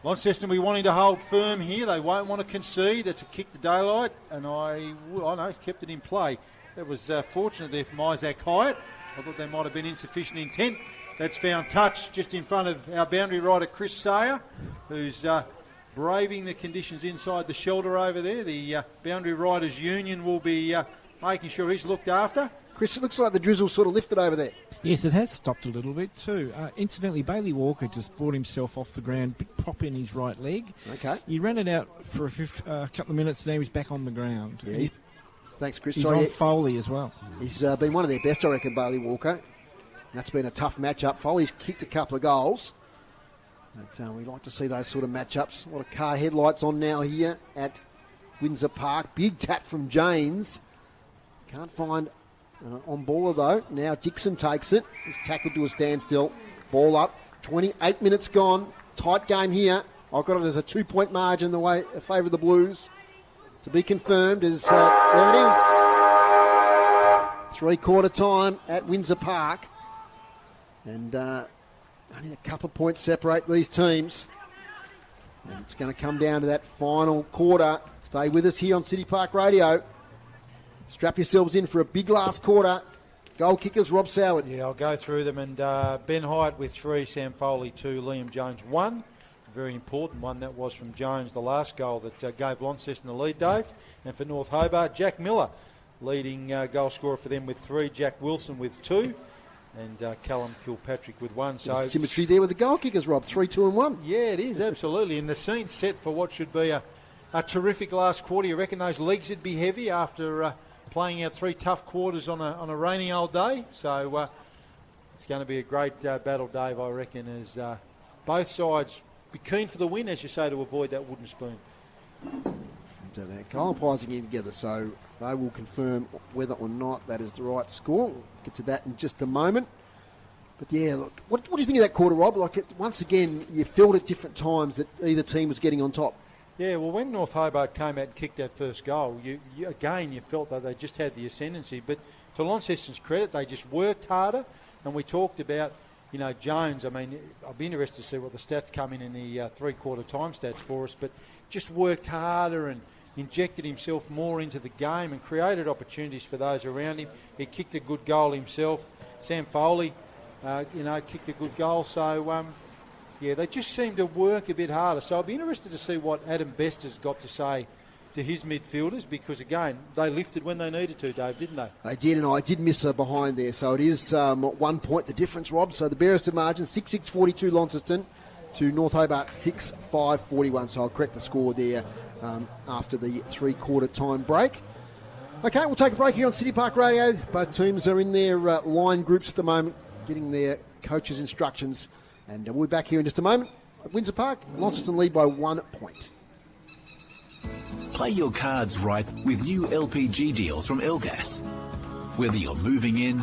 Launceston, we wanting to hold firm here. They won't want to concede. That's a kick to daylight, and I know, kept it in play. That was fortunate there from Isaac Hyatt. I thought there might have been insufficient intent. That's found touch just in front of our boundary rider, Chris Sayer, who's braving the conditions inside the shelter over there. The Boundary Riders Union will be making sure he's looked after. Chris, it looks like the drizzle sort of lifted over there. Yes, it has stopped a little bit too. Incidentally, Bailey Walker just brought himself off the ground, big prop in his right leg. Okay. He ran it out for a couple of minutes, now he's back on the ground. Yeah. Thanks, Chris. He's on Foley as well. He's been one of their best, I reckon, Bailey Walker. That's been a tough matchup. Foley's kicked a couple of goals. But we like to see those sort of matchups. A lot of car headlights on now here at Windsor Park. Big tap from James. Can't find an on-baller though. Now Dixon takes it. He's tackled to a standstill. Ball up. 28 minutes gone. Tight game here. I've got it as a 2-point margin in favour of the Blues. To be confirmed is, there it is. 3-quarter time at Windsor Park. And only a couple of points separate these teams. And it's going to come down to that final quarter. Stay with us here on City Park Radio. Strap yourselves in for a big last quarter. Goal kickers, Rob Soward. Yeah, I'll go through them. And Ben Hyatt with 3, Sam Foley 2, Liam Jones 1. A very important one. That was from Jones, the last goal that gave Launceston the lead, Dave. And for North Hobart, Jack Miller, leading goal scorer for them with 3. Jack Wilson with 2. And Callum Kilpatrick with 1. So symmetry there with the goal kickers, Rob. 3, 2 and 1. Yeah, it is, absolutely. And the scene's set for what should be a terrific last quarter. You reckon those legs would be heavy after playing out 3 tough quarters on a rainy old day? So it's going to be a great battle, Dave, I reckon, as both sides be keen for the win, as you say, to avoid that wooden spoon. So they're coalescing in together, so they will confirm whether or not that is the right score. We'll get to that in just a moment. But yeah, look, what do you think of that quarter, Rob? Like, once again, you felt at different times that either team was getting on top. Yeah, well, when North Hobart came out and kicked that first goal, you felt that they just had the ascendancy. But to Launceston's credit, they just worked harder. And we talked about, Jones. I mean, I'll be interested to see what the stats come in the 3-quarter time stats for us. But just worked harder and injected himself more into the game and created opportunities for those around him. He kicked a good goal himself. Sam Foley, kicked a good goal. So, they just seem to work a bit harder. So I'll be interested to see what Adam Best has got to say to his midfielders because, again, they lifted when they needed to, Dave, didn't they? They did, and I did miss a behind there. So it is 1 point the difference, Rob. So the barrister margin, 6-6-42 Launceston to North Hobart 6-5-41. So I'll correct the score there after the 3-quarter time break. Okay, we'll take a break here on City Park Radio. Both teams are in their line groups at the moment, getting their coaches' instructions. And we'll be back here in just a moment at Windsor Park. Launceston lead by 1 point. Play your cards right with new LPG deals from Elgas. Whether you're moving in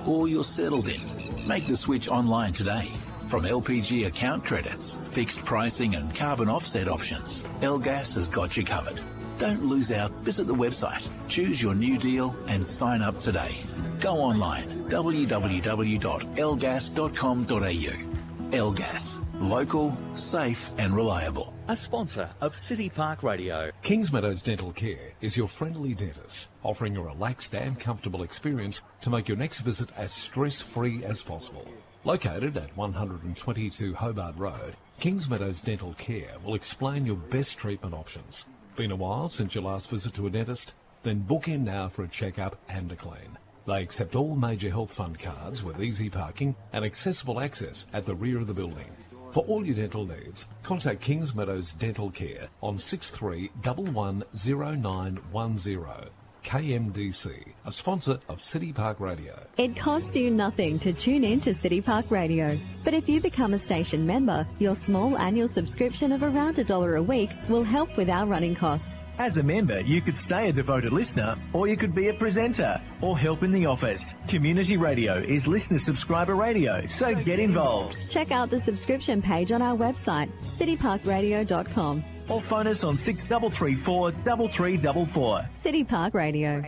or you're settled in, make the switch online today. From LPG account credits, fixed pricing and carbon offset options, Elgas has got you covered. Don't lose out. Visit the website, choose your new deal and sign up today. Go online, www.elgas.com.au. Elgas, local, safe and reliable. A sponsor of City Park Radio. Kingsmeadows Dental Care is your friendly dentist, offering a relaxed and comfortable experience to make your next visit as stress-free as possible. Located at 122 Hobart Road, Kingsmeadows Dental Care will explain your best treatment options. Been a while since your last visit to a dentist? then book in now for a checkup and a clean. They accept all major health fund cards with easy parking and accessible access at the rear of the building. For all your dental needs, contact Kings Meadows Dental Care on 63110910. KMDC, a sponsor of City Park Radio. It costs you nothing to tune in to City Park Radio. But if you become a station member, your small annual subscription of around $1 a week will help with our running costs. As a member, you could stay a devoted listener, or you could be a presenter, or help in the office. Community radio is listener-subscriber radio, so get involved. Check out the subscription page on our website, cityparkradio.com. Or phone us on 6334 3344. City Park Radio.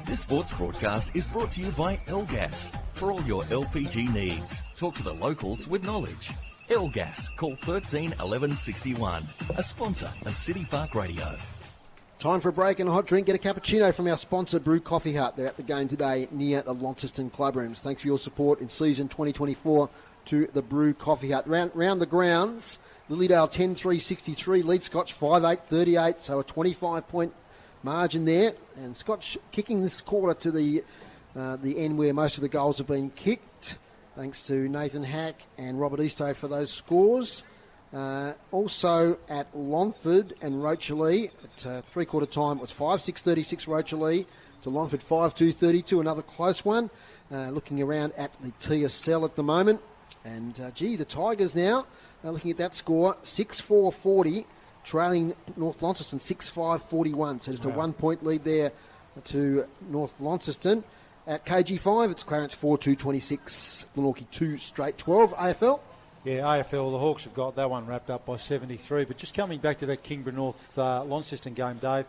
This sports broadcast is brought to you by Elgas. For all your LPG needs, talk to the locals with knowledge. Elgas, call 13 11 61, a sponsor of City Park Radio. Time for a break and a hot drink. Get a cappuccino from our sponsor, Brew Coffee Hut. They're at the game today near the Launceston Club Rooms. Thanks for your support in season 2024 to the Brew Coffee Hut. Round the grounds, Lilydale 10-3-63, lead Scotch 5-8-38, so a 25-point margin there. And Scotch kicking this quarter to the end where most of the goals have been kicked. Thanks to Nathan Hack and Robert Eastoe for those scores. Also at Longford and Rochalee at three-quarter time, it was 5-6-36 Rochalee to Longford 5-2-32, another close one. Looking around at the TSL at the moment. And, the Tigers now, looking at that score, 6-4-40, trailing North Launceston 6-5-41. So just a 1-point lead there to North Launceston. At KG5, it's Clarence 4-2-26, Glenorchy 2 straight 12. AFL? Yeah, AFL, the Hawks have got that one wrapped up by 73. But just coming back to that Kingborough North Launceston game, Dave,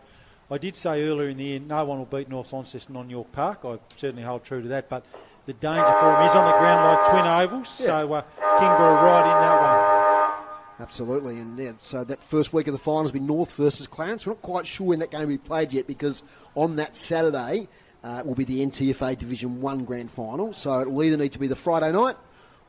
I did say earlier in the year, no one will beat North Launceston on York Park. I certainly hold true to that. But the danger for them is on the ground like twin ovals. Yeah. So Kingborough right in that one. Absolutely, and so that first week of the finals will be North versus Clarence. We're not quite sure when that game will be played yet because on that Saturday will be the NTFA Division 1 Grand Final. So it will either need to be the Friday night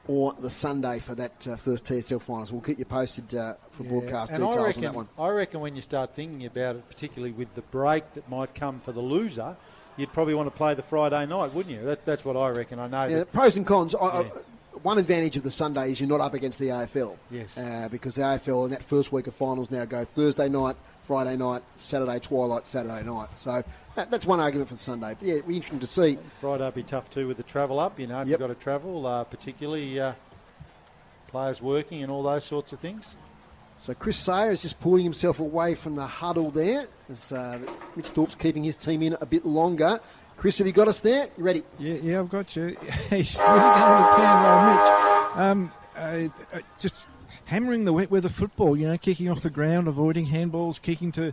or the Sunday for that first TSL finals. We'll keep you posted for broadcast details on that one. I reckon when you start thinking about it, particularly with the break that might come for the loser, you'd probably want to play the Friday night, wouldn't you? That's what I reckon. I know. Yeah, pros and cons. One advantage of the Sunday is you're not up against the AFL. Yes. Because the AFL in that first week of finals now go Thursday night, Friday night, Saturday twilight, Saturday night. So that's one argument for the Sunday. But yeah, it'll be interesting to see. Friday will be tough too with the travel up, if you've got to travel, particularly players working and all those sorts of things. So Chris Sayer is just pulling himself away from the huddle there as Mitch Thorpe's keeping his team in a bit longer. Chris, have you got us there? You ready? Yeah, I've got you. He's really going to town, Mitch. Just hammering the wet weather football, kicking off the ground, avoiding handballs, kicking to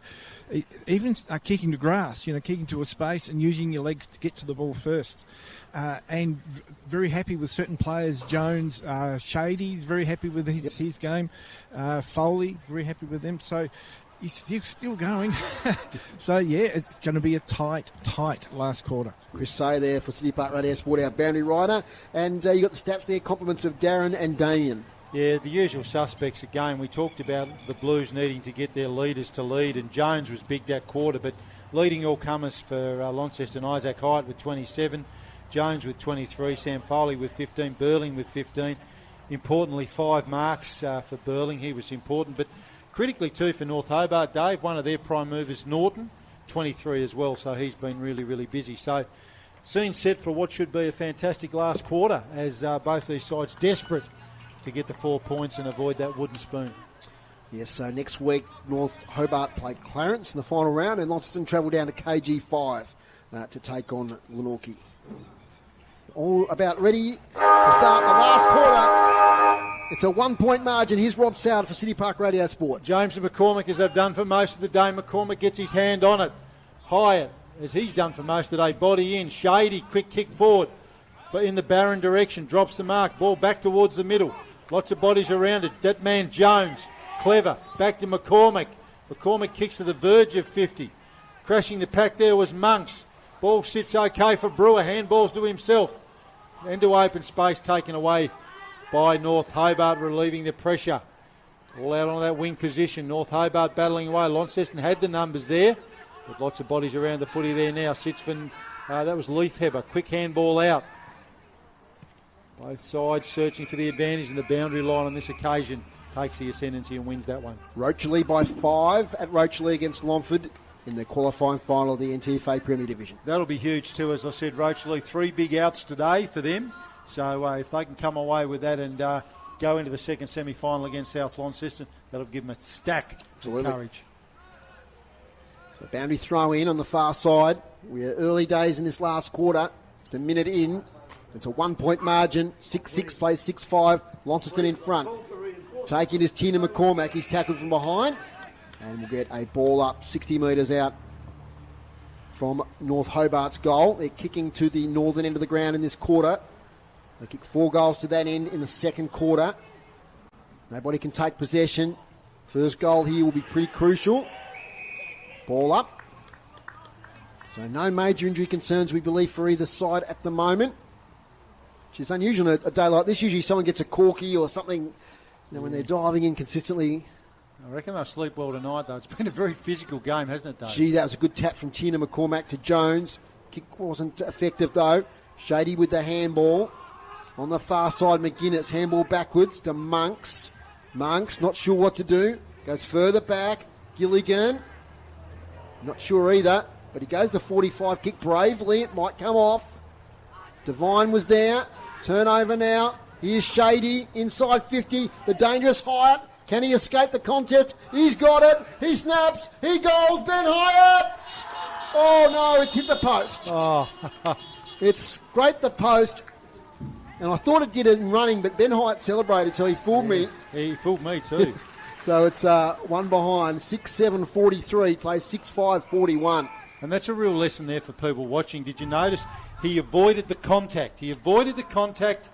grass, kicking to a space and using your legs to get to the ball first. And very happy with certain players. Jones, Shady's very happy with his game. Foley, very happy with them. So he's still going. So, it's going to be a tight last quarter. Chris Say there for City Park Radio Sport, our boundary rider. And you got the stats there, compliments of Darren and Damien. Yeah, the usual suspects again. We talked about the Blues needing to get their leaders to lead, and Jones was big that quarter. But leading all comers for Launceston, Isaac Hyatt with 27, Jones with 23, Sam Foley with 15, Burling with 15. Importantly, 5 marks for Burling. He was important. But critically too for North Hobart, Dave, one of their prime movers, Norton, 23 as well. So he's been really, really busy. So scene set for what should be a fantastic last quarter as both these sides desperate to get the 4 points and avoid that wooden spoon. Yes, so next week, North Hobart play Clarence in the final round, and Launceston travel down to KG5 to take on Glenorchy. All about ready to start the last quarter. It's a 1-point margin. Here's Rob Soward for City Park Radio Sport. James and McCormick, as they've done for most of the day. McCormick gets his hand on it. Hyatt, as he's done for most of the day. Body in. Shady, quick kick forward. But in the Barron direction, drops the mark. Ball back towards the middle. Lots of bodies around it. That man, Jones, clever. Back to McCormick. McCormick kicks to the verge of 50. Crashing the pack there was Monks. Ball sits okay for Brewer. Handballs to himself. Into open space taken away by North Hobart, relieving the pressure. All out on that wing position. North Hobart battling away. Launceston had the numbers there. With lots of bodies around the footy there now. Sits for, that was Leif Heber. Quick handball out. Both sides searching for the advantage in the boundary line on this occasion. Takes the ascendancy and wins that one. Rocherley by 5 at Rocherley against Longford in the qualifying final of the NTFA Premier Division. That'll be huge too, as I said. Rocherley, 3 big outs today for them. So if they can come away with that and go into the second semi-final against South Launceston, that'll give them a stack of courage. So boundary throw in on the far side. We're early days in this last quarter. Just a minute in. It's a 1-point margin. 6-6 plays 6-5. Launceston in front. Taking is Tina McCormack. He's tackled from behind. And we'll get a ball up 60 metres out from North Hobart's goal. They're kicking to the northern end of the ground in this quarter. They kick 4 goals to that end in the second quarter. Nobody can take possession. First goal here will be pretty crucial. Ball up. So no major injury concerns, we believe, for either side at the moment. Which is unusual on a day like this. Usually someone gets a corky or something, when they're diving in consistently. I reckon they'll sleep well tonight, though. It's been a very physical game, hasn't it, Dave? Gee, that was a good tap from Tina McCormack to Jones. Kick wasn't effective, though. Shady with the handball. On the far side, McGuinness. Handball backwards to Monks. Monks, not sure what to do. Goes further back. Gilligan. Not sure either. But he goes the 45 kick bravely. It might come off. Devine was there. Turnover now. Here's Shady inside 50. The dangerous Hyatt. Can he escape the contest? He's got it. He snaps. He goes. Ben Hyatt. Oh, no. It's hit the post. Oh. It's scraped the post. And I thought it did it in running, but Ben Hyatt celebrated, so he fooled me. He fooled me too. So it's one behind. 6-7-43. Plays 6-5-41. And that's a real lesson there for people watching. Did you notice he avoided the contact? He avoided the contact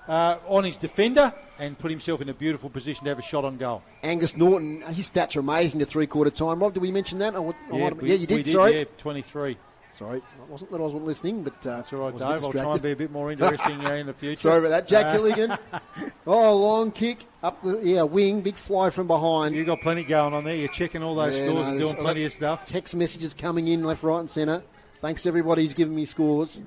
on his defender and put himself in a beautiful position to have a shot on goal. Angus Norton, his stats are amazing to three-quarter time. Rob, did we mention that? Yeah, you did. Sorry. Yeah, 23. Sorry, it wasn't that I wasn't listening, but that's all right, Dave. I'll try and be a bit more interesting in the future. Sorry about that, Jack Gilligan. Long kick up the wing, big fly from behind. You've got plenty going on there. You're checking all those scores and doing plenty of stuff. Text messages coming in left, right, and centre. Thanks to everybody who's given me scores.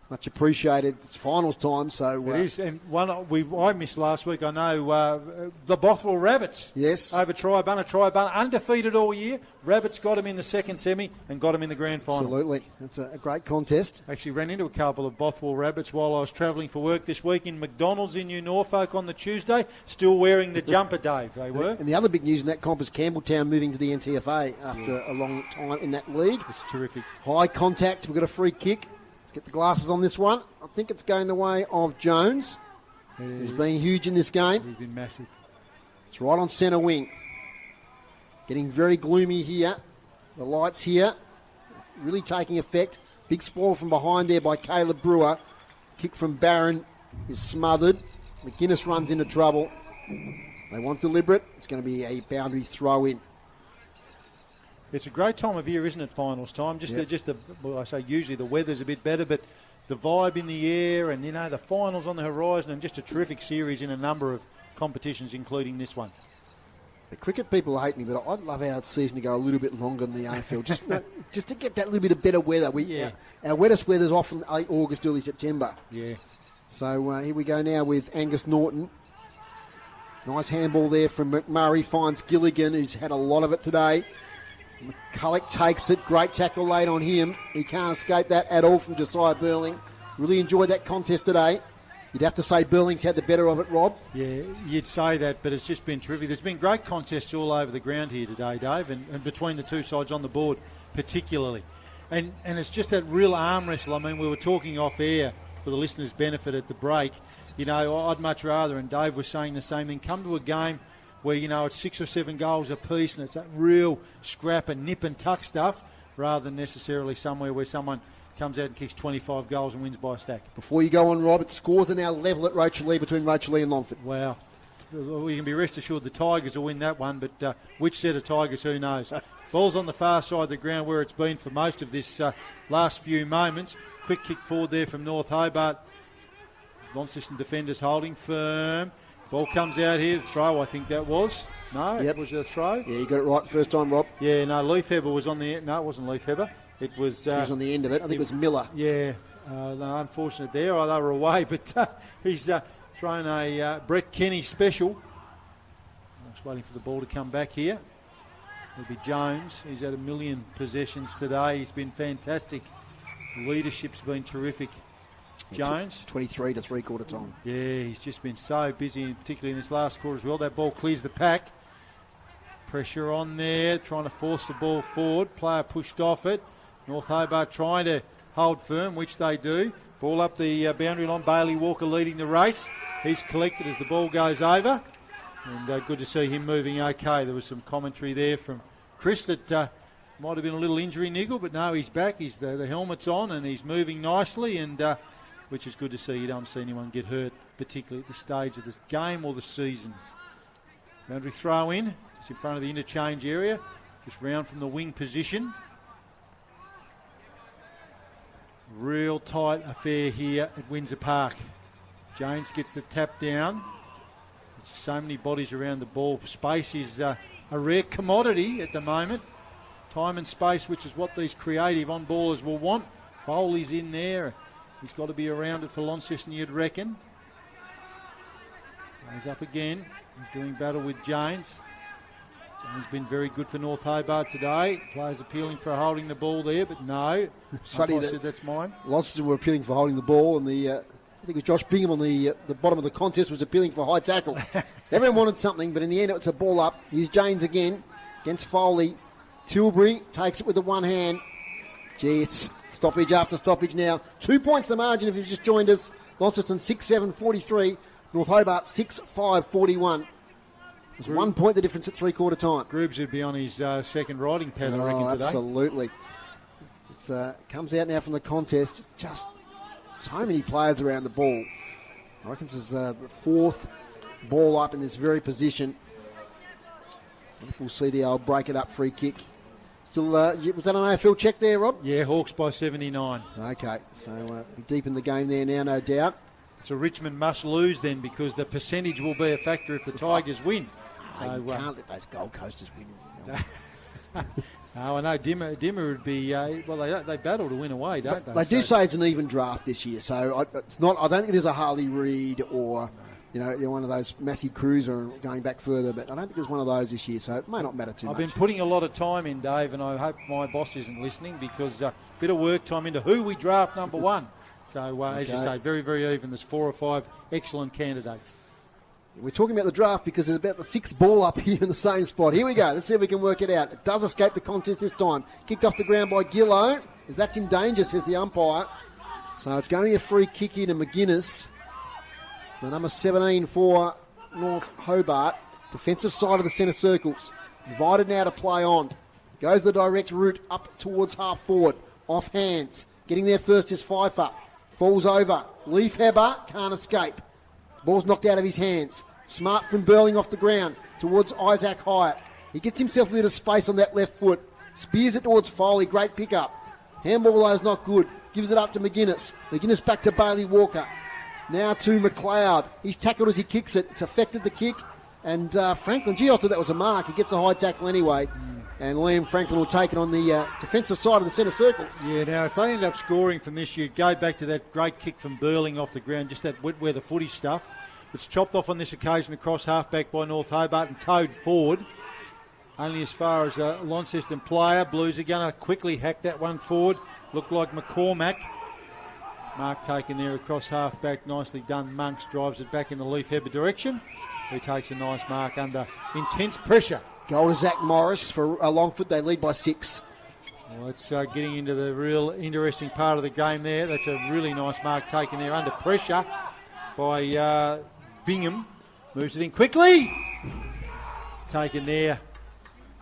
Much appreciated. It's finals time, so... it is, and one I missed last week, I know, the Bothwell Rabbits. Yes. Over Tribunna, undefeated all year. Rabbits got him in the second semi and got him in the grand final. Absolutely. It's a great contest. Actually ran into a couple of Bothwell Rabbits while I was travelling for work this week in McDonald's in New Norfolk on the Tuesday, still wearing the jumper, Dave, they were. And the other big news in that comp is Campbelltown moving to the NTFA after a long time in that league. It's terrific. High contact, we've got a free kick. Get the glasses on this one. I think it's going the way of Jones, who's been huge in this game. He's been massive. It's right on centre wing. Getting very gloomy here. The lights here really taking effect. Big spoil from behind there by Caleb Brewer. Kick from Barron is smothered. McGuinness runs into trouble. They want deliberate. It's going to be a boundary throw in. It's a great time of year, isn't it, finals time? Well, I say usually the weather's a bit better, but the vibe in the air and, the finals on the horizon and just a terrific series in a number of competitions, including this one. The cricket people hate me, but I'd love our season to go a little bit longer than the AFL, just to get that little bit of better weather. Our wettest weather's often late August, early September. Yeah. So here we go now with Angus Norton. Nice handball there from McMurray, finds Gilligan, who's had a lot of it today. McCulloch takes it. Great tackle late on him. He can't escape that at all from Josiah Burling. Really enjoyed that contest today. You'd have to say Burling's had the better of it, Rob. Yeah, you'd say that, but it's just been terrific. There's been great contests all over the ground here today, Dave, and between the two sides on the board particularly. And it's just that real arm wrestle. I mean, we were talking off air for the listeners' benefit at the break. I'd much rather, and Dave was saying the same thing, come to a game where, it's 6 or 7 goals apiece and it's that real scrap and nip and tuck stuff rather than necessarily somewhere where someone comes out and kicks 25 goals and wins by a stack. Before you go on, Rob, scores are now level at Rocherley between Rocherley and Longford. Wow. You can be rest assured the Tigers will win that one, but which set of Tigers, who knows? Ball's on the far side of the ground where it's been for most of this last few moments. Quick kick forward there from North Hobart. Launceston defenders holding firm. Ball comes out here. Throw, I think that was. No, it was a throw. Yeah, you got it right the first time, Rob. Yeah, no, Leafheber was on the... No, it wasn't Leafheber. It was... he was on the end of it. I think it was Miller. Yeah, no, unfortunate there. Oh, they were away, but he's thrown a Brett Kenny special. I'm just waiting for the ball to come back here. It'll be Jones. He's had 1 million possessions today. He's been fantastic. Leadership's been terrific. Jones. 23 to three-quarter time. Yeah, he's just been so busy, particularly in this last quarter as well. That ball clears the pack. Pressure on there, trying to force the ball forward. Player pushed off it. North Hobart trying to hold firm, which they do. Ball up the boundary line. Bailey Walker leading the race. He's collected as the ball goes over. And good to see him moving okay. There was some commentary there from Chris that might have been a little injury niggle, but no, he's back. He's the helmet's on and he's moving nicely, and which is good to see. You don't see anyone get hurt, particularly at the stage of this game or the season. Boundary throw in, just in front of the interchange area, just round from the wing position. Real tight affair here at Windsor Park. James gets the tap down. There's so many bodies around the ball. Space is a rare commodity at the moment. Time and space, which is what these creative on-ballers will want. Foley's in there. He's got to be around it for Launceston, you'd reckon. He's up again. He's doing battle with James. James been very good for North Hobart today. Players appealing for holding the ball there, but no. It's funny that that's mine. Launceston were appealing for holding the ball, and I think it was Josh Bingham on the bottom of the contest was appealing for high tackle. Everyone wanted something, but in the end it's a ball up. Here's James again against Foley. Tilbury takes it with the one hand. Gee, it's stoppage after stoppage now. 2 points the margin if you've just joined us. Launceston 6-7-43. North Hobart 6-5-41. There's 1 point the difference at three-quarter time. Groobs would be on his second riding pad, I reckon, today. Absolutely. It comes out now from the contest. Just so many players around the ball. I reckon this is the fourth ball up in this very position. If we'll see the old break it up free kick. Still, was that an AFL check there, Rob? Yeah, Hawks by 79. Okay, so deep in the game there now, no doubt. So Richmond must lose then, because the percentage will be a factor if the Tigers win. So, you can't let those Gold Coasters win. No, I know Dimmer would be. They battle to win away, don't they? They do say it's an even draft this year, so it's not. I don't think there's a Harley Reid or one of those Matthew Cruz or going back further, but I don't think there's one of those this year, so it may not matter too much. I've been putting a lot of time in, Dave, and I hope my boss isn't listening, because a bit of work time into who we draft number one. So, as you say, very, very even. There's 4 or 5 excellent candidates. We're talking about the draft because there's about the 6th ball up here in the same spot. Here we go. Let's see if we can work it out. It does escape the contest this time. Kicked off the ground by Gillow. As that's in danger, says the umpire. So it's going to be a free kick here to McGuinness. The number 17 for North Hobart. Defensive side of the centre circles. Invited now to play on. Goes the direct route up towards half forward. Off hands. Getting there first is Pfeiffer. Falls over. Leafheber can't escape. Ball's knocked out of his hands. Smart from Burling off the ground towards Isaac Hyatt. He gets himself a bit of space on that left foot. Spears it towards Foley. Great pickup. Handball though is not good. Gives it up to McGuinness. McGuinness back to Bailey Walker. Now to McLeod. He's tackled as he kicks it. It's affected the kick. And Franklin, I thought that was a mark. He gets a high tackle anyway. And Liam Franklin will take it on the defensive side of the centre circles. Yeah, now if they end up scoring from this, you'd go back to that great kick from Burling off the ground, just that wet weather footy stuff. It's chopped off on this occasion across half-back by North Hobart and towed forward. Only as far as a Launceston player. Blues are going to quickly hack that one forward. Looked like McCormack. Mark taken there across half-back. Nicely done. Monks drives it back in the Leafheber direction. He takes a nice mark under intense pressure. Goal to Zach Morris for Longford. They lead by 6. Well, it's getting into the real interesting part of the game there. That's a really nice mark taken there under pressure by Bingham. Moves it in quickly. Taken there.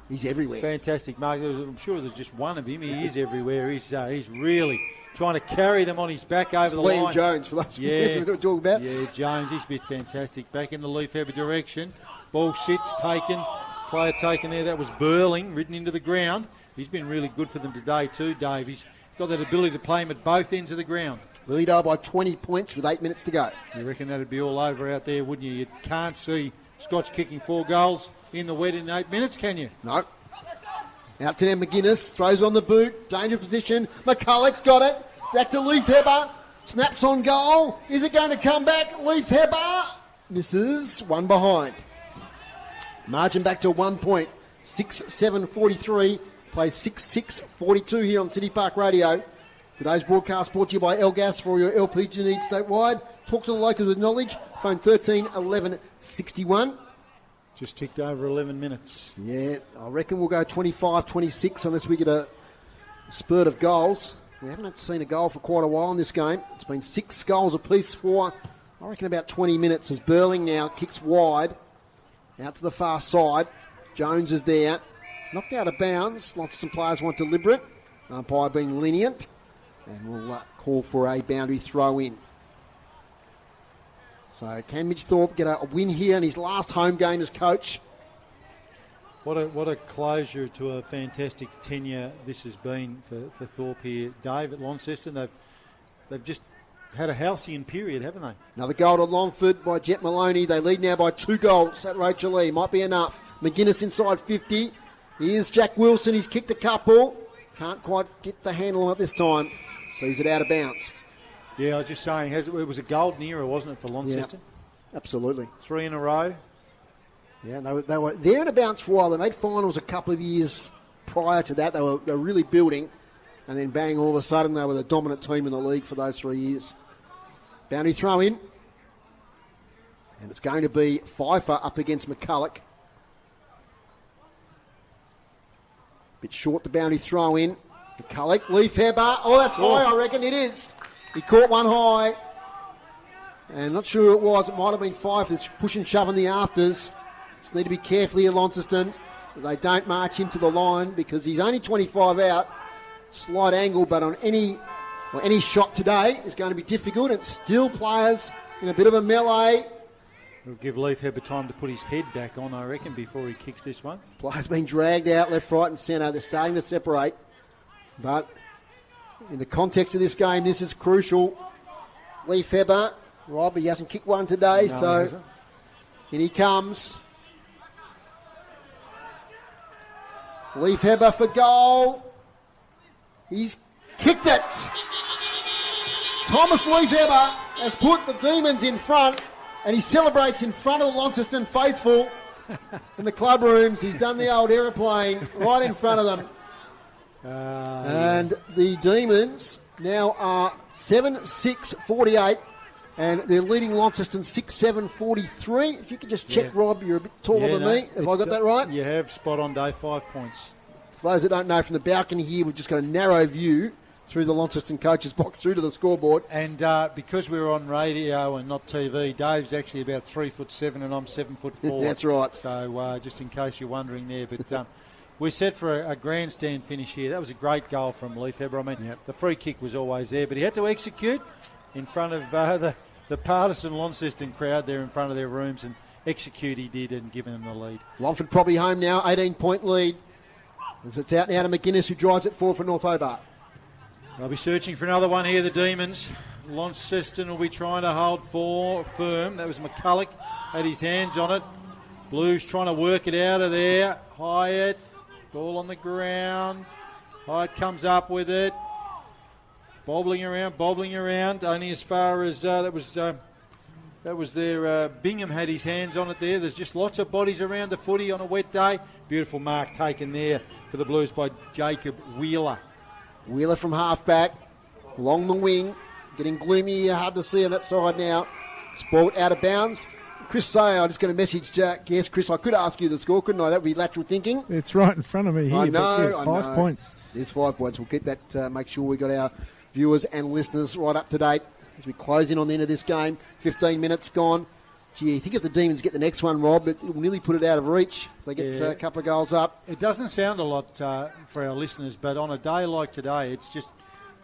He's everywhere. Fantastic mark. I'm sure there's just one of him. He is everywhere. He's really trying to carry them on his back over the line. Liam Jones, for those we're talking about. Yeah, Jones. He's been fantastic. Back in the Leafheber direction. Ball sits, taken. Player taken there. That was Burling, ridden into the ground. He's been really good for them today too, Dave. He's got that ability to play him at both ends of the ground. Leader by 20 points with 8 minutes to go. You reckon that'd be all over out there, wouldn't you? You can't see Scotch kicking 4 goals in the wet in 8 minutes, can you? No. Out to now McGuinness, throws on the boot, danger position. McCulloch's got it. Back to Leif Heber. Snaps on goal. Is it going to come back? Leif Heber misses. One behind. Margin back to 1 point. 6-7-43. Plays 6-6-42 here on City Park Radio. Today's broadcast brought to you by Elgas for your LPG needs statewide. Talk to the locals with knowledge. Phone 13 11 61. Just ticked over 11 minutes. Yeah, I reckon we'll go 25-26 unless we get a spurt of goals. We haven't seen a goal for quite a while in this game. It's been 6 goals apiece for, I reckon, about 20 minutes as Burling now kicks wide out to the far side. Jones is there. Knocked out of bounds. Lots of some players want deliberate. Umpire being lenient. And we'll call for a boundary throw in. So can Mitch Thorpe get a win here in his last home game as coach? What a closure to a fantastic tenure this has been for Thorpe here. Dave, at Launceston, they've just had a halcyon period, haven't they? Another goal to Longford by Jet Maloney. They lead now by 2 goals at Rachel Lee. Might be enough. McGuinness inside 50. Here's Jack Wilson. He's kicked a couple. Can't quite get the handle on it this time. Sees it out of bounds. Yeah, I was just saying, it was a golden era, wasn't it, for Launceston? Yeah, absolutely. 3 in a row. Yeah, they were there and abouts for a while. They made finals a couple of years prior to that. They were really building. And then bang, all of a sudden they were the dominant team in the league for those 3 years. Boundary throw in. And it's going to be Pfeiffer up against McCulloch. Bit short, the boundary throw in. McCulloch, Leif Heber. Oh, that's high, I reckon it is. He caught one high. And not sure who it was. It might have been Pfeiffer's pushing, shoving the afters. Just need to be careful here, Launceston. They don't march him to the line because he's only 25 out. Slight angle, but on any shot today is going to be difficult. It's still players in a bit of a melee. It'll give Leif Heber time to put his head back on, I reckon, before he kicks this one. Players being dragged out left, right and centre. They're starting to separate. But in the context of this game, this is crucial. Leif Heber, Rob, he hasn't kicked one today, so in he comes. Leif Heber for goal. He's kicked it. Thomas Leif Heber has put the Demons in front, and he celebrates in front of the Launceston faithful in the club rooms. He's done the old aeroplane right in front of them. And the Demons now are 7-6-48, and they're leading Launceston 6-7-43. If you could just check, Rob, you're a bit taller than me. Have I got that right? You have, spot on, Dave, 5 points. For those that don't know, from the balcony here, we've just got a narrow view through the Launceston coaches box through to the scoreboard. And because we're on radio and not TV, Dave's actually about 3'7" and I'm 7'4". That's right. So just in case you're wondering there, but we're set for a grandstand finish here. That was a great goal from Leif Heber. I mean, the free kick was always there, but he had to execute in front of the partisan Launceston crowd there in front of their rooms, and execute he did and given them the lead. Longford probably home now, 18-point lead. As it's out now to McGuinness, who drives it forward for North Hobart. They'll be searching for another one here, the Demons. Launceston will be trying to hold firm. That was McCulloch, had his hands on it. Blues trying to work it out of there. Hyatt, ball on the ground. Hyatt comes up with it. Bobbling around, only as far as that was their Bingham had his hands on it there. There's just lots of bodies around the footy on a wet day. Beautiful mark taken there for the Blues by Jacob Wheeler. Wheeler from half-back, along the wing, getting gloomy, hard to see on that side now. It's ball out of bounds. Chris Sayer, I just got a message, Jack. Yes, Chris, I could ask you the score, couldn't I? That would be lateral thinking. It's right in front of me here. I know. 5 points. There's 5 points. We'll get that, make sure we got our viewers and listeners right up to date as we close in on the end of this game. 15 minutes gone. Gee, I think if the Demons get the next one, Rob, it will nearly put it out of reach if they get a couple of goals up. It doesn't sound a lot for our listeners, but on a day like today, it's just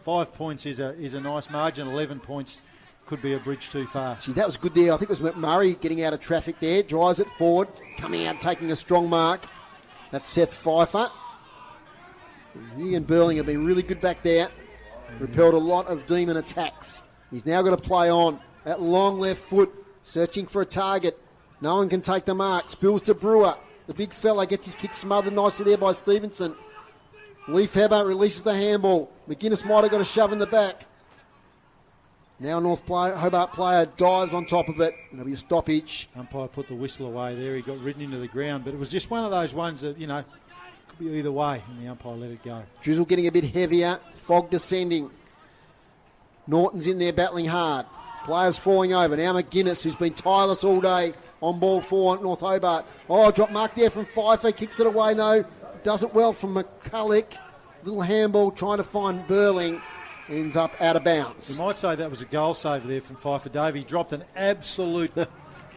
5 points is a nice margin. 11 points could be a bridge too far. Gee, that was good there. I think it was McMurray getting out of traffic there. Drives it forward, coming out, taking a strong mark. That's Seth Pfeiffer. He and Burling have been really good back there. Repelled a lot of Demon attacks. He's now got to play on. That long left foot, searching for a target. No one can take the mark. Spills to Brewer. The big fella gets his kick smothered nicely there by Stevenson. Leif Hobart releases the handball. McGuinness might have got a shove in the back. Now Hobart player dives on top of it. It'll be a stoppage. Umpire put the whistle away there. He got ridden into the ground. But it was just one of those ones that, could be either way. And the umpire let it go. Drizzle getting a bit heavier. Fog descending. Norton's in there battling hard. Players falling over. Now McGuinness, who's been tireless all day on ball for North Hobart. Oh, drop mark there from Pfeiffer. Kicks it away, though. Does it well from McCulloch. Little handball trying to find Burling. Ends up out of bounds. You might say that was a goal saver there from Pfeiffer Dave. He dropped an absolute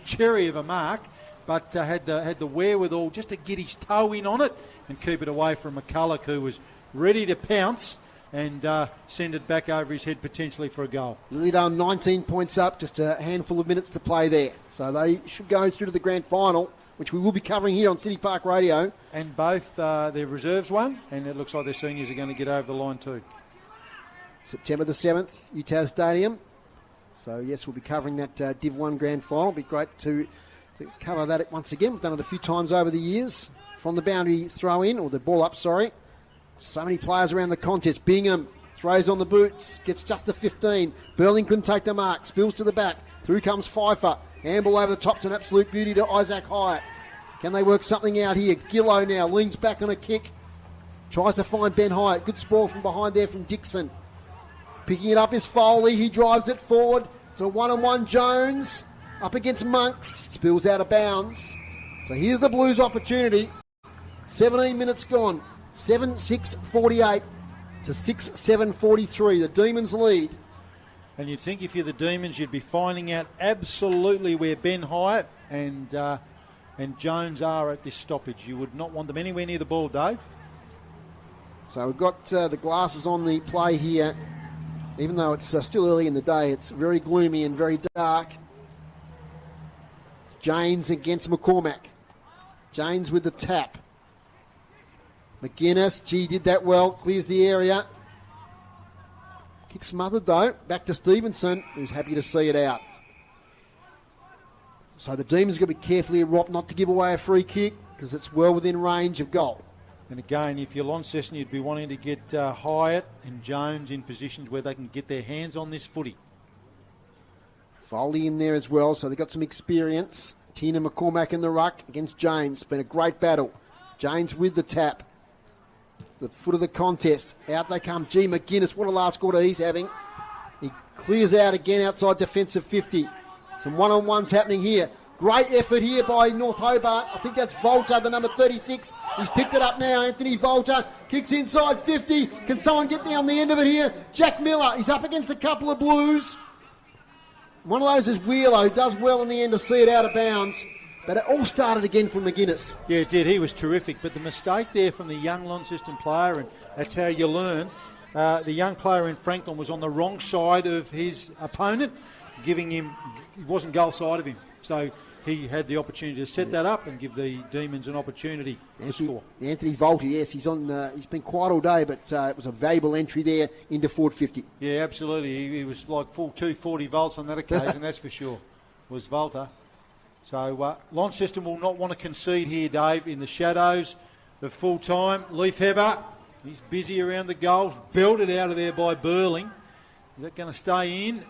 cherry of a mark, but had the wherewithal just to get his toe in on it and keep it away from McCulloch, who was ready to pounce and send it back over his head potentially for a goal. Lilydale 19 points up, just a handful of minutes to play there. So they should go through to the grand final, which we will be covering here on City Park Radio. And both their reserves won, and it looks like their seniors are going to get over the line too. September the 7th, UTAS Stadium. So, yes, we'll be covering that Div 1 Grand Final. It'll be great to cover that once again. We've done it a few times over the years. From the boundary throw in, or the ball up, sorry. So many players around the contest. Bingham throws on the boots, gets just the 15. Burling couldn't take the mark, spills to the back. Through comes Pfeiffer. Handball over the top's an absolute beauty to Isaac Hyatt. Can they work something out here? Gillow now leans back on a kick. Tries to find Ben Hyatt. Good spoil from behind there from Dixon. Picking it up is Foley. He drives it forward to one-on-one Jones. Up against Monks. Spills out of bounds. So here's the Blues' opportunity. 17 minutes gone. 7-6-48 to 6-7-43. The Demons lead. And you'd think if you're the Demons, you'd be finding out absolutely where Ben Hyatt and Jones are at this stoppage. You would not want them anywhere near the ball, Dave. So we've got the glasses on the play here. Even though it's still early in the day, it's very gloomy and very dark. It's Janes against McCormack. Janes with the tap. McGuinness, did that well, clears the area. Kick smothered though, back to Stevenson, who's happy to see it out. So the Demons got to be carefully robbed not to give away a free kick, because it's well within range of goal. And again, if you're Launceston, you'd be wanting to get Hyatt and Jones in positions where they can get their hands on this footy. Foley in there as well, so they've got some experience. Tina McCormack in the ruck against James. It's been a great battle. James with the tap. The foot of the contest. Out they come. McGuinness, what a last quarter he's having. He clears out again outside defensive 50. Some one-on-ones happening here. Great effort here by North Hobart. I think that's Volta, the number 36. He's picked it up now. Anthony Volta kicks inside 50. Can someone get down the end of it here? Jack Miller, he's up against a couple of Blues. One of those is Wheeler, who does well in the end to see it out of bounds. But it all started again from McGuinness. Yeah, it did. He was terrific. But the mistake there from the young Launceston player, and that's how you learn, the young player in Franklin was on the wrong side of his opponent, giving him, he wasn't goal side of him. So he had the opportunity to set that up and give the Demons an opportunity to score. Anthony Volta, yes, he's been quiet all day, but it was a valuable entry there into forward 50. Yeah, absolutely. He was like full 240 volts on that occasion, that's for sure, was Volta. So Launceston will not want to concede here, Dave, in the shadows of full time. Leif Hobart, he's busy around the goals, belted out of there by Burling. Is that going to stay in?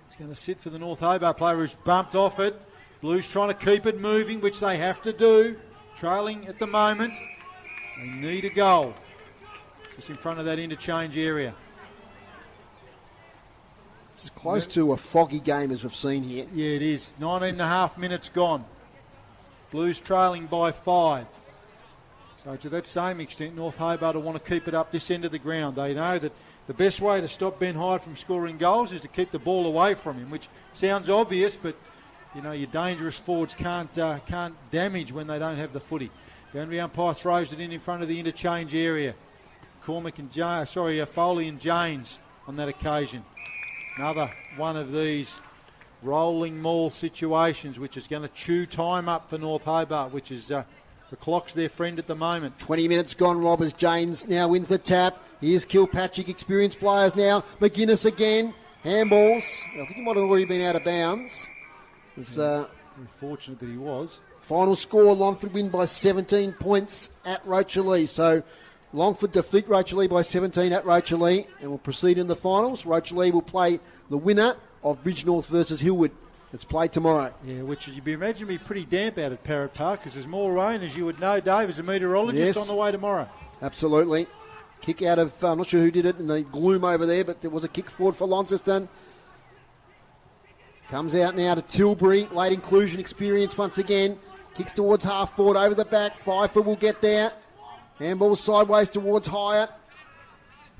It's going to sit for the North Hobart player who's bumped off it. Blues trying to keep it moving, which they have to do. Trailing at the moment. They need a goal. Just in front of that interchange area. It's close to a foggy game as we've seen here. Yeah, it is. 19 and a half minutes gone. Blues trailing by 5. So to that same extent, North Hobart will want to keep it up this end of the ground. They know that the best way to stop Ben Hyatt from scoring goals is to keep the ball away from him, which sounds obvious, but you know your dangerous forwards can't damage when they don't have the footy. Boundary umpire throws it in front of the interchange area. Foley and James on that occasion. Another one of these rolling maul situations, which is going to chew time up for North Hobart, which is the clock's their friend at the moment. 20 minutes gone, Rob, as James now wins the tap. Here's Kilpatrick, experienced players now. McGuinness again. Handballs. I think he might have already been out of bounds. It's unfortunate that he was. Final score, Longford win by 17 points at Rochalee. So Longford defeat Rochalee by 17 at Rochalee and will proceed in the finals. Rochalee will play the winner of Bridgenorth versus Hillwood. It's played tomorrow. Yeah, which you'd imagine be pretty damp out at Parrot Park because there's more rain, as you would know, Dave, as a meteorologist, on the way tomorrow. Absolutely. Kick out of, I'm not sure who did it in the gloom over there, but there was a kick forward for Launceston. Comes out now to Tilbury. Late inclusion experience once again. Kicks towards half forward over the back. Pfeiffer will get there. Handball sideways towards Hyatt.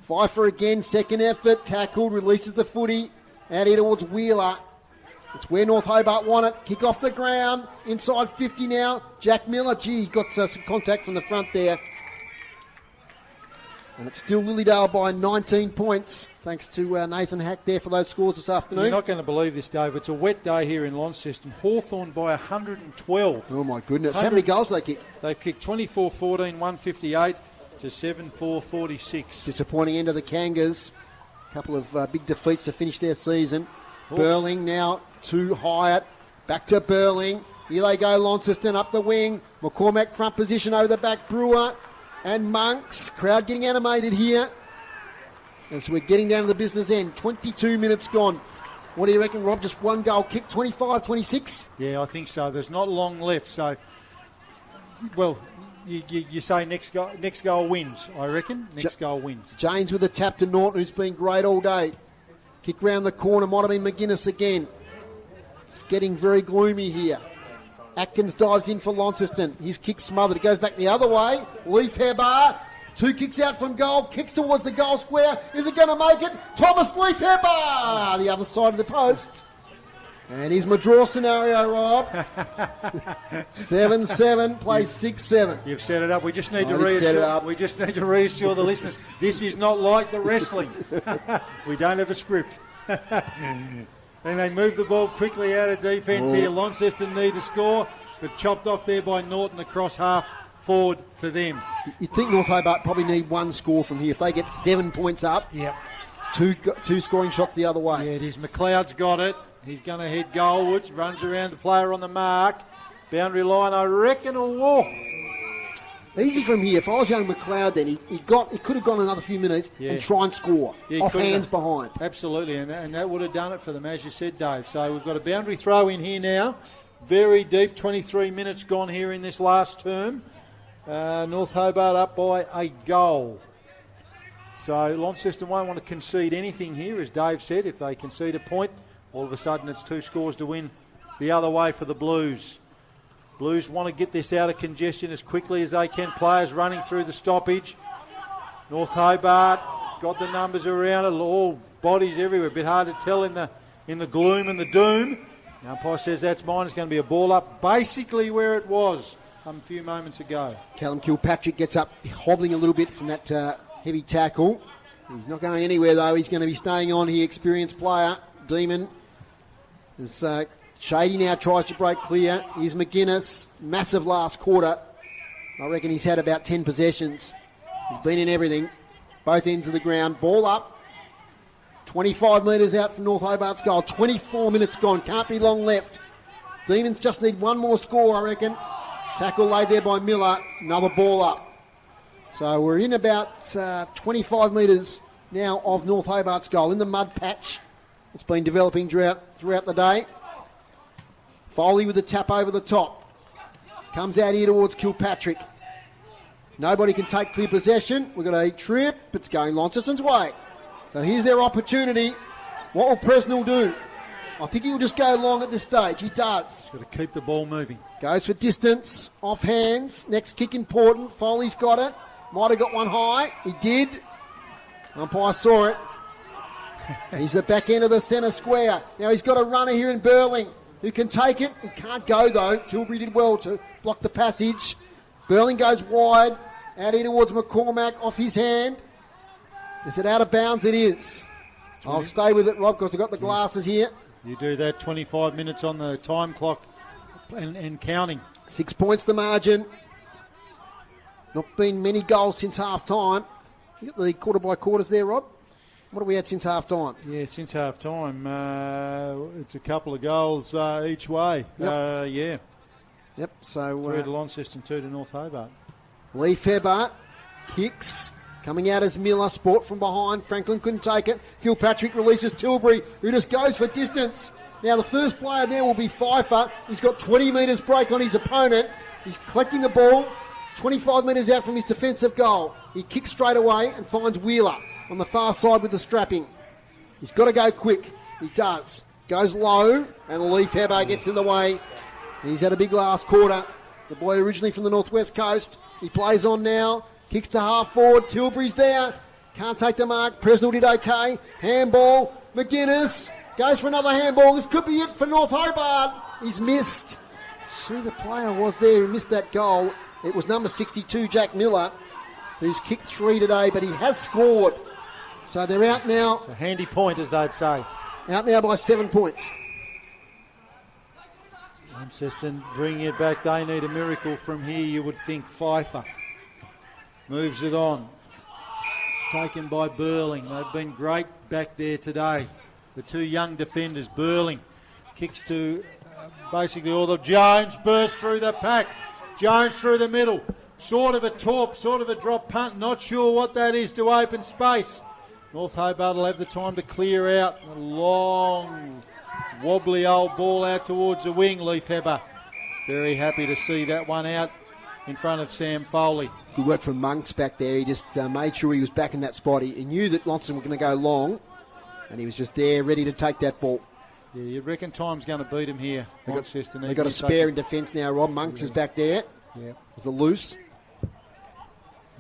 Pfeiffer again, second effort. Tackled, releases the footy. Out here towards Wheeler. It's where North Hobart want it. Kick off the ground. Inside 50 now. Jack Miller. Gee, got some contact from the front there. And it's still Lilydale by 19 points, thanks to Nathan Hack there for those scores this afternoon. You're not going to believe this, Dave. It's a wet day here in Launceston. Hawthorn by 112. Oh, my goodness. How many goals they kick? They've kicked 24-14, 158 to 7-4-46. Disappointing end of the Kangas. A couple of big defeats to finish their season. Burling now to Hyatt. Back to Burling. Here they go, Launceston up the wing. McCormack front position over the back. Brewer and Monks. Crowd getting animated here as we're getting down to the business end. 22 minutes gone. What do you reckon, Rob? Just one goal kick, 25-26? Yeah, I think so. There's not long left. So, well, you say next goal wins, I reckon. Next goal wins. James with a tap to Norton, who's been great all day. Kick round the corner, might have been McGuinness again. It's getting very gloomy here. Atkins dives in for Launceston. His kick smothered. It goes back the other way. Leaf Hebar. 2 kicks out from goal. Kicks towards the goal square. Is it going to make it? Thomas Leaf Hebar. The other side of the post. And here's my draw scenario, Rob. 7-7, plays 6-7. You've set it up. We just need to reassure the listeners. This is not like the wrestling. We don't have a script. And they move the ball quickly out of defence here. Launceston need to score, but chopped off there by Norton across half forward for them. You'd think North Hobart probably need one score from here. If they get 7 points up, it's two scoring shots the other way. Yeah, it is. McLeod's got it. He's going to head goalwards, runs around the player on the mark. Boundary line, I reckon, a walk. Easy from here. If I was young McLeod then, he could have gone another few minutes and try and score. Off hands behind. Absolutely, and that would have done it for them, as you said, Dave. So we've got a boundary throw in here now. Very deep, 23 minutes gone here in this last term. North Hobart up by a goal. So Launceston won't want to concede anything here, as Dave said. If they concede a point, all of a sudden it's 2 scores to win the other way for the Blues. Blues want to get this out of congestion as quickly as they can. Players running through the stoppage. North Hobart got the numbers around it. All bodies everywhere. A bit hard to tell in the gloom and the doom. The umpire says that's mine. It's going to be a ball up basically where it was a few moments ago. Callum Kilpatrick gets up hobbling a little bit from that heavy tackle. He's not going anywhere though. He's going to be staying on here. Experienced player. Demon is... Shady now tries to break clear. Here's McGuinness. Massive last quarter. I reckon he's had about 10 possessions. He's been in everything. Both ends of the ground. Ball up. 25 metres out from North Hobart's goal. 24 minutes gone. Can't be long left. Demons just need one more score, I reckon. Tackle laid there by Miller. Another ball up. So we're in about 25 metres now of North Hobart's goal. In the mud patch. It's been developing throughout the day. Foley with the tap over the top. Comes out here towards Kilpatrick. Nobody can take clear possession. We've got a trip. It's going Launceston's way. So here's their opportunity. What will Presnell do? I think he'll just go long at this stage. He does. Got to keep the ball moving. Goes for distance. Off hands. Next kick important. Foley's got it. Might have got one high. He did. Umpire saw it. He's the back end of the centre square. Now he's got a runner here in Burling who can take it. He can't go, though. Tilbury did well to block the passage. Burling goes wide. Out here towards McCormack. Off his hand. Is it out of bounds? It is. I'll stay with it, Rob, because I've got the glasses here. You do that, 25 minutes on the time clock and counting. 6 points the margin. Not been many goals since half-time. You got the quarter-by-quarters there, Rob? What have we had since half-time? Yeah, since half-time, it's a couple of goals each way. Yep. Yeah. Yep, so... 3 to Launceston, 2 to North Hobart. Leif Hobart kicks. Coming out as Miller, sport from behind. Franklin couldn't take it. Kilpatrick releases Tilbury, who just goes for distance. Now the first player there will be Pfeiffer. He's got 20 metres break on his opponent. He's collecting the ball 25 metres out from his defensive goal. He kicks straight away and finds Wheeler on the far side with the strapping. He's got to go quick. He does. Goes low, and Leif Hobart gets in the way. He's had a big last quarter. The boy originally from the northwest coast. He plays on now. Kicks to half forward. Tilbury's there. Can't take the mark. Presnell did okay. Handball. McGuinness goes for another handball. This could be it for North Hobart. He's missed. See, the player was there who missed that goal. It was number 62, Jack Miller, who's kicked 3 today, but he has scored. So they're out now. It's a handy point, as they'd say. Out now by 7 points. Launceston bringing it back. They need a miracle from here, you would think. Pfeiffer moves it on. Taken by Burling. They've been great back there today. The two young defenders. Burling kicks to basically all the... Jones bursts through the pack. Jones through the middle. Sort of a torp, sort of a drop punt. Not sure what that is to open space. North Hobart will have the time to clear out. A long, wobbly old ball out towards the wing. Leif Hobart very happy to see that one out in front of Sam Foley. Good work from Monks back there. He just made sure he was back in that spot. He knew that Launceston were going to go long, and he was just there ready to take that ball. Yeah, you reckon time's going to beat him here. They've got a spare in defence now, Rob. Monks is back there. Yeah. There's a loose.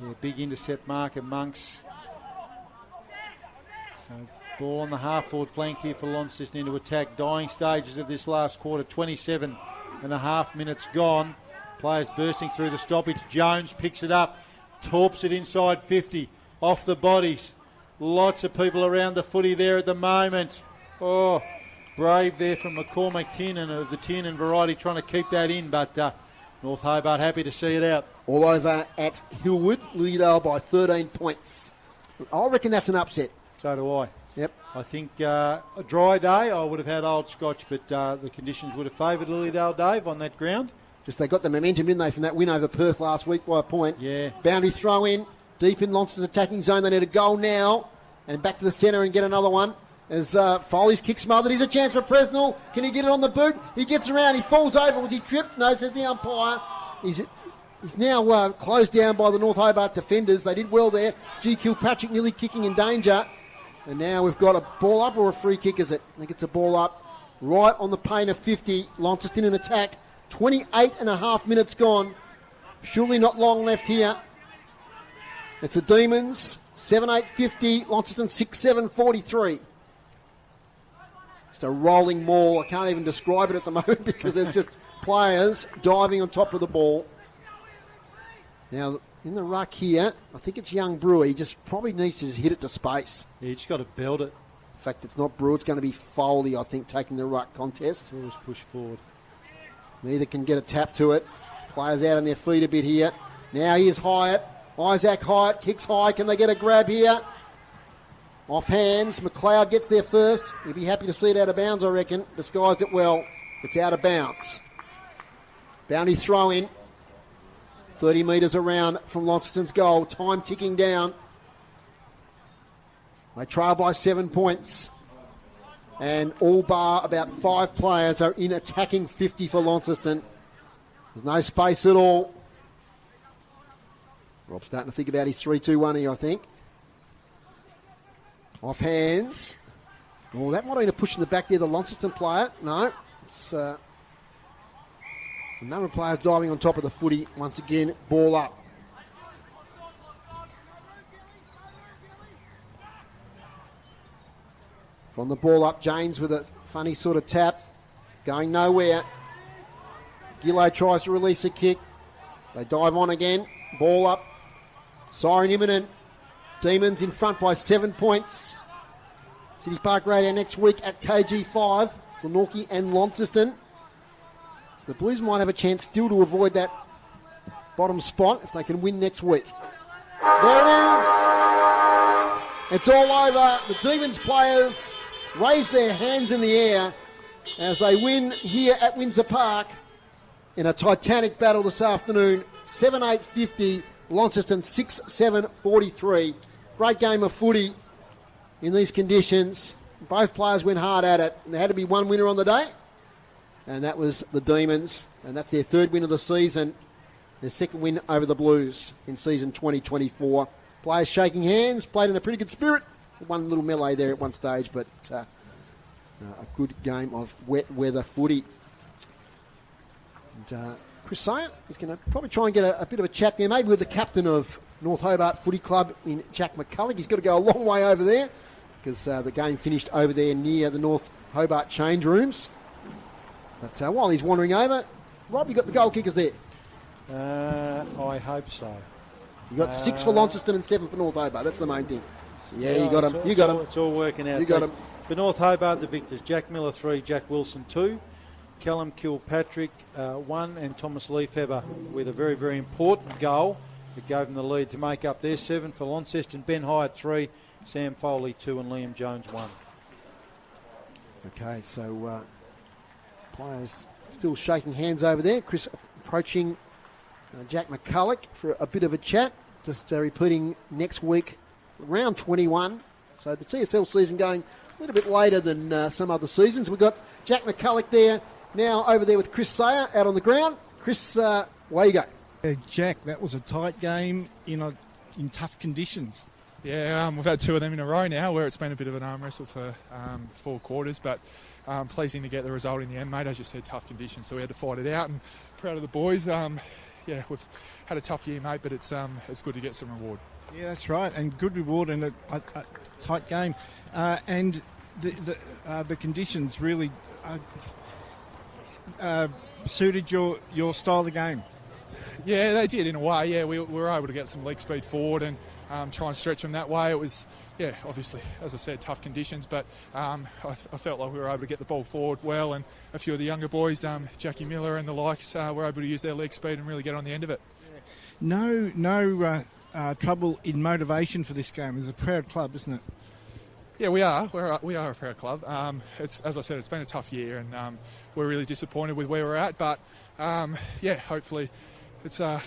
Yeah, big intercept mark of Monks. So ball on the half-forward flank here for Launceston into attack. Dying stages of this last quarter. 27 and a half minutes gone. Players bursting through the stoppage. Jones picks it up. Torps it inside 50. Off the bodies. Lots of people around the footy there at the moment. Oh, brave there from McCormack Tiernan of the Tiernan variety trying to keep that in, but North Hobart happy to see it out. All over at Hillwood. Lilydale by 13 points. I reckon that's an upset. So do I. Yep. I think a dry day, I would have had Old Scotch, but the conditions would have favoured Lilydale, Dave, on that ground. Just they got the momentum, didn't they, from that win over Perth last week by a point. Yeah. Boundary throw in, deep in Launceston's attacking zone. They need a goal now. And back to the centre and get another one. As Foley's kick smothered. Here's a chance for Presnell. Can he get it on the boot? He gets around. He falls over. Was he tripped? No, says the umpire. He's now closed down by the North Hobart defenders. They did well there. G. Kilpatrick nearly kicking in danger. And now we've got a ball up or a free kick, is it? I think it's a ball up. Right on the paint of 50. Launceston in attack. 28 and a half minutes gone. Surely not long left here. It's the Demons. 7-8-50. Launceston 6-7-43. Just a rolling maul. I can't even describe it at the moment because there's just players diving on top of the ball. Now, in the ruck here, I think it's young Brewer. He just probably needs to just hit it to space. Yeah, you just got to belt it. In fact, it's not Brewer. It's going to be Foley, I think, taking the ruck contest. Always push forward. Neither can get a tap to it. Players out on their feet a bit here. Now here's Hyatt. Isaac Hyatt kicks high. Can they get a grab here? Off hands. McLeod gets there first. He'll be happy to see it out of bounds, I reckon. Disguised it well. It's out of bounds. Bounty throw in. 30 metres around from Launceston's goal. Time ticking down. They trail by 7 points. And all bar about 5 players are in attacking 50 for Launceston. There's no space at all. Rob's starting to think about his 3-2-1 here, I think. Off hands. Oh, that might have been a push in the back there, the Launceston player. No, it's a number of players diving on top of the footy. Once again, ball up. From the ball up, James with a funny sort of tap. Going nowhere. Gillow tries to release a kick. They dive on again. Ball up. Siren imminent. Demons in front by 7 points. City Park Radio next week at KG5. Glenorchy and Launceston. So the Blues might have a chance still to avoid that bottom spot if they can win next week. There it is. It's all over. The Demons players raise their hands in the air as they win here at Windsor Park in a titanic battle this afternoon. 7-8-50, Launceston 6-7-43. Great game of footy in these conditions. Both players went hard at it. And there had to be one winner on the day, and that was the Demons. And that's their third win of the season. Their second win over the Blues in season 2024. Players shaking hands, played in a pretty good spirit. One little melee there at one stage, but a good game of wet weather footy. And Chris Sayer is going to probably try and get a bit of a chat there, maybe with the captain of North Hobart Footy Club in Jack McCulloch. He's got to go a long way over there because the game finished over there near the North Hobart change rooms. But while he's wandering over, Rob, you got the goal kickers there. I hope so. You got 6 for Launceston and 7 for North Hobart. That's the main thing. Yeah, you got them. You got them. It's all working out. You got them. For North Hobart, the victors: Jack Miller 3, Jack Wilson 2, Callum Kilpatrick 1, and Thomas Leafheber with a very, very important goal that gave them the lead to make up their 7. For Launceston, Ben Hyatt 3, Sam Foley 2, and Liam Jones 1. Okay, so players still shaking hands over there. Chris approaching Jack McCulloch for a bit of a chat. Just repeating next week, round 21. So the TSL season going a little bit later than some other seasons. We've got Jack McCulloch there, now over there with Chris Sayer out on the ground. Chris, away you go. Jack, that was a tight game in tough conditions. Yeah, we've had 2 of them in a row now where it's been a bit of an arm wrestle for 4 quarters, but pleasing to get the result in the end, mate. As you said, tough conditions, so we had to fight it out, and proud of the boys. Yeah, we've had a tough year, mate, but it's good to get some reward. Yeah, that's right, and good reward in a tight game. And the conditions really suited your style of the game. Yeah, they did in a way. Yeah, we were able to get some leg speed forward and try and stretch them that way. It was, yeah, obviously, as I said, tough conditions, but I felt like we were able to get the ball forward well, and a few of the younger boys, Jackie Miller and the likes, were able to use their leg speed and really get on the end of it. No trouble in motivation for this game. It's a proud club, isn't it? Yeah, we are. We are a proud club. It's, as I said, it's been a tough year, and we're really disappointed with where we're at. But yeah, hopefully, it's a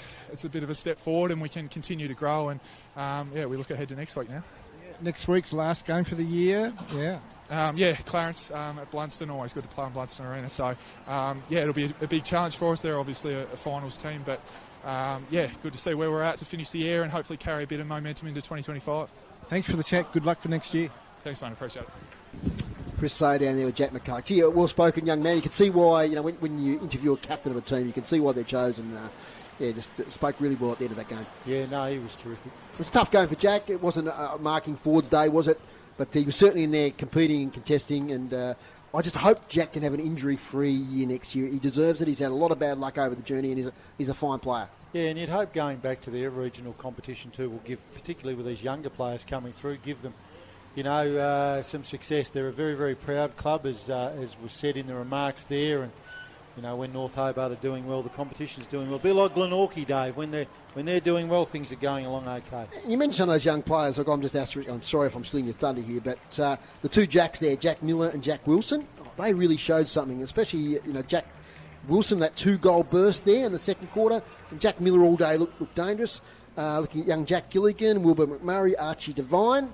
bit of a step forward, and we can continue to grow. And yeah, we look ahead to next week now. Next week's last game for the year. Yeah. Yeah, Clarence at Blunston, always good to play in Blunston Arena. So yeah, it'll be a big challenge for us. They're obviously a finals team, but yeah, good to see where we're at to finish the year and hopefully carry a bit of momentum into 2025. Thanks for the chat. Good luck for next year. Thanks, mate. Appreciate it. Chris Sayer down there with Jack McCulloch. Gee, a well-spoken young man. You can see why, you know, when you interview a captain of a team, you can see why they're chosen. Yeah, just spoke really well at the end of that game. Yeah, no, he was terrific. It was a tough game for Jack. It wasn't a marking forwards day, was it? But he was certainly in there competing and contesting, and I just hope Jack can have an injury-free year next year. He deserves it. He's had a lot of bad luck over the journey, and he's a fine player. Yeah, and you'd hope going back to their regional competition too will give, particularly with these younger players coming through, give them, you know, some success. They're a very, very proud club, as was said in the remarks there, and you know, when North Hobart are doing well, the competition's doing well. A bit like Glenorchy, Dave. When they're doing well, things are going along okay. You mentioned some of those young players. Look, I'm sorry if I'm stealing your thunder here, but the 2 Jacks there, Jack Miller and Jack Wilson, they really showed something. Especially, you know, Jack Wilson, that 2-goal burst there in the second quarter, and Jack Miller all day looked dangerous. Looking at young Jack Gilligan, Wilbur McMurray, Archie Devine,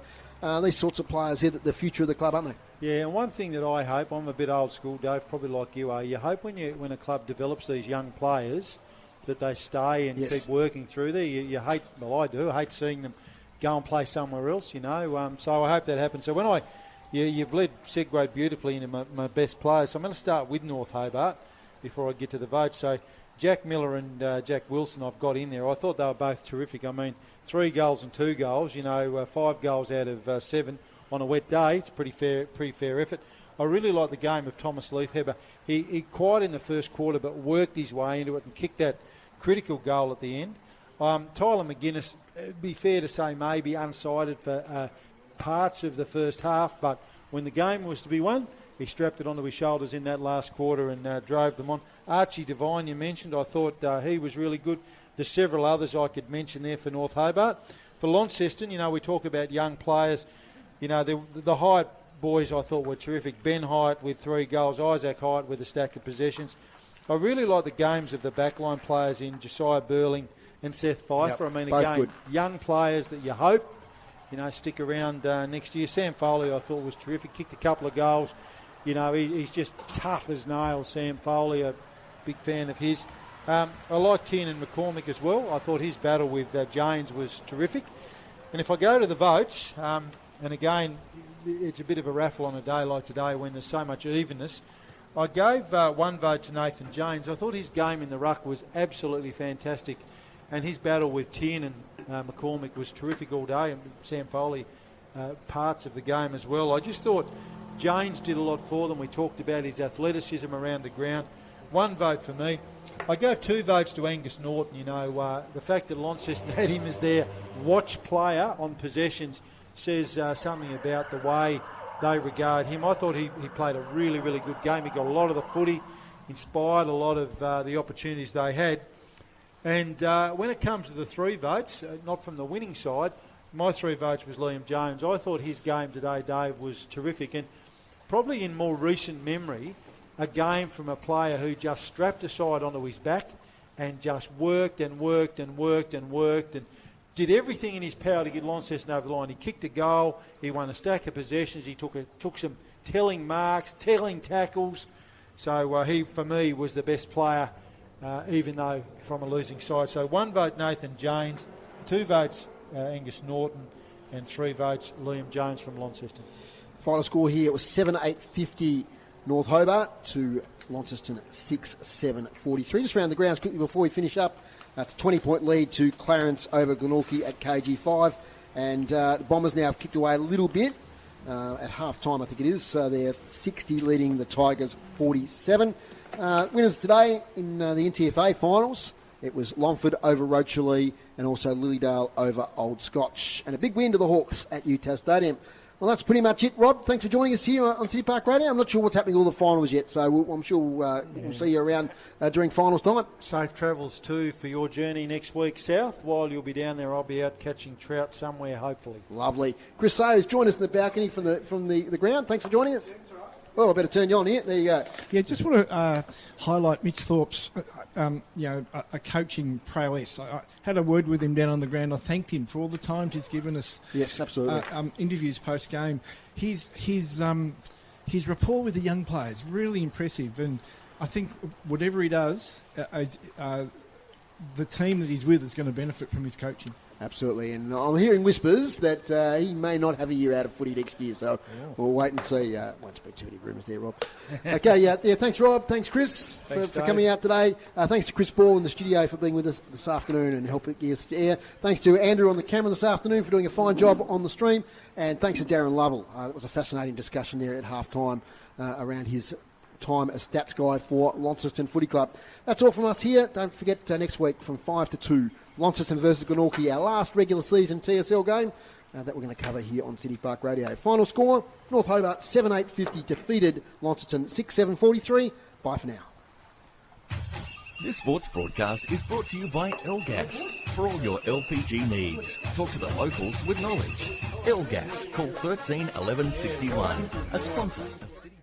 these sorts of players here, the future of the club, aren't they? Yeah, and one thing that I hope, I'm a bit old school, Dave, probably like you are, you hope when a club develops these young players that they stay and keep working through there. You hate, well, I do, I hate seeing them go and play somewhere else, you know. So I hope that happens. So when you've segued beautifully into my best players. So I'm going to start with North Hobart before I get to the vote. So Jack Miller and Jack Wilson I've got in there. I thought they were both terrific. I mean, 3 goals and 2 goals, you know, 5 goals out of 7 on a wet day. It's pretty fair effort. I really like the game of Thomas Leafheber. He quiet in the first quarter but worked his way into it and kicked that critical goal at the end. Tyler McGuinness, it'd be fair to say maybe unsided for parts of the first half, but when the game was to be won, he strapped it onto his shoulders in that last quarter and drove them on. Archie Devine, you mentioned, I thought he was really good. There's several others I could mention there for North Hobart. For Launceston, we talk about young players. The Hyatt boys I thought were terrific. Ben Hyatt with 3 goals, Isaac Hyatt with a stack of possessions. I really like the games of the backline players in Josiah Burling and Seth Pfeiffer. Yep, I mean, both again, good. young players that you hope, stick around next year. Sam Foley, I thought, was terrific. Kicked a couple of goals. He's just tough as nails, Sam Foley, a big fan of his. I like Tiernan McCormick as well. I thought his battle with Janes was terrific. And if I go to the votes, and again, it's a bit of a raffle on a day like today when there's so much evenness, I gave 1 vote to Nathan Janes. I thought his game in the ruck was absolutely fantastic, and his battle with Tiernan McCormick was terrific all day, and Sam Foley parts of the game as well. I just thought Janes did a lot for them. We talked about his athleticism around the ground. 1 vote for me. I gave 2 votes to Angus Norton. The fact that Launceston had him as their watch player on possessions says something about the way they regard him. I thought he played a really, really good game. He got a lot of the footy, inspired a lot of the opportunities they had. And when it comes to the 3 votes, not from the winning side, my 3 votes was Liam Jones. I thought his game today, Dave, was terrific. And probably in more recent memory, a game from a player who just strapped a side onto his back and just worked and worked and worked and worked and did everything in his power to get Launceston over the line. He kicked a goal. He won a stack of possessions. He took some telling marks, telling tackles. So he, for me, was the best player, even though from a losing side. So 1 vote Nathan Janes, 2 votes Angus Norton, and 3 votes Liam Jones from Launceston. Final score here, it was 7-8-50 North Hobart to Launceston 6-7-43. Just round the grounds quickly before we finish up. That's a 20-point lead to Clarence over Glenorchy at KG5. And the Bombers now have kicked away a little bit at half-time, I think it is. So they're 60, leading the Tigers 47. Winners today in the NTFA finals. It was Longford over Rochalee and also Lilydale over Old Scotch. And a big win to the Hawks at UTAS Stadium. Well, that's pretty much it, Rod. Thanks for joining us here on City Park Radio. I'm not sure what's happening with all the finals yet, so I'm sure we'll see you around during finals time. Safe travels too for your journey next week south. While you'll be down there, I'll be out catching trout somewhere, hopefully. Lovely. Chris Sayers joined us in the balcony from the ground. Thanks for joining us. Well, I better turn you on here. There you go. Yeah, just want to highlight Mitch Thorpe's, a coaching prowess. I had a word with him down on the ground. I thanked him for all the times he's given us. Yes, absolutely. Interviews post game. His rapport with the young players really impressive, and I think whatever he does, the team that he's with is going to benefit from his coaching. Absolutely, and I'm hearing whispers that he may not have a year out of footy next year, so we'll wait and see. Won't speak too many rumours there, Rob. Okay, yeah, thanks, Rob. Thanks, Chris, for coming out today. Thanks to Chris Ball in the studio for being with us this afternoon and helping get us to air. Thanks to Andrew on the camera this afternoon for doing a fine job on the stream, and thanks to Darren Lovell. It was a fascinating discussion there at half-time around his time as stats guy for Launceston Footy Club. That's all from us here. Don't forget next week from 5 to 2, Launceston versus Glenorchy, our last regular season TSL game that we're going to cover here on City Park Radio. Final score, North Hobart 7-8-50 defeated Launceston 6-7-43. Bye for now. This sports broadcast is brought to you by Elgas. For all your LPG needs, talk to the locals with knowledge. Elgas, call 13 11 61, a sponsor of City.